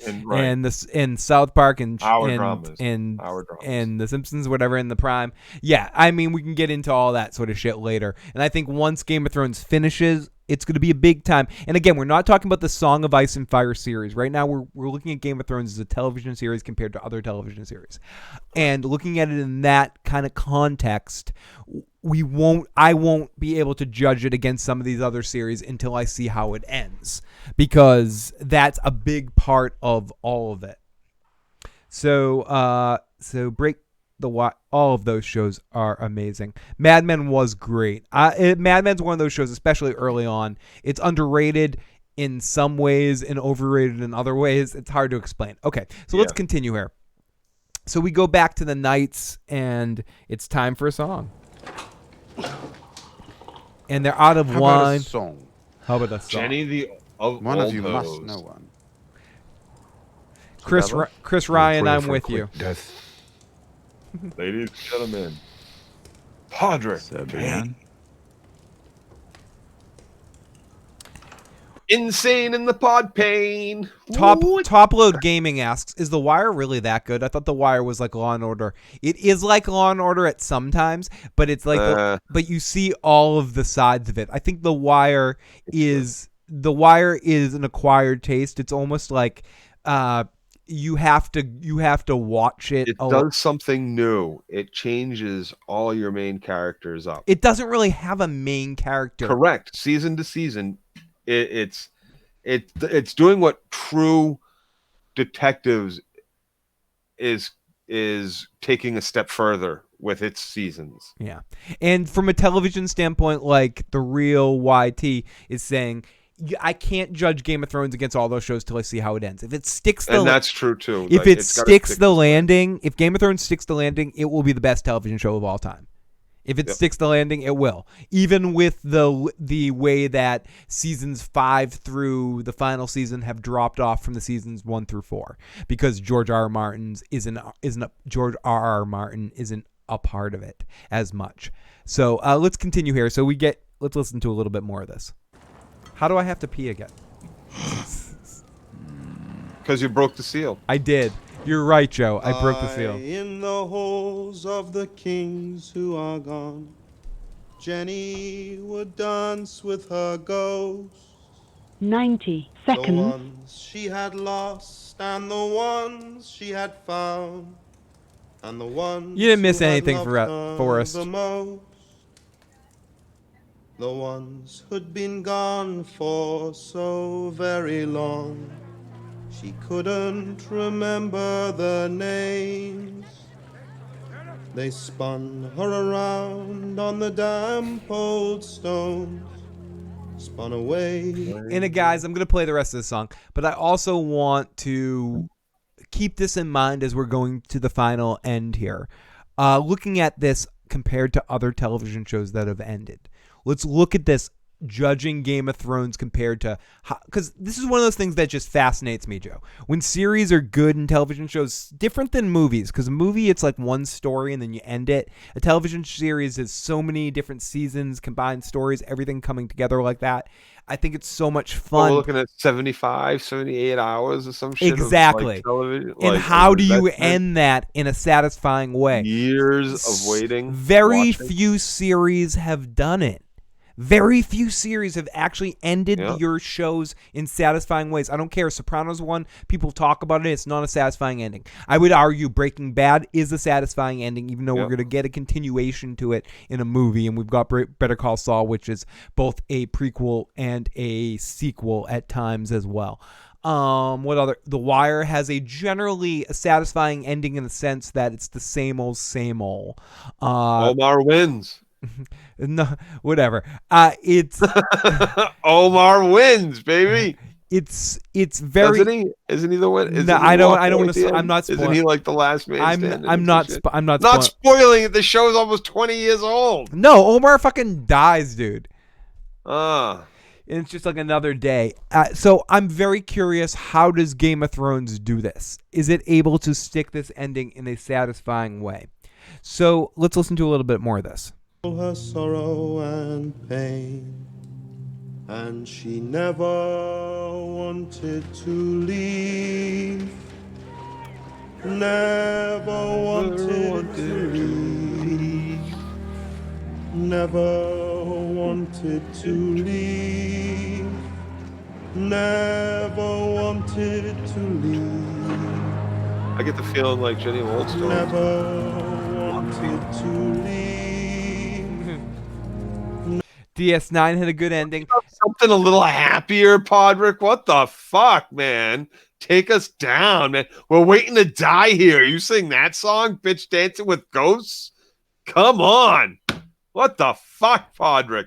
South Park and dramas. and The Simpsons, whatever, in the prime. Yeah, I mean, we can get into all that sort of shit later. And I think once Game of Thrones finishes, it's going to be a big time. And again, we're not talking about the Song of Ice and Fire series. Right now, we're looking at Game of Thrones as a television series compared to other television series. And looking at it in that kind of context, I won't be able to judge it against some of these other series until I see how it ends, because that's a big part of all of it. So break the all of those shows are amazing. Mad Men was great. Mad Men's one of those shows, especially early on. It's underrated in some ways and overrated in other ways. It's hard to explain. Okay, so let's continue here. So we go back to the Knights, and it's time for a song. And they're out of wine. How about a song? Jenny, one of you must know one. Chris Ryan, I'm with you. Ladies and gentlemen, Padre Payne. Insane in the pod pain. Top Load Gaming asks, is The Wire really that good? I thought The Wire was like Law and Order. It is like Law and Order at some times, but it's like but you see all of the sides of it. I think The Wire is an acquired taste. It's almost like you have to watch it. It does something new. It changes all your main characters up. It doesn't really have a main character. Correct. Season to season, it's doing what true detectives is taking a step further with its seasons. Yeah. And from a television standpoint, like the real YT is saying, I can't judge Game of Thrones against all those shows till I see how it ends. If it sticks and that's true too. If it sticks the landing, if Game of Thrones sticks the landing, it will be the best television show of all time. If it sticks the landing, it will. Even with the way that seasons 5 through the final season have dropped off from the seasons 1 through 4, because George R. R. Martin isn't a part of it as much. So let's continue here. So let's listen to a little bit more of this. How do I have to pee again? Because you broke the seal. I did. You're right, Joe. I broke the seal. In the halls of the kings who are gone, Jenny would dance with her ghosts. 90 The seconds. ones she had lost and the ones she had found, and the ones You didn't miss who had anything, loved her Forrest. the most. The ones who'd been gone for so very long, she couldn't remember their names. They spun her around on the damp old stones, spun away. And guys, I'm going to play the rest of the song, but I also want to keep this in mind as we're going to the final end here. Looking at this compared to other television shows that have ended. Let's look at this, judging Game of Thrones compared to, because this is one of those things that just fascinates me, Joe. When series are good in television shows, different than movies, because a movie, it's like one story and then you end it. A television series is so many different seasons, combined stories, everything coming together like that. I think it's so much fun. We're looking at 75, 78 hours or some shit. Exactly. Of, like, television. And how do you end that in a satisfying way? Years of waiting. Very few series have done it. Very few series have actually ended your shows in satisfying ways. I don't care. Sopranos one, people talk about it. It's not a satisfying ending. I would argue Breaking Bad is a satisfying ending, even though we're going to get a continuation to it in a movie. And we've got Better Call Saul, which is both a prequel and a sequel at times as well. What other? The Wire has a generally satisfying ending in the sense that it's the same old, same old. Omar wins. No, whatever. It's Omar wins, baby. It's very. Isn't he the win? No, I don't want to. I'm not spoiling. Isn't he like the last man standing? I'm not spoiling it. The show is almost 20 years old. No, Omar fucking dies, dude. And it's just like another day. So I'm very curious. How does Game of Thrones do this? Is it able to stick this ending in a satisfying way? So let's listen to a little bit more of this. Her sorrow and pain, and she never wanted to leave, never wanted to leave, never wanted to leave, never wanted to leave. I get the feeling like Jenny Oldstone. Never wanted to leave. DS9 had a good ending. Something a little happier, Podrick. What the fuck, man? Take us down, man. We're waiting to die here. You sing that song, Bitch Dancing with Ghosts? Come on. What the fuck, Podrick?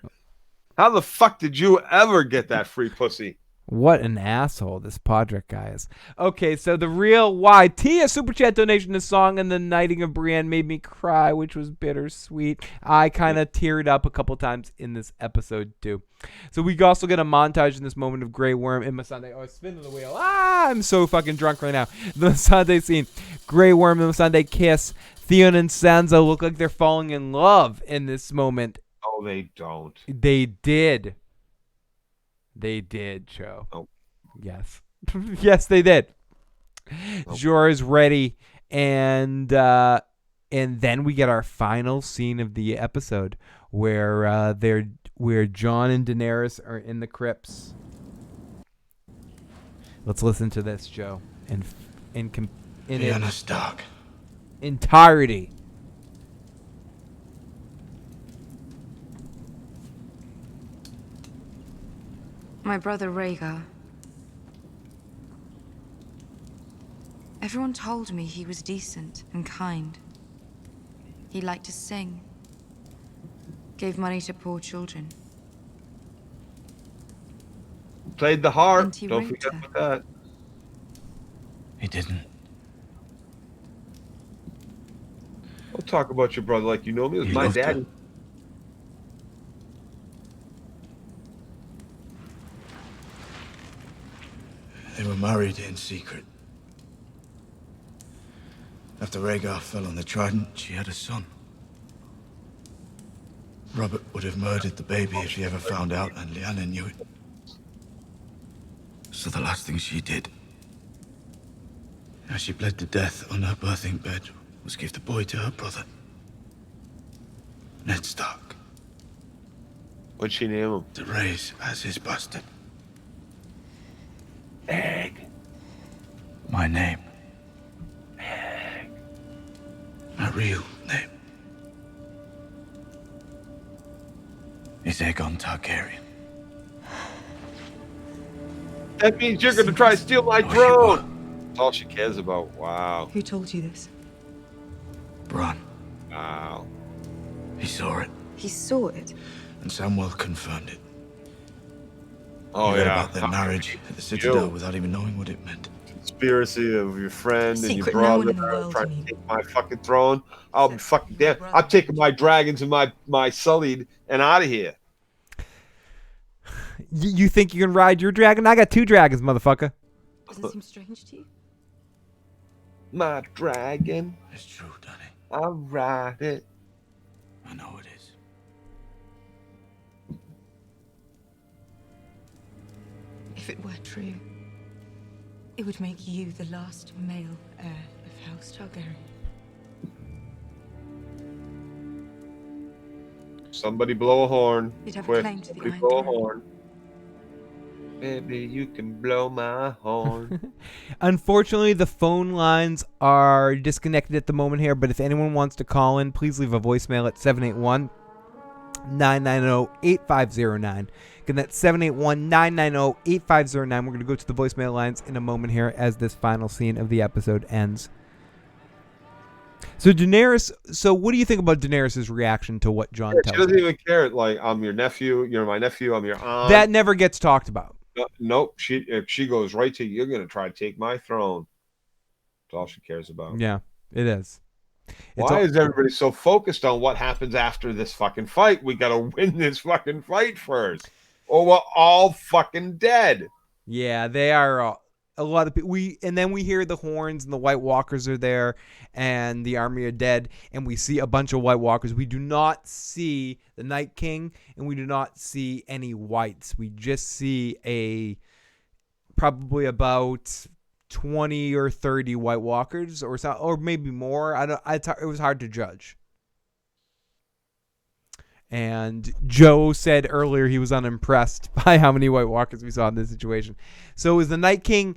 How the fuck did you ever get that free pussy? What an asshole this Podrick guy is. Okay, so the real why. Tia Super Chat donation to Song and the Knighting of Brienne made me cry, which was bittersweet. I kind of teared up a couple times in this episode, too. So we also get a montage in this moment of Grey Worm and Missandei. Oh, spinning the wheel. I'm so fucking drunk right now. The Missandei scene. Grey Worm and Missandei kiss. Theon and Sansa look like they're falling in love in this moment. Oh, they don't. They did. They did, Joe. Oh. Yes. Yes, they did. Oh. Jorah's ready, and then we get our final scene of the episode where Jon and Daenerys are in the crypts. Let's listen to this, Joe, in its dark entirety. My brother Rhaegar. Everyone told me he was decent and kind. He liked to sing. Gave money to poor children. Played the harp. And he Don't raped forget her. about that. He didn't. Don't talk about your brother like you know me. It was He my loved her. daddy. They were married in secret. After Rhaegar fell on the Trident, she had a son. Robert would have murdered the baby if he ever found out, and Lyanna knew it. So the last thing she did, as she bled to death on her birthing bed, was give the boy to her brother, Ned Stark, What'd she name him? to raise as his bastard. Egg. My name. My real name is Aegon Targaryen. That means you're gonna try to steal my throne. That's all she cares about. Wow. Who told you this? Bran. Wow. He saw it, He saw it. and Samwell confirmed it. Oh, He read yeah. about their marriage at the Citadel without even knowing what it meant. Conspiracy of your friend and your Secret no one brother in the world, trying you mean? to take my fucking throne. I'll be fucking damn. I'm taking my dragons and my sullied and out of here. You think you can ride your dragon? I got 2 dragons, motherfucker. Does it seem strange to you? My dragon. It's true, Danny. I'll ride it. I know it is. If it were true, it would make you the last male heir of House Targaryen. Somebody blow a horn. You'd have a Quick. claim to the Somebody Iron blow a Throne. horn. Baby, you can blow my horn. Unfortunately, the phone lines are disconnected at the moment here, but if anyone wants to call in, please leave a voicemail at 781-990-8509. Again, that's 781-990-8509. We're going to go to the voicemail lines in a moment here as this final scene of the episode ends. So Daenerys, what do you think about Daenerys' reaction to what Jon She tells doesn't her? even care. Like, I'm your nephew. You're my nephew. I'm your aunt. That never gets talked about. Nope. She goes right to you're gonna try to take my throne. That's all she cares about. Yeah, it is. Why is everybody so focused on what happens after this fucking fight? We gotta win this fucking fight first, or we're all fucking dead. Yeah, they are a lot of people. And then we hear the horns and the White Walkers are there, and the army are dead, and we see a bunch of White Walkers. We do not see the Night King, and we do not see any whites. We just see probably about 20 or 30 White Walkers, or maybe more. It was hard to judge. And Joe said earlier he was unimpressed by how many White Walkers we saw in this situation. So is the Night King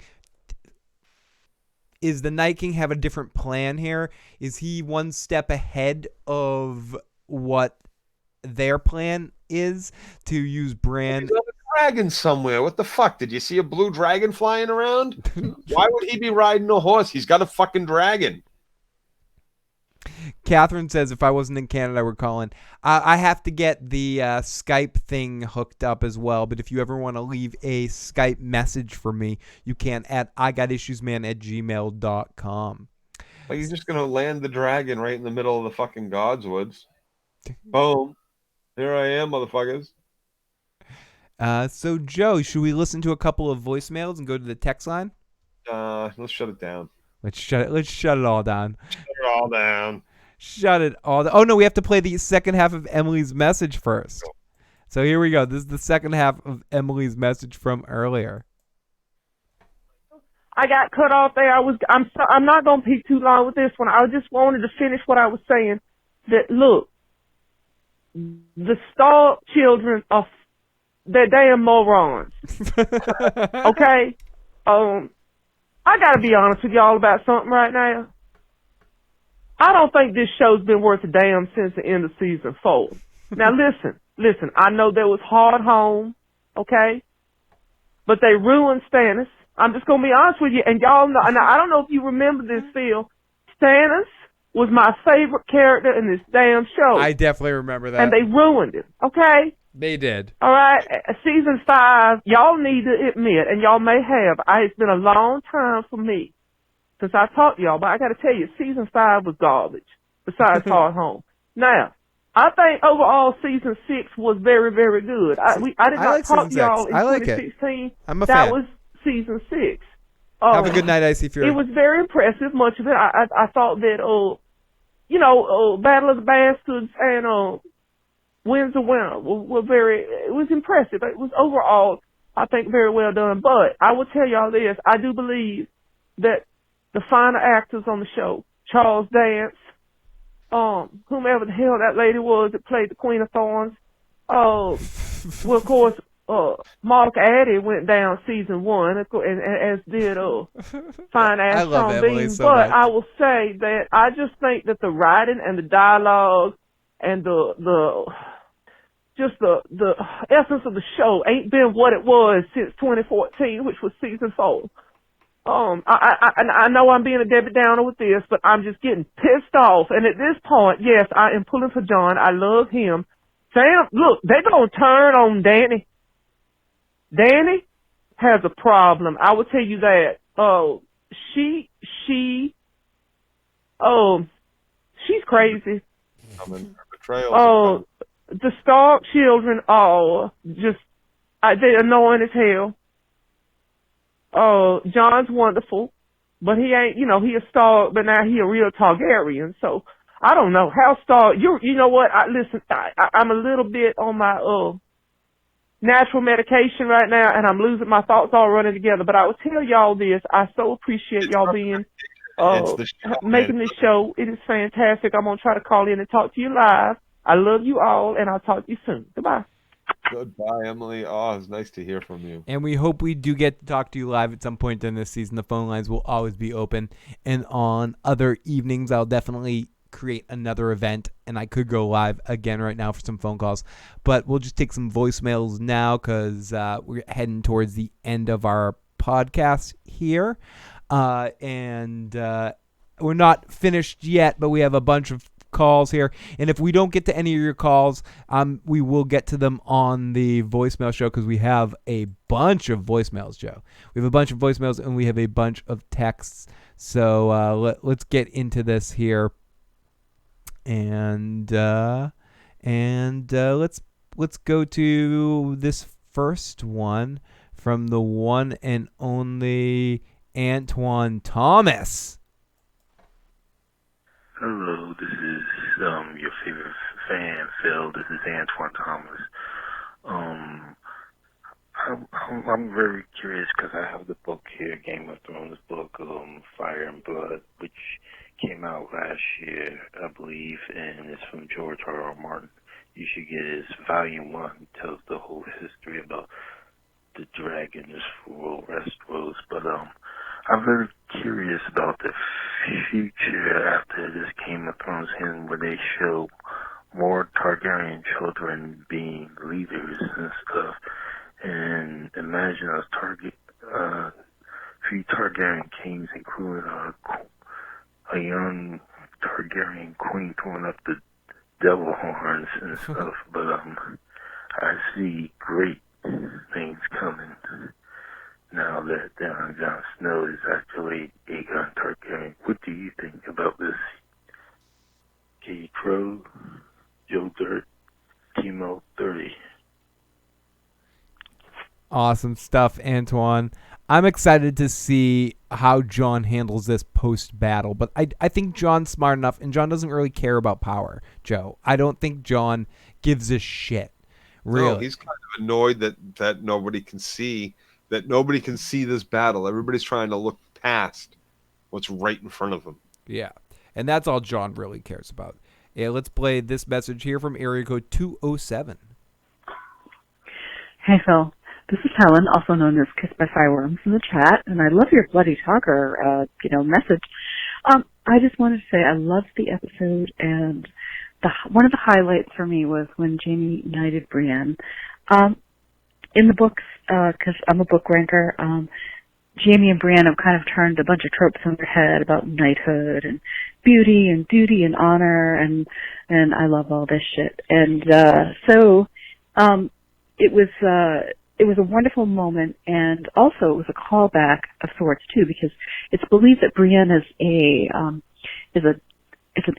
have a different plan here? Is he one step ahead of what their plan is to use Bran. He's on a dragon somewhere. What the fuck? Did you see a blue dragon flying around? Why would he be riding a horse? He's got a fucking dragon. Catherine says, if I wasn't in Canada, I would call in. I have to get the Skype thing hooked up as well, but if you ever want to leave a Skype message for me, you can at igotissuesman@gmail.com. Like, he's just going to land the dragon right in the middle of the fucking Godswoods. Boom. Here I am, motherfuckers. So, Joe, should we listen to a couple of voicemails and go to the text line? Let's shut it down. Let's shut it all down. Shut it all down. Shut it all down. Oh, no, we have to play the second half of Emily's message first. So here we go. This is the second half of Emily's message from earlier. I got cut off there. I'm not gonna be too long with this one. I just wanted to finish what I was saying. That look, the Stark children are they're damn morons. Okay, I gotta be honest with y'all about something right now. I don't think this show's been worth a damn since the end of season 4. Now listen. I know there was hard home, okay, but they ruined Stannis. I'm just gonna be honest with you, and y'all know. And I don't know if you remember this, Phil. Stannis was my favorite character in this damn show. I definitely remember that. And they ruined it. Okay. They did. All right. Season 5, y'all need to admit, and y'all may have. It's been a long time for me since I talked to y'all, but I got to tell you, season 5 was garbage. Besides Hard Home. Now, I think overall season 6 was very, very good. I did not talk to y'all in 2016. I'm a fan. That was season 6. Have a good night, Icy Fury. It was very impressive. Much of it, I thought that, Battle of the Bastards and Winds of Winter were very. It was impressive. It was overall, I think, very well done. But I will tell y'all this: I do believe that the finer actors on the show, Charles Dance, whomever the hell that lady was that played the Queen of Thorns, well, of course. Mark Addy went down season 1, and as did fine ass Sean Bean. So but much. I will say that I just think that the writing and the dialogue and the essence of the show ain't been what it was since 2014, which was season 4. I know I'm being a Debbie Downer with this, but I'm just getting pissed off. And at this point, yes, I am pulling for John. I love him. Sam, look, they're gonna turn on Danny. Danny has a problem. I will tell you that. She's crazy. The Stark children are they're annoying as hell. John's wonderful, but he ain't, he a Stark, but now he a real Targaryen. So I don't know how Stark. You know what? I'm a little bit on my natural medication right now, and I'm losing my thoughts all running together. But I will tell y'all this: I so appreciate y'all being making this show. It is fantastic. I'm gonna try to call in and talk to you live. I love you all, and I'll talk to you soon. Goodbye. Goodbye, Emily. Oh, it's nice to hear from you. And we hope we do get to talk to you live at some point during this season. The phone lines will always be open, and on other evenings, I'll definitely create another event, and I could go live again right now for some phone calls, but we'll just take some voicemails now because we're heading towards the end of our podcast here, and we're not finished yet, but we have a bunch of calls here, and if we don't get to any of your calls, we will get to them on the voicemail show because we have a bunch of voicemails, Joe. We have a bunch of voicemails, and we have a bunch of texts, so let's get into this here. And let's go to this first one from the one and only Antoine Thomas. Hello, this is your favorite fan, Phil. This is Antoine Thomas. I'm very curious because I have the book here, Game of Thrones book, Fire and Blood, which came out last year, I believe, and it's from George R.R. Martin. You should get it. It's volume 1. It tells the whole history about the dragons for Westeros. But I'm very curious about the future after this Game of Thrones end, where they show more Targaryen children being leaders and stuff. And imagine few Targaryen kings, including a young Targaryen queen throwing up the devil horns and stuff. But I see great things coming now that Jon Snow is actually Aegon Targaryen. What do you think about this? Katie Crow, Joe Dirt, Timo 30. Awesome stuff, Antoine. I'm excited to see how Jon handles this post-battle, but I think Jon's smart enough, and Jon doesn't really care about power, Joe. I don't think Jon gives a shit. Really. No, he's kind of annoyed that nobody can see this battle. Everybody's trying to look past what's right in front of them. Yeah, and that's all Jon really cares about. Yeah, let's play this message here from area code 207. Hey, Phil. This is Helen, also known as Kissed by Fireworms in the chat, and I love your Bloody Talker, message. I just wanted to say I loved the episode, and one of the highlights for me was when Jaime knighted Bran. In the books, because I'm a book ranker, Jaime and Bran have kind of turned a bunch of tropes on their head about knighthood and beauty and duty and honor, and I love all this shit. And so it was a wonderful moment, and also it was a callback of sorts too, because it's believed that Brienne is an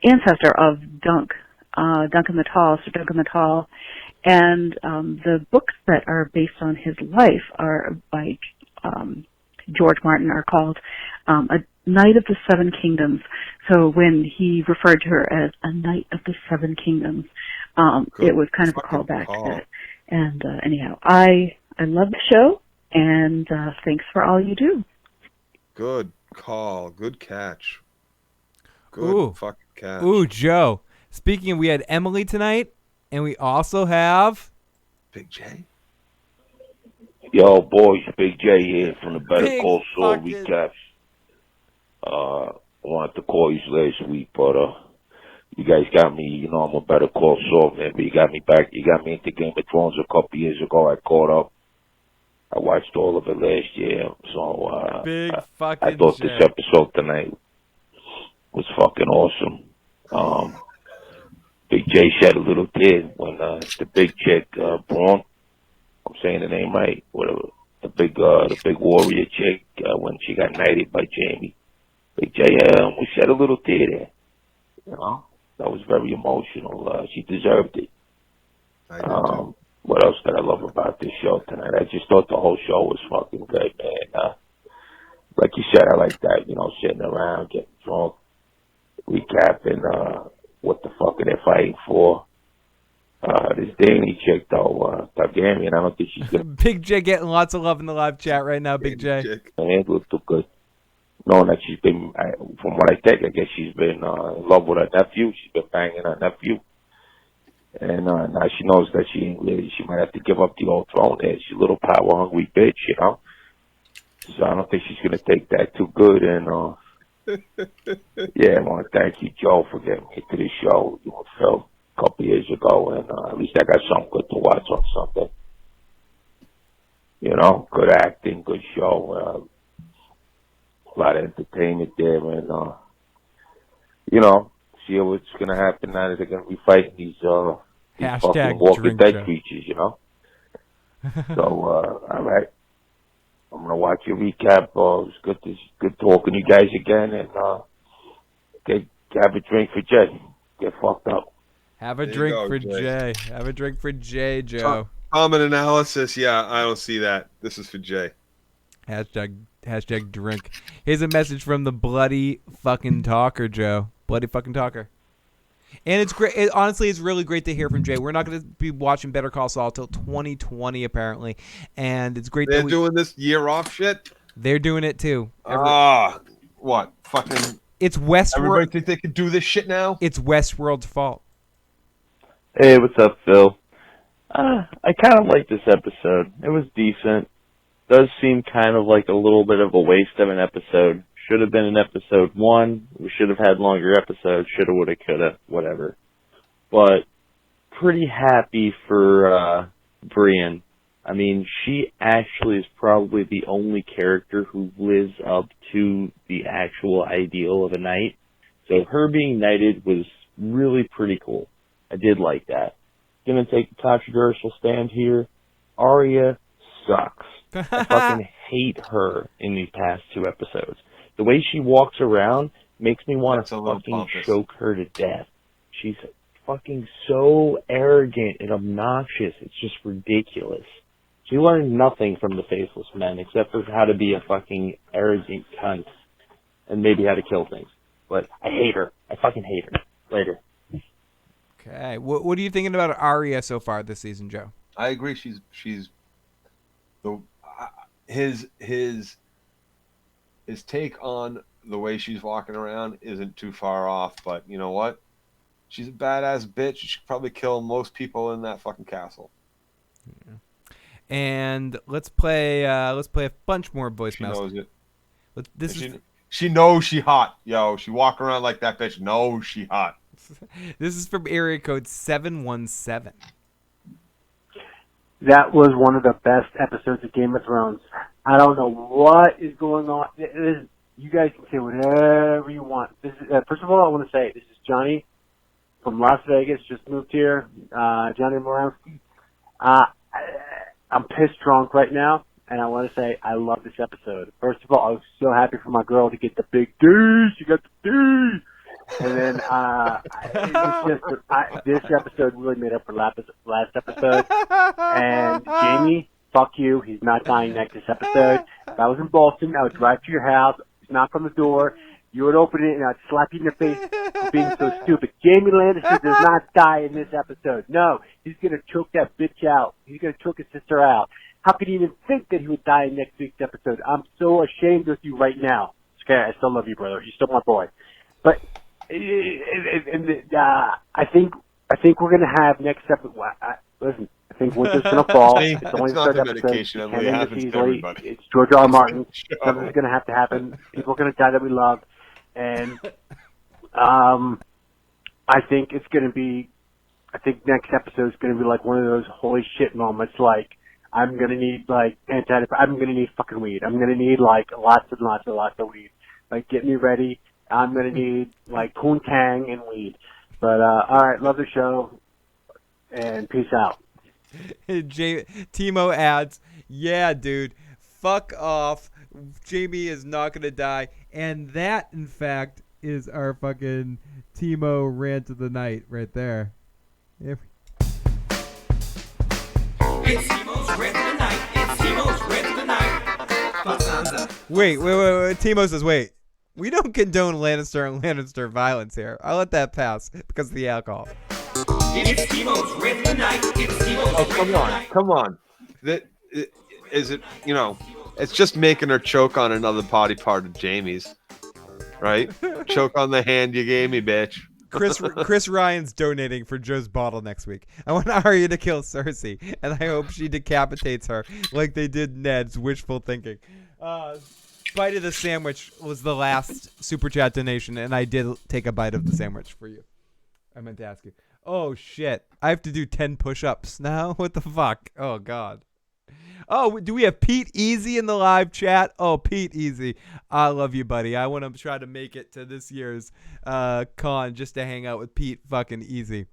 ancestor of Duncan the Tall, Sir Duncan the Tall, and the books that are based on his life are by George Martin are called A Knight of the Seven Kingdoms. So when he referred to her as a Knight of the Seven Kingdoms, it was kind of a callback to that. And anyhow, I love the show, and thanks for all you do. Good call. Good catch. Good fucking catch. Ooh, Joe. Speaking of, we had Emily tonight, and we also have Big J. Yo, boys, Big J here from the Better Big Call Saul fucking- recaps. I wanted to call you last week, but you guys got me, I'm a Better Call Saul man, but you got me back. You got me into Game of Thrones a couple years ago. I caught up. I watched all of it last year, so Big I fucking thought J. this episode tonight was fucking awesome. Big J shed a little tear when the big chick, Braun, I'm saying the name right, whatever, the big warrior chick, when she got knighted by Jaime. Big J we shed a little tear there. That was very emotional. She deserved it. What else did I love about this show tonight? I just thought the whole show was fucking good, man. Like you said, I like that, sitting around, getting drunk, recapping what the fuck are they fighting for. This Dany chick, though, Targaryen, I don't think she's gonna... Big J getting lots of love in the live chat right now, Big J. handle it too good. Knowing that she's been, from what I take, I guess she's been in love with her nephew. She's been banging her nephew. And now she knows that she might have to give up the old throne there. She's a little power-hungry bitch, So I don't think she's going to take that too good. And, yeah, I want to thank you, Joe, for getting me to this show, Phil, a couple years ago. And at least I got something good to watch on Sunday. Good acting, good show. A lot of entertainment there. And, see what's going to happen now that they're going to be fighting these fucking Walking Dead creatures, So, all right. I'm going to watch your recap. It was good talking to you guys again. And have a drink for Jay. Get fucked up. Have a drink for Jay. Have a drink for Jay, Joe. Common analysis. Yeah, I don't see that. This is for Jay. Hashtag drink. Here's a message from the Bloody fucking Talker, Joe. Bloody fucking Talker. And it's great. Honestly, it's really great to hear from Jay. We're not going to be watching Better Call Saul till 2020, apparently. And it's great They're doing this year off shit? They're doing it, too. What? Fucking... It's Westworld. Everybody think they can do this shit now? It's Westworld's fault. Hey, what's up, Phil? I kind of like this episode. It was decent. Does seem kind of like a little bit of a waste of an episode. Should have been an episode 1. We should have had longer episodes. Shoulda, woulda, coulda, whatever. But pretty happy for Brienne. I mean, she actually is probably the only character who lives up to the actual ideal of a knight. So her being knighted was really pretty cool. I did like that. Gonna take a controversial stand here. Arya sucks. I fucking hate her in these past 2 episodes. The way she walks around makes me want to fucking choke her to death. She's fucking so arrogant and obnoxious. It's just ridiculous. She learned nothing from the Faceless Men except for how to be a fucking arrogant cunt and maybe how to kill things. But I hate her. I fucking hate her. Later. Okay. What are you thinking about Arya so far this season, Joe? I agree. She's the his take on the way she's walking around isn't too far off. But you know what? She's a badass bitch. She could probably kill most people in that fucking castle. Yeah. And let's play a bunch more voicemails. She knows it. She knows she hot. Yo, she walk around like that bitch knows she hot. This is from area code 717. That was one of the best episodes of Game of Thrones. I don't know what is going on. You guys can say whatever you want. This is, first of all, I want to say this is Johnny from Las Vegas. Just moved here. Johnny Moransky. I'm pissed drunk right now, and I want to say I love this episode. First of all, I was so happy for my girl to get the big D. She got the D. And then this episode really made up for last episode. And Jaime, fuck you. He's not dying next this episode. If I was in Boston, I would drive to your house, knock on the door, you would open it, and I'd slap you in the face for being so stupid. Jaime Lannister does not die in this episode. No, he's going to choke that bitch out. He's going to choke his sister out. How could he even think that he would die in next week's episode? I'm so ashamed with you right now. Okay, I still love you, brother. You're still my boy. But I think we're going to have next episode. Listen, I think winter's going to fall. It's only the 3rd episode. It's George R. R. Martin. Something's going to have to happen. People are going to die that we love. And I think it's going to be, I think next episode is going to be like one of those holy shit moments. Like, I'm going to need like I'm going to need fucking weed. I'm going to need like lots and lots and lots of weed. Like, get me ready. I'm going to need like poontang and weed. But, alright, love the show. And peace out. Timo adds, yeah, dude, fuck off. Jaime is not going to die. And that, in fact, is our fucking Timo rant of the night right there. It's Timo's rant of the night. It's Timo's rant of the night. Fuck Sansa. Wait. Timo says, wait. We don't condone Lannister and Lannister violence here. I'll let that pass because of the alcohol. It's Timo's rant of the night. It's Timo's rant of the night. Come on. Is it, it's just making her choke on another body part of Jaime's. Right? Choke on the hand you gave me, bitch. Chris Ryan's donating for Joe's bottle next week. I want Arya to kill Cersei, and I hope she decapitates her like they did Ned's wishful thinking. Bite of the sandwich was the last super chat donation, and I did take a bite of the sandwich for you. I meant to ask you. Oh, shit. I have to do 10 push-ups now? What the fuck? Oh, God. Oh, do we have Pete Easy in the live chat? Oh, Pete Easy. I love you, buddy. I want to try to make it to this year's con just to hang out with Pete fucking Easy.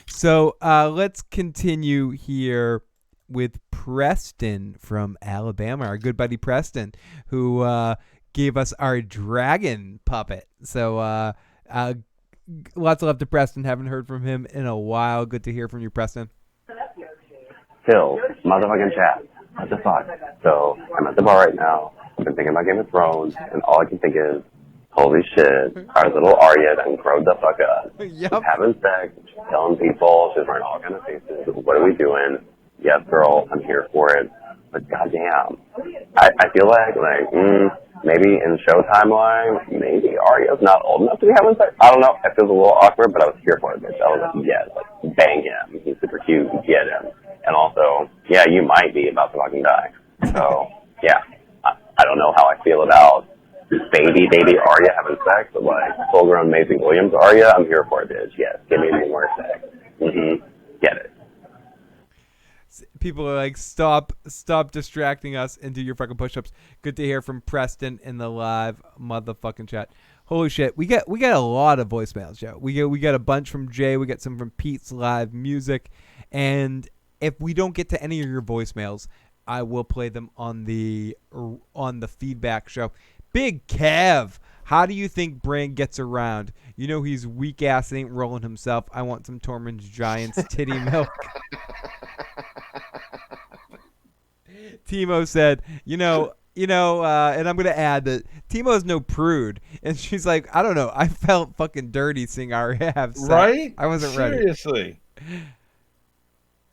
So let's continue here with Preston from Alabama, our good buddy Preston, who gave us our dragon puppet. So lots of love to Preston. Haven't heard from him in a while. Good to hear from you, Preston. Phil, motherfucking chat. What the fuck? So, I'm at the bar right now. I've been thinking about Game of Thrones, and all I can think is, holy shit, our little Arya done growed the fuck up. Yep. She's having sex, she's telling people, she's wearing all kind of faces. What are we doing? Yes, girl, I'm here for it. But goddamn, I feel like maybe in show timeline, maybe Arya's not old enough to be having sex. I don't know. It feels a little awkward, but I was here for it, bitch. I was like, yes, like, bang him. He's super cute. Get him. And also, yeah, you might be about to fucking die. So, yeah, I don't know how I feel about baby Arya having sex, but like full-grown Maisie Williams Arya, I'm here for it, bitch. Yes, give me more sex. Get it. People are like, stop distracting us and do your fucking push-ups. Good to hear from Preston in the live motherfucking chat. Holy shit, we got a lot of voicemails, Joe. We got a bunch from Jay. We got some from Pete's live music, and if we don't get to any of your voicemails, I will play them on the feedback show. Big Kev, how do you think Bran gets around? You know he's weak ass and ain't rolling himself. I want some Tormund's Giant's titty milk. Timo said, and I'm going to add that Timo's no prude. And she's like, I don't know. I felt fucking dirty seeing Arya have sex. Right? I wasn't Seriously.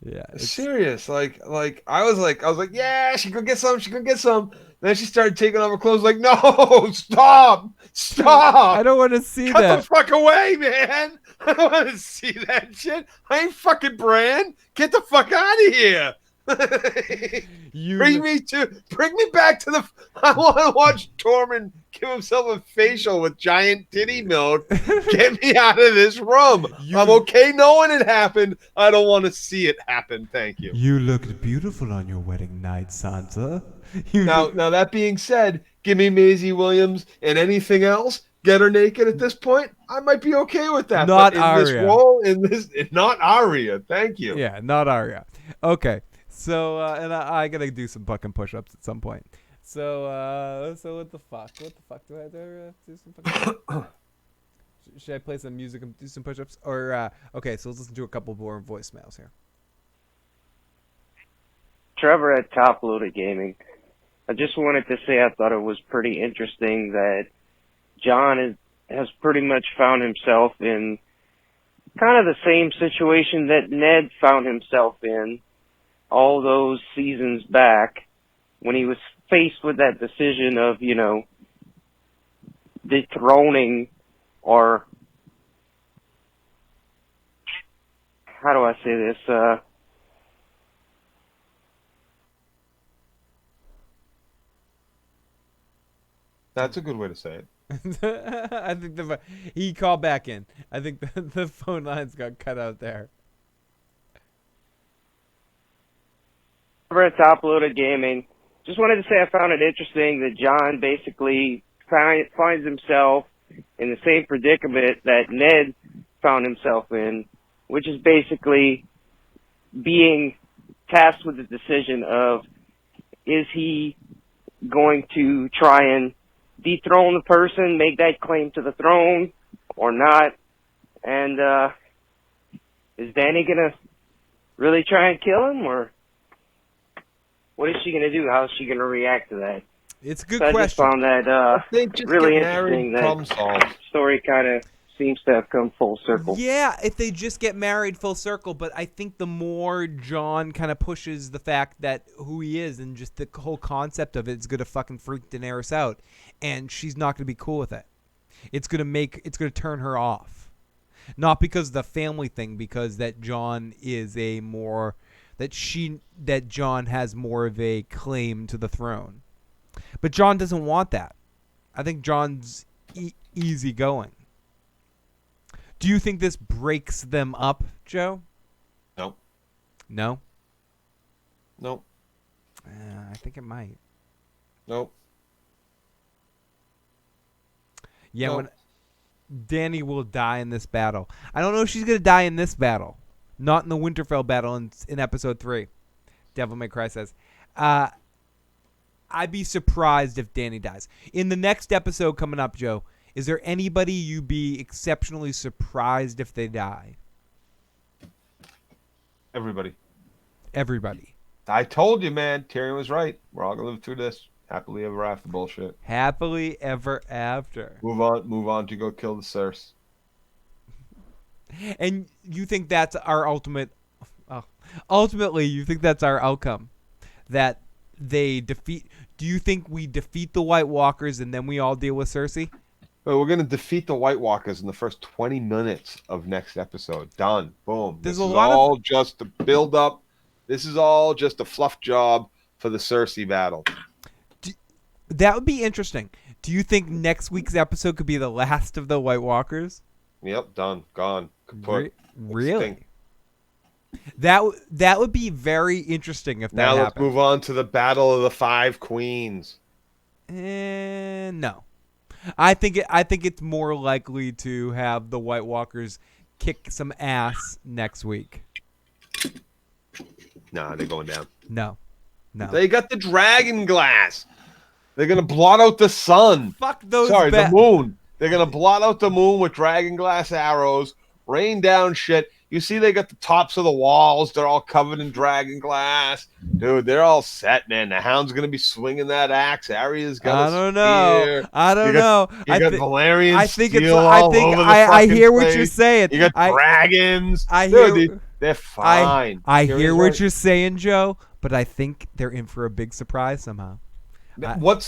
Yeah. Serious. Like I was like, yeah, she could get some. Then she started taking off her clothes like, no, stop. I don't want to see Cut that. the fuck away, man. I don't want to see that shit. I ain't fucking Bran. Get the fuck out of here. Bring me back to the. I want to watch Tormund give himself a facial with giant titty milk. Get me out of this room. I'm okay knowing it happened. I don't want to see it happen. Thank you. You looked beautiful on your wedding night, Sansa. Now that being said, give me Maisie Williams and anything else. Get her naked at this point. I might be okay with that. Not but in Arya. This role, not Arya. Thank you. Yeah, not Arya. Okay. So, and I gotta do some fucking push-ups at some point. So what the fuck? What the fuck? Do I do some fucking... Should I play some music and do some push-ups? Or, okay, so let's listen to a couple more voicemails here. Trevor at Top Loaded Gaming. I just wanted to say I thought it was pretty interesting that John has pretty much found himself in kind of the same situation that Ned found himself in all those seasons back when he was faced with that decision of, dethroning or, how do I say this, That's a good way to say it. I think he called back in. I think the phone lines got cut out there. Over at Top Loaded Gaming, just wanted to say I found it interesting that John basically finds himself in the same predicament that Ned found himself in, which is basically being tasked with the decision of, is he going to try and dethrone the person, make that claim to the throne, or not? And is Dany going to really try and kill him, or what is she going to do? How is she going to react to that? It's a good question. I just found that really interesting. That story kind of seems to have come full circle. Yeah, if they just get married full circle, but I think the more John kind of pushes the fact that who he is and just the whole concept of it is going to fucking freak Daenerys out, and she's not going to be cool with it. It's going to turn her off. Not because of the family thing, because that John is that John has more of a claim to the throne. But John doesn't want that. I think John's easy going. Do you think this breaks them up, Joe? No. No? Nope. I think it might. Nope. Yeah, nope. When Dany will die in this battle. I don't know if she's going to die in this battle. Not in the Winterfell battle in episode 3. Devil May Cry says. I'd be surprised if Dany dies. In the next episode coming up, Joe, is there anybody you'd be exceptionally surprised if they die? Everybody. Everybody. I told you, man. Tyrion was right. We're all going to live through this. Happily ever after bullshit. Happily ever after. Move on to go kill the Cersei. And you think that's our ultimate... ultimately, you think that's our outcome? That they defeat... Do you think we defeat the White Walkers and then we all deal with Cersei? Well, we're going to defeat the White Walkers in the first 20 minutes of next episode. Done. Boom. This is all just to build up. This is all just a fluff job for the Cersei battle. That would be interesting. Do you think next week's episode could be the last of the White Walkers? Yep, done. Gone. Kaput. Really? That would be very interesting if that Now let's happened. move on to the Battle of the Five Queens. No. I think it's more likely to have the White Walkers kick some ass next week. Nah, they're going down. No. They got the dragon glass. They're gonna blot out the sun. Fuck those. The moon. They're gonna blot out the moon with dragon glass arrows, rain down shit. You see, they got the tops of the walls. They're all covered in dragon glass. Dude, they're all set, man. The Hound's gonna be swinging that axe. Arya's got. I don't know. I don't know. You got Valerian I think steel it's. all over the I hear fucking what you're place. saying. You got dragons. I hear. Dude, they're fine. I hear what you're saying, Joe. But I think they're in for a big surprise somehow. What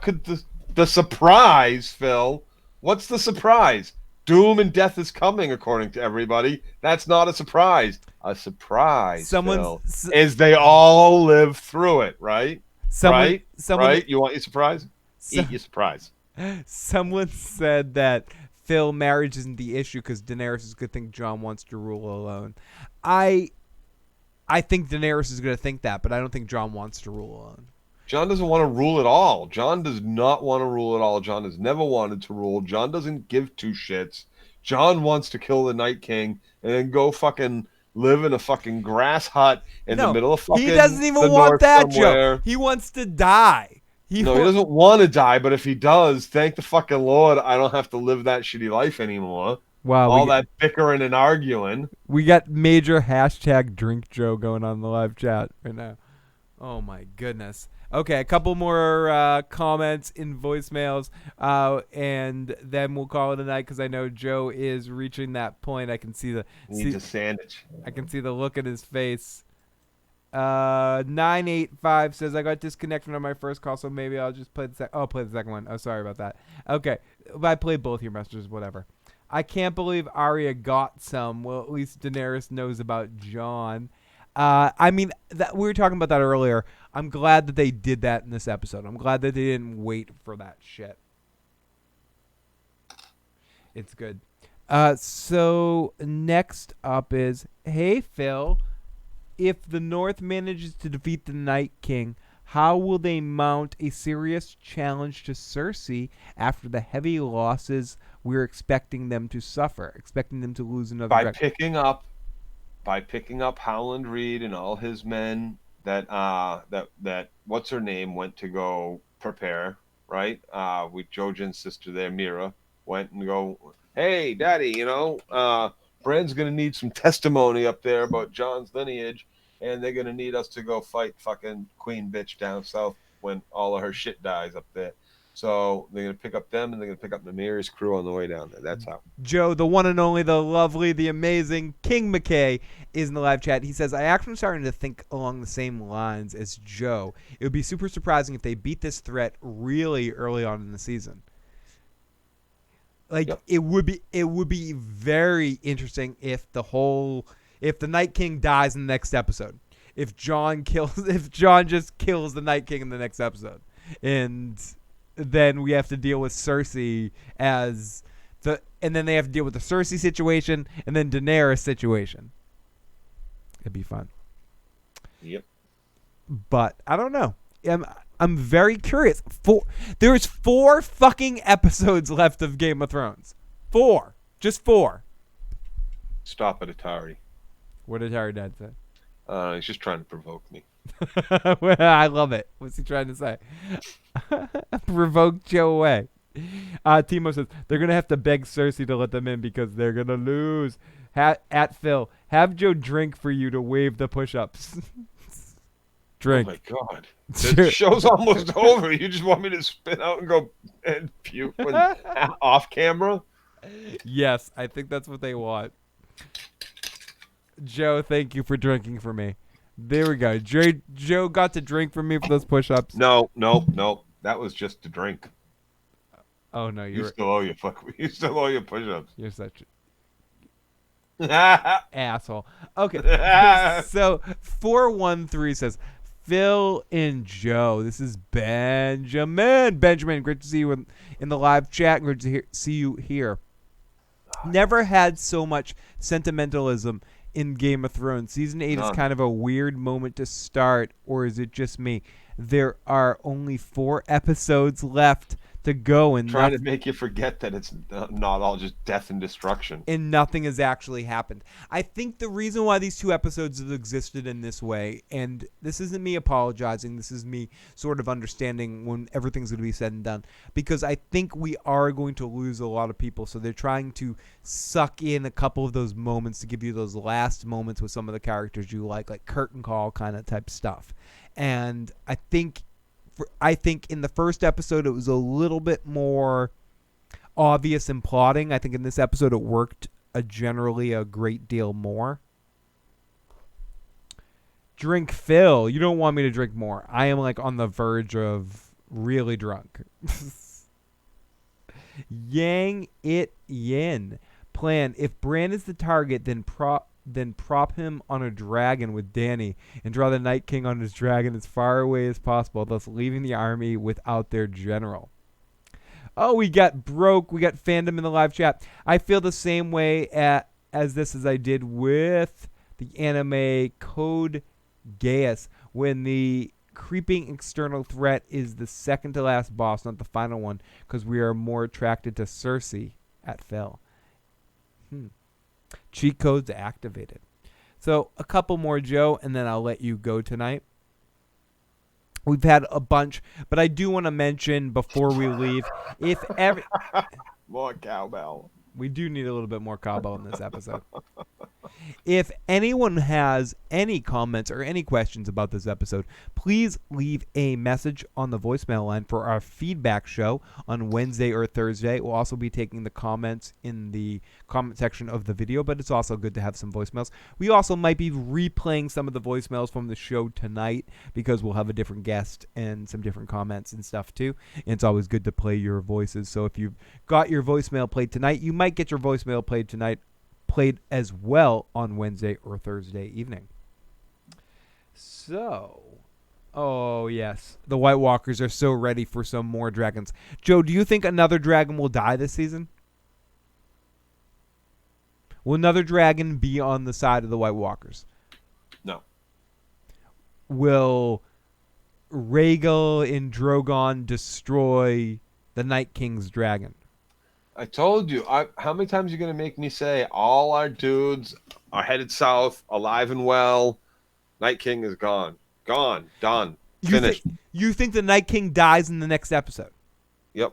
could the surprise, Phil? What's the surprise? Doom and death is coming, according to everybody. That's not a surprise. A surprise, Phil, is they all live through it, right? Right? You want your surprise? Eat your surprise. Someone said that Phil, marriage isn't the issue because Daenerys is going to think Jon wants to rule alone. I think Daenerys is going to think that, but I don't think Jon wants to rule alone. Jon doesn't want to rule at all. Jon does not want to rule at all. Jon has never wanted to rule. Jon doesn't give two shits. Jon wants to kill the Night King and then go fucking live in a fucking grass hut in the middle of fucking. He doesn't even want that, Joe. He wants to die. He doesn't want to die, but if he does, thank the fucking Lord, I don't have to live that shitty life anymore. Wow, all that bickering and arguing. We got major hashtag drink Joe going on in the live chat right now. Oh my goodness. Okay, a couple more comments in voicemails, and then we'll call it a night because I know Joe is reaching that point. I can see the needs a sandwich. I can see the look in his face. 985 says I got disconnected on my first call, so maybe I'll just play play the second one. Oh, sorry about that. Okay, I played both your messages. Whatever. I can't believe Arya got some. Well, at least Daenerys knows about Jon. I mean, we were talking about that earlier. I'm glad that they did that in this episode. I'm glad that they didn't wait for that shit. It's good. So next up is, hey, Phil, if the North manages to defeat the Night King, how will they mount a serious challenge to Cersei after the heavy losses we're expecting them to suffer, expecting them to lose another by picking up Howland Reed and all his men that what's her name went to go prepare, right? With Jojen's sister there, Mira, went and go, hey, Daddy, Bran's gonna need some testimony up there about Jon's lineage, and they're gonna need us to go fight fucking Queen bitch down south when all of her shit dies up there. So they're going to pick up them, and they're going to pick up Nymeris' crew on the way down there. That's how. Joe, the one and only, the lovely, the amazing King McKay is in the live chat. He says, I actually am starting to think along the same lines as Joe. It would be super surprising if they beat this threat really early on in the season. Like, it would be very interesting if the Night King dies in the next episode. If Jon just kills the Night King in the next episode. And then we have to deal with Cersei and then they have to deal with the Cersei situation and then Daenerys situation. It'd be fun. Yep. But I don't know. I'm very curious. There's 4 fucking episodes left of Game of Thrones. 4. Just 4. Stop it, Atari. What did Atari Dad say? He's just trying to provoke me. I love it. What's he trying to say? Provoke Joe away. Timo says they're gonna have to beg Cersei to let them in because they're gonna lose. At Phil, have Joe drink for you to waive the push-ups. Drink. Oh my god, the show's almost over. You just want me to spin out and go and puke off camera? Yes, I think that's what they want. Joe, thank you for drinking for me. There we go. Joe got to drink for me for those push-ups. No. That was just to drink. Oh no, you still owe your push-ups. You're such asshole. Okay. So 413 says Phil and Joe. This is Benjamin. Benjamin, great to see you in the live chat. Great to see you here. Never had so much sentimentalism in Game of Thrones. Season 8 is None. kind of a weird moment to start, or is it just me? There are only 4 episodes left to go, and Trying to make you forget that it's not all just death and destruction. and nothing has actually happened. I think the reason why these 2 episodes have existed in this way, and this isn't me apologizing, this is me sort of understanding when everything's going to be said and done, because I think we are going to lose a lot of people, so they're trying to suck in a couple of those moments to give you those last moments with some of the characters you like curtain call kind of type stuff. And I think in the first episode it was a little bit more obvious in plotting. I think in this episode it worked generally a great deal more. Drink Phil. You don't want me to drink more. I am on the verge of really drunk. Yang It Yin. Plan. If Bran is the target, then prop him on a dragon with Dany and draw the Night King on his dragon as far away as possible, thus leaving the army without their general. Oh, we got broke. We got fandom in the live chat. I feel the same way as I did with the anime Code Geass, when the creeping external threat is the second to last boss, not the final one, because we are more attracted to Cersei at Phil. Cheat codes activated. So a couple more, Joe, and then I'll let you go tonight. We've had a bunch, but I do want to mention before we leave, more cowbell. We do need a little bit more cowbell in this episode. If anyone has any comments or any questions about this episode, please leave a message on the voicemail line for our feedback show on Wednesday or Thursday. We'll also be taking the comments in the comment section of the video, but it's also good to have some voicemails. We also might be replaying some of the voicemails from the show tonight because we'll have a different guest and some different comments and stuff too. And it's always good to play your voices. So if you've got your voicemail played tonight, you might get your voicemail played as well on Wednesday or Thursday evening. So, oh yes, the White Walkers are so ready for some more dragons. Joe, do you think another dragon will die this season? Will another dragon be on the side of the White Walkers? No. Will Rhaegal and Drogon destroy the Night King's dragon? I told you. How many times are you going to make me say all our dudes are headed south, alive and well? Night King is gone. Gone. Done. Finished. You think the Night King dies in the next episode? Yep.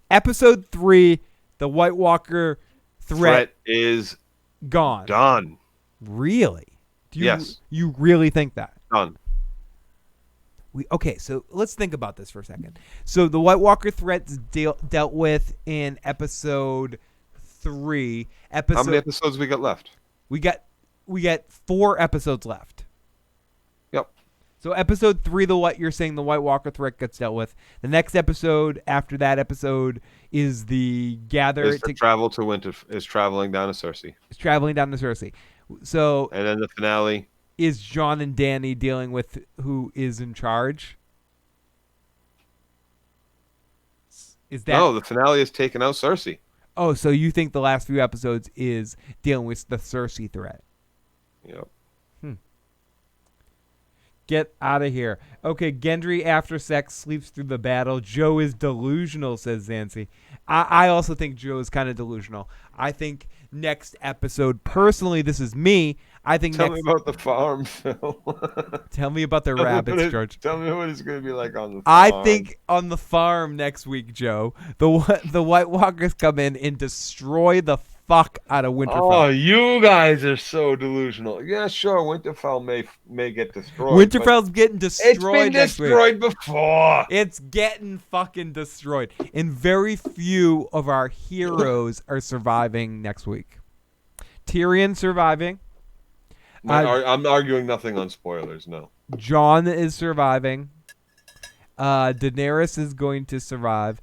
Episode 3, the White Walker threat is gone. Done. Really? Yes. You really think that? Done. Okay, so let's think about this for a second. So the White Walker threat's dealt with in episode 3. How many episodes we got left? We got 4 episodes left. Yep. So episode 3, you're saying the White Walker threat gets dealt with. The next episode after that episode is the travel to Winterfell. Is traveling down to Cersei. It's traveling down to Cersei. So and then the finale is Jon and Dany dealing with who is in charge. Is that no? The finale is taking out Cersei. Oh, so you think the last few episodes is dealing with the Cersei threat? Yep. Get out of here. Okay, Gendry after sex sleeps through the battle. Joe is delusional, says Zancy. I also think Joe is kind of delusional. I think next episode, personally, this is me. I think Tell me about the farm, Phil. Tell me about the rabbits, George. Tell me what it's going to be like on the farm. I think on the farm next week, Joe, the White Walkers come in and destroy the fuck out of Winterfell. Oh, you guys are so delusional. Yeah, sure, Winterfell may get destroyed. Winterfell's getting destroyed. It's been destroyed before. It's getting fucking destroyed. And very few of our heroes are surviving next week. Tyrion surviving. I'm arguing nothing on spoilers, no. Jon is surviving. Daenerys is going to survive.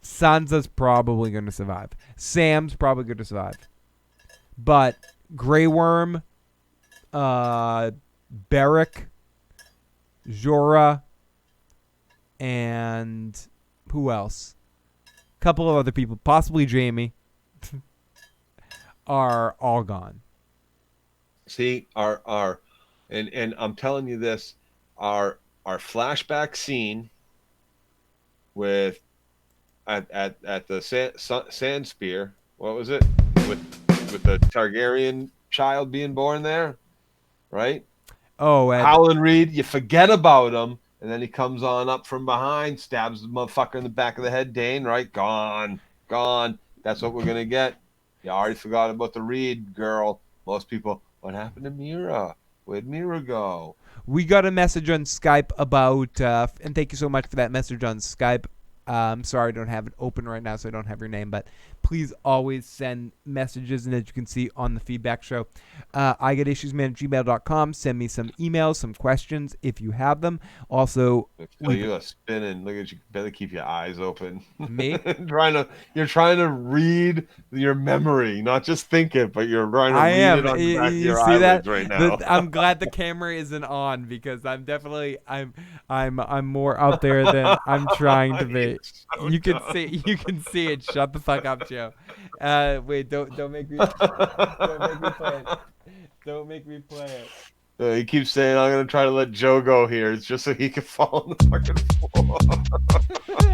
Sansa's probably going to survive. Sam's probably going to survive. But Grey Worm, Beric, Jorah, and who else? A couple of other people, possibly Jaime, are all gone. See, our and I'm telling you this, our flashback scene with at the sand spear. What was it with the Targaryen child being born there, right? Oh, Howland Reed, you forget about him, and then he comes on up from behind, stabs the motherfucker in the back of the head. Dane, right? Gone. That's what we're gonna get. You already forgot about the Reed girl. Most people, what happened to Mira? Where'd Mira go? We got a message on Skype about, and thank you so much for that message on Skype. I'm sorry I don't have it open right now, so I don't have your name, but please always send messages, and as you can see on the feedback show, igetissuesman@gmail.com. Send me some emails, some questions if you have them. Also, You're spinning. Look at you. Better keep your eyes open. Me? You're trying to read your memory, not just think it, but you're trying to read it on the back of your see eyelids that? right now. I'm glad the camera isn't on because I'm definitely I'm more out there than I'm trying to be. You can see it. Shut the fuck up, Joe. Wait, don't make me play it. Don't make me play it. He keeps saying, I'm going to try to let Joe go here. It's just so he can fall on the fucking floor.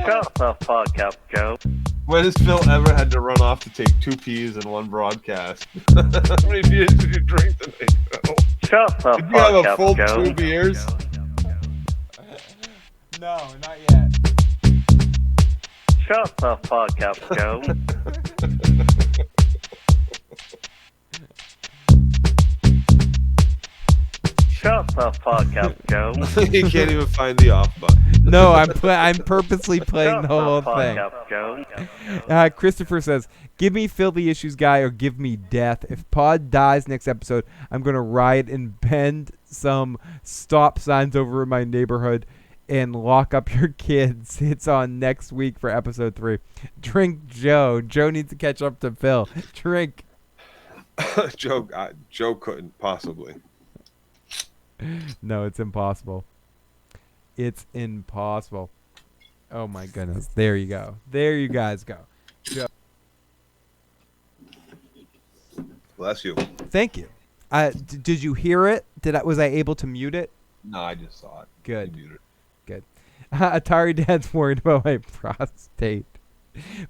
Shut the fuck up, Joe. When has Phil ever had to run off to take 2 peas in one broadcast? How many beers did you drink tonight, Phil? Shut the Did you have fuck a up, full Joe. 2 beers? No, not yet. Shut the fuck up, Joe. Shut the fuck up, Joe. You can't even find the off button. No, I'm purposely playing the whole Shut the thing. fuck up, Joe. Christopher says, "Give me Phil the Issues Guy or give me death. If Pod dies next episode, I'm gonna riot and bend some stop signs over in my neighborhood and lock up your kids." It's on next week for episode 3. Drink Joe. Joe needs to catch up to Phil. Drink. Joe couldn't possibly. No, it's impossible. It's impossible. Oh my goodness. There you go. There you guys go. Joe. Bless you. Thank you. Did you hear it? Was I able to mute it? No, I just saw it. Good. You muted. Good. Atari Dad's worried about my prostate.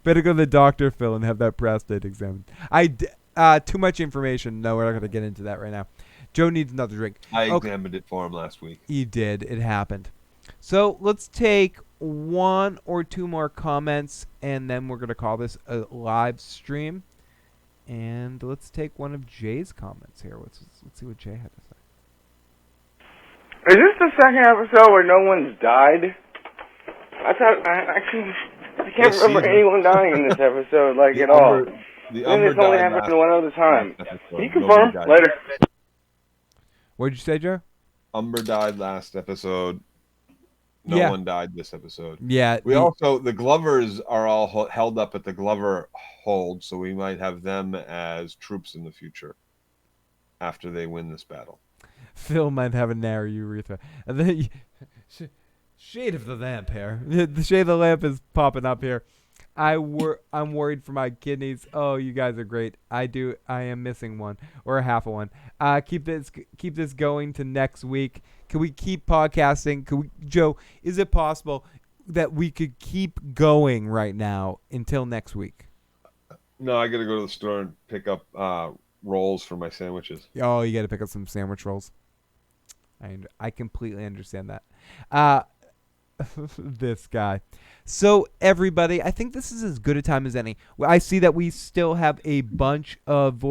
Better go to the doctor, Phil, and have that prostate examined. Too much information. No, we're not going to get into that right now. Joe needs another drink. I examined it for him last week. He did. It happened. So let's take 1 or 2 more comments, and then we're going to call this a live stream. And let's take one of Jay's comments here. Let's see what Jay had to say. Is this the second episode where no one's died? I can't remember anyone dying in this episode, at all. I think this only happened one other time. Can you confirm? Later. What did you say, Joe? Umber died last episode. No one died this episode. Yeah. The Glovers are all held up at the Glover hold, so we might have them as troops in the future after they win this battle. Phil might have a narrow urethra. And then shade of the lamp here. The shade of the lamp is popping up here. I'm worried for my kidneys. Oh, you guys are great. I am missing one or a half of one. Keep this going to next week. Can we keep podcasting? Joe, is it possible that we could keep going right now until next week? No, I got to go to the store and pick up rolls for my sandwiches. Oh, you got to pick up some sandwich rolls. I completely understand that. This guy. So everybody, I think this is as good a time as any. I see that we still have a bunch of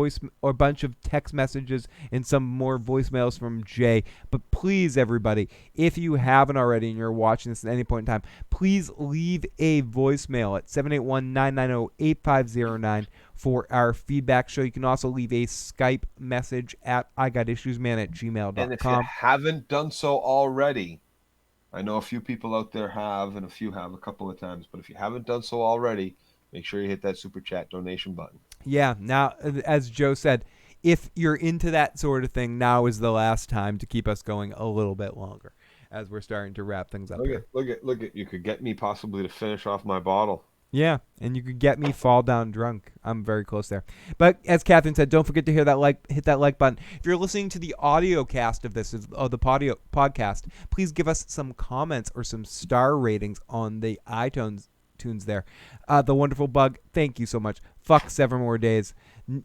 text messages and some more voicemails from Jay. But please, everybody, if you haven't already and you're watching this at any point in time, please leave a voicemail at 781-990-8509 for our feedback show. You can also leave a Skype message at igotissuesman@gmail.com. And if you haven't done so already, I know a few people out there have, and a few have a couple of times, but if you haven't done so already, make sure you hit that super chat donation button. Yeah, now, as Joe said, if you're into that sort of thing, now is the last time to keep us going a little bit longer as we're starting to wrap things up. Look at, you could get me possibly to finish off my bottle. Yeah, and you could get me fall down drunk. I'm very close there. But as Catherine said, don't forget to hit that like button. If you're listening to the audio cast of this, of the podcast, please give us some comments or some star ratings on the iTunes there. The Wonderful Bug, thank you so much. Fuck 7 more days.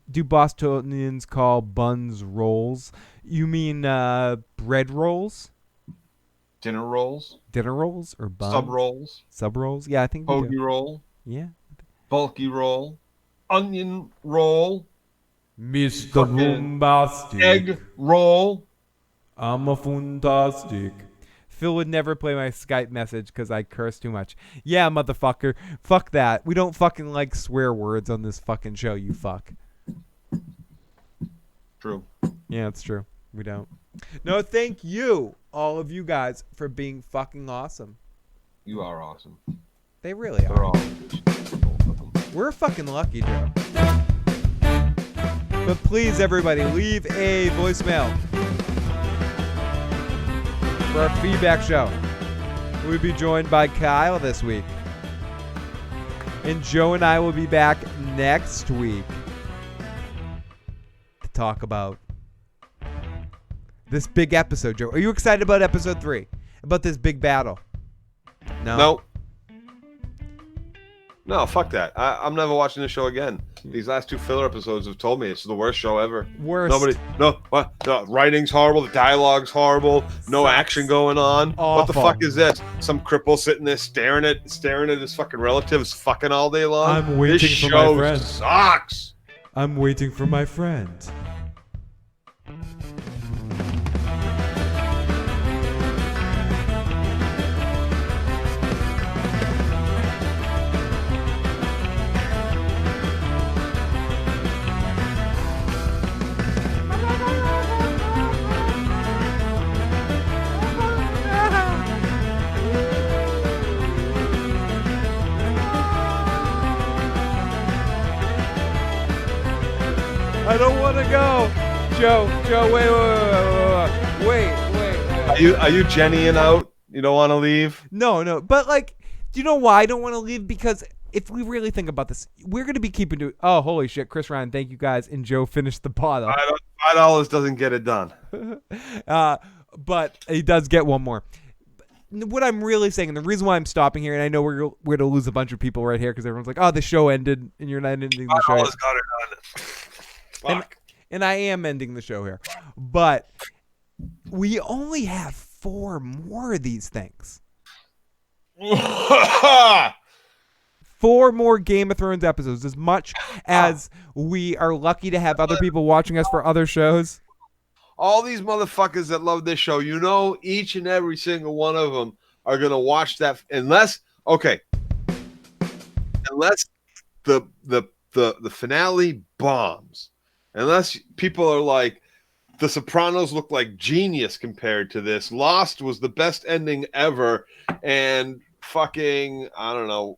Do Bostonians call buns rolls? You mean bread rolls? Dinner rolls? Dinner rolls or buns? Sub rolls? Sub rolls? Yeah, I think we do. Hoagie roll? Yeah. Bulky roll? Onion roll? Mr. Bombastic. Egg roll? I'm a fantastic. Phil would never play my Skype message because I curse too much. Yeah, motherfucker. Fuck that. We don't fucking like swear words on this fucking show, you fuck. True. Yeah, it's true. We don't. No, thank you, all of you guys, for being fucking awesome. You are awesome. They really are. They're all. We're fucking lucky, Joe. But please, everybody, leave a voicemail for our feedback show. We'll be joined by Kyle this week. And Joe and I will be back next week to talk about this big episode, Joe. Are you excited about episode 3? About this big battle? No? No, fuck that. I'm never watching the show again. These last 2 filler episodes have told me it's the worst show ever. Worst. The writing's horrible. The dialogue's horrible. No action going on. Awful. What the fuck is this? Some cripple sitting there staring at his fucking relatives fucking all day long. I'm waiting this for show my friend. Sucks. I'm waiting for my friend. I don't want to go. Joe, wait. Are you Jenny and out? You don't want to leave? No. But like, do you know why I don't want to leave? Because if we really think about this, we're going to be keeping to. Oh, holy shit, Chris Ryan, thank you guys, and Joe finished the bottle. $5 doesn't get it done. But he does get one more. What I'm really saying, and the reason why I'm stopping here, and I know we're going to lose a bunch of people right here because everyone's like, "Oh, the show ended," and you're not ending the show. $5 got it done. Fuck. And I am ending the show here, but we only have 4 more of these things. 4 more Game of Thrones episodes. As much as we are lucky to have other people watching us for other shows. All these motherfuckers that love this show, you know, each and every single one of them are gonna watch that unless the finale bombs. Unless people are like, The Sopranos look like genius compared to this. Lost was the best ending ever, and fucking I don't know.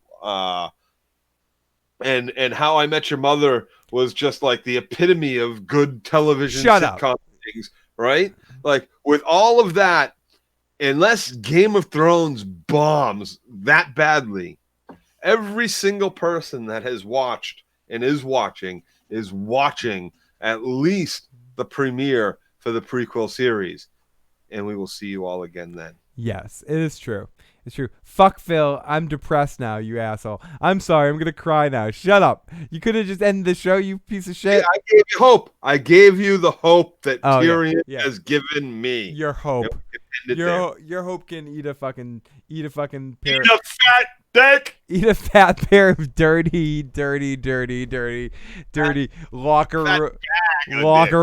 And How I Met Your Mother was just like the epitome of good television sitcom things, right? Like with all of that, unless Game of Thrones bombs that badly, every single person that has watched and is watching at least the premiere for the prequel series. And we will see you all again then. Yes, it is true. It's true. Fuck Phil. I'm depressed now, you asshole. I'm sorry. I'm going to cry now. Shut up. You could have just ended the show, you piece of shit. Yeah, I gave you hope. I gave you the hope that Tyrion yeah. has given me. Your hope. Your hope can eat a fucking pair. Eat a fat dick. Eat a fat pair of dirty locker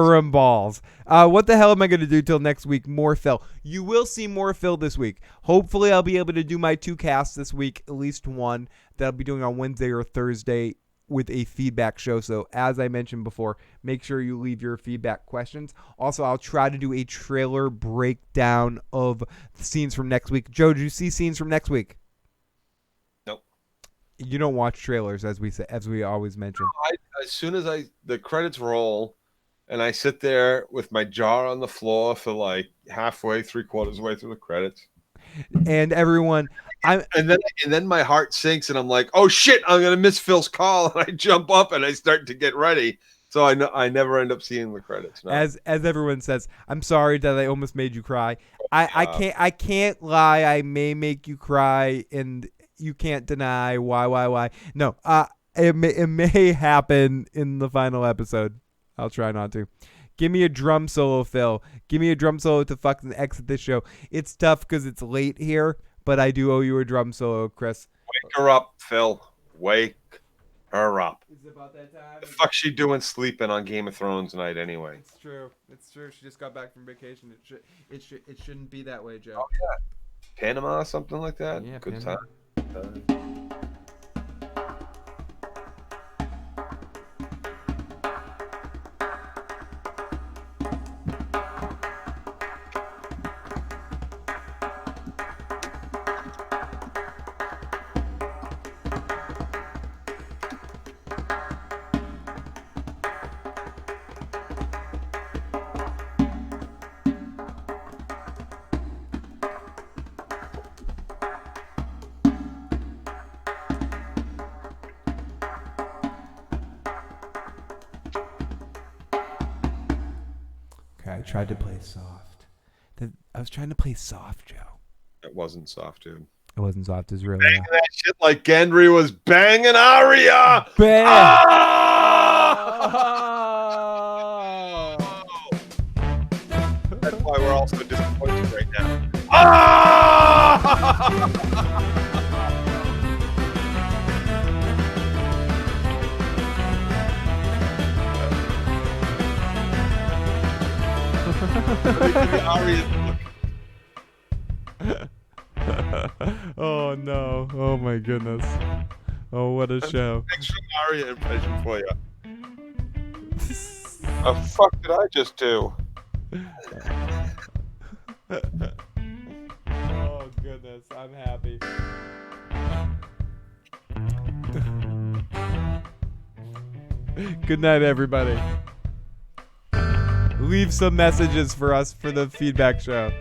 room balls. What the hell am I going to do till next week? More Phil. You will see more Phil this week. Hopefully I'll be able to do my 2 casts this week, at least one that I'll be doing on Wednesday or Thursday with a feedback show. So as I mentioned before, make sure you leave your feedback questions. Also, I'll try to do a trailer breakdown of the scenes from next week. Joe, did you see scenes from next week? Nope. You don't watch trailers, as we always mention. No, as soon as the credits roll, and I sit there with my jaw on the floor for like halfway, 3/4 way through the credits. and everyone. And then my heart sinks, and I'm like, oh shit, I'm gonna miss Phil's call, and I jump up and I start to get ready. So I never end up seeing the credits. No. As everyone says, I'm sorry that I almost made you cry. I can't lie. I may make you cry, and you can't deny why. No, it may happen in the final episode. I'll try not to. Give me a drum solo, Phil. Give me a drum solo to fucking exit this show. It's tough because it's late here, but I do owe you a drum solo, Chris. Wake her up, Phil. Wake her up. Is it about that time? The fuck's she doing sleeping on Game of Thrones night anyway? It's true. It's true. She just got back from vacation. It shouldn't be that way, Joe. Oh yeah, Panama, something like that. Yeah, good Panama. time. I tried to play soft. I was trying to play soft, Joe. It wasn't soft, dude. It wasn't soft. It was really banging that shit like Gendry was banging Arya. Bang! Oh! That's why we're all so disappointed right now. Ah! Oh no! Oh my goodness! Oh, what a show! Extra Arya impression for you. The fuck did I just do? Oh goodness! I'm happy. Good night, everybody. Leave some messages for us for the feedback show.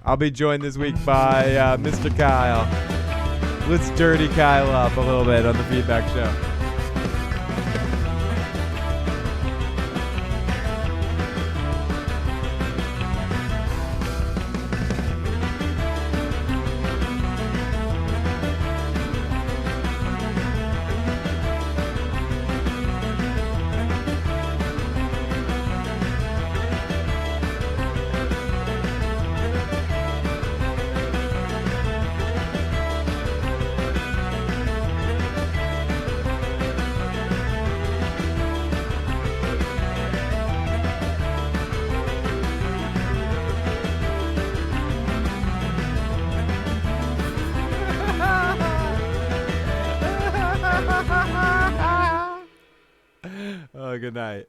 I'll be joined this week by Mr. Kyle. Let's dirty Kyle up a little bit on the feedback show. Oh, good night.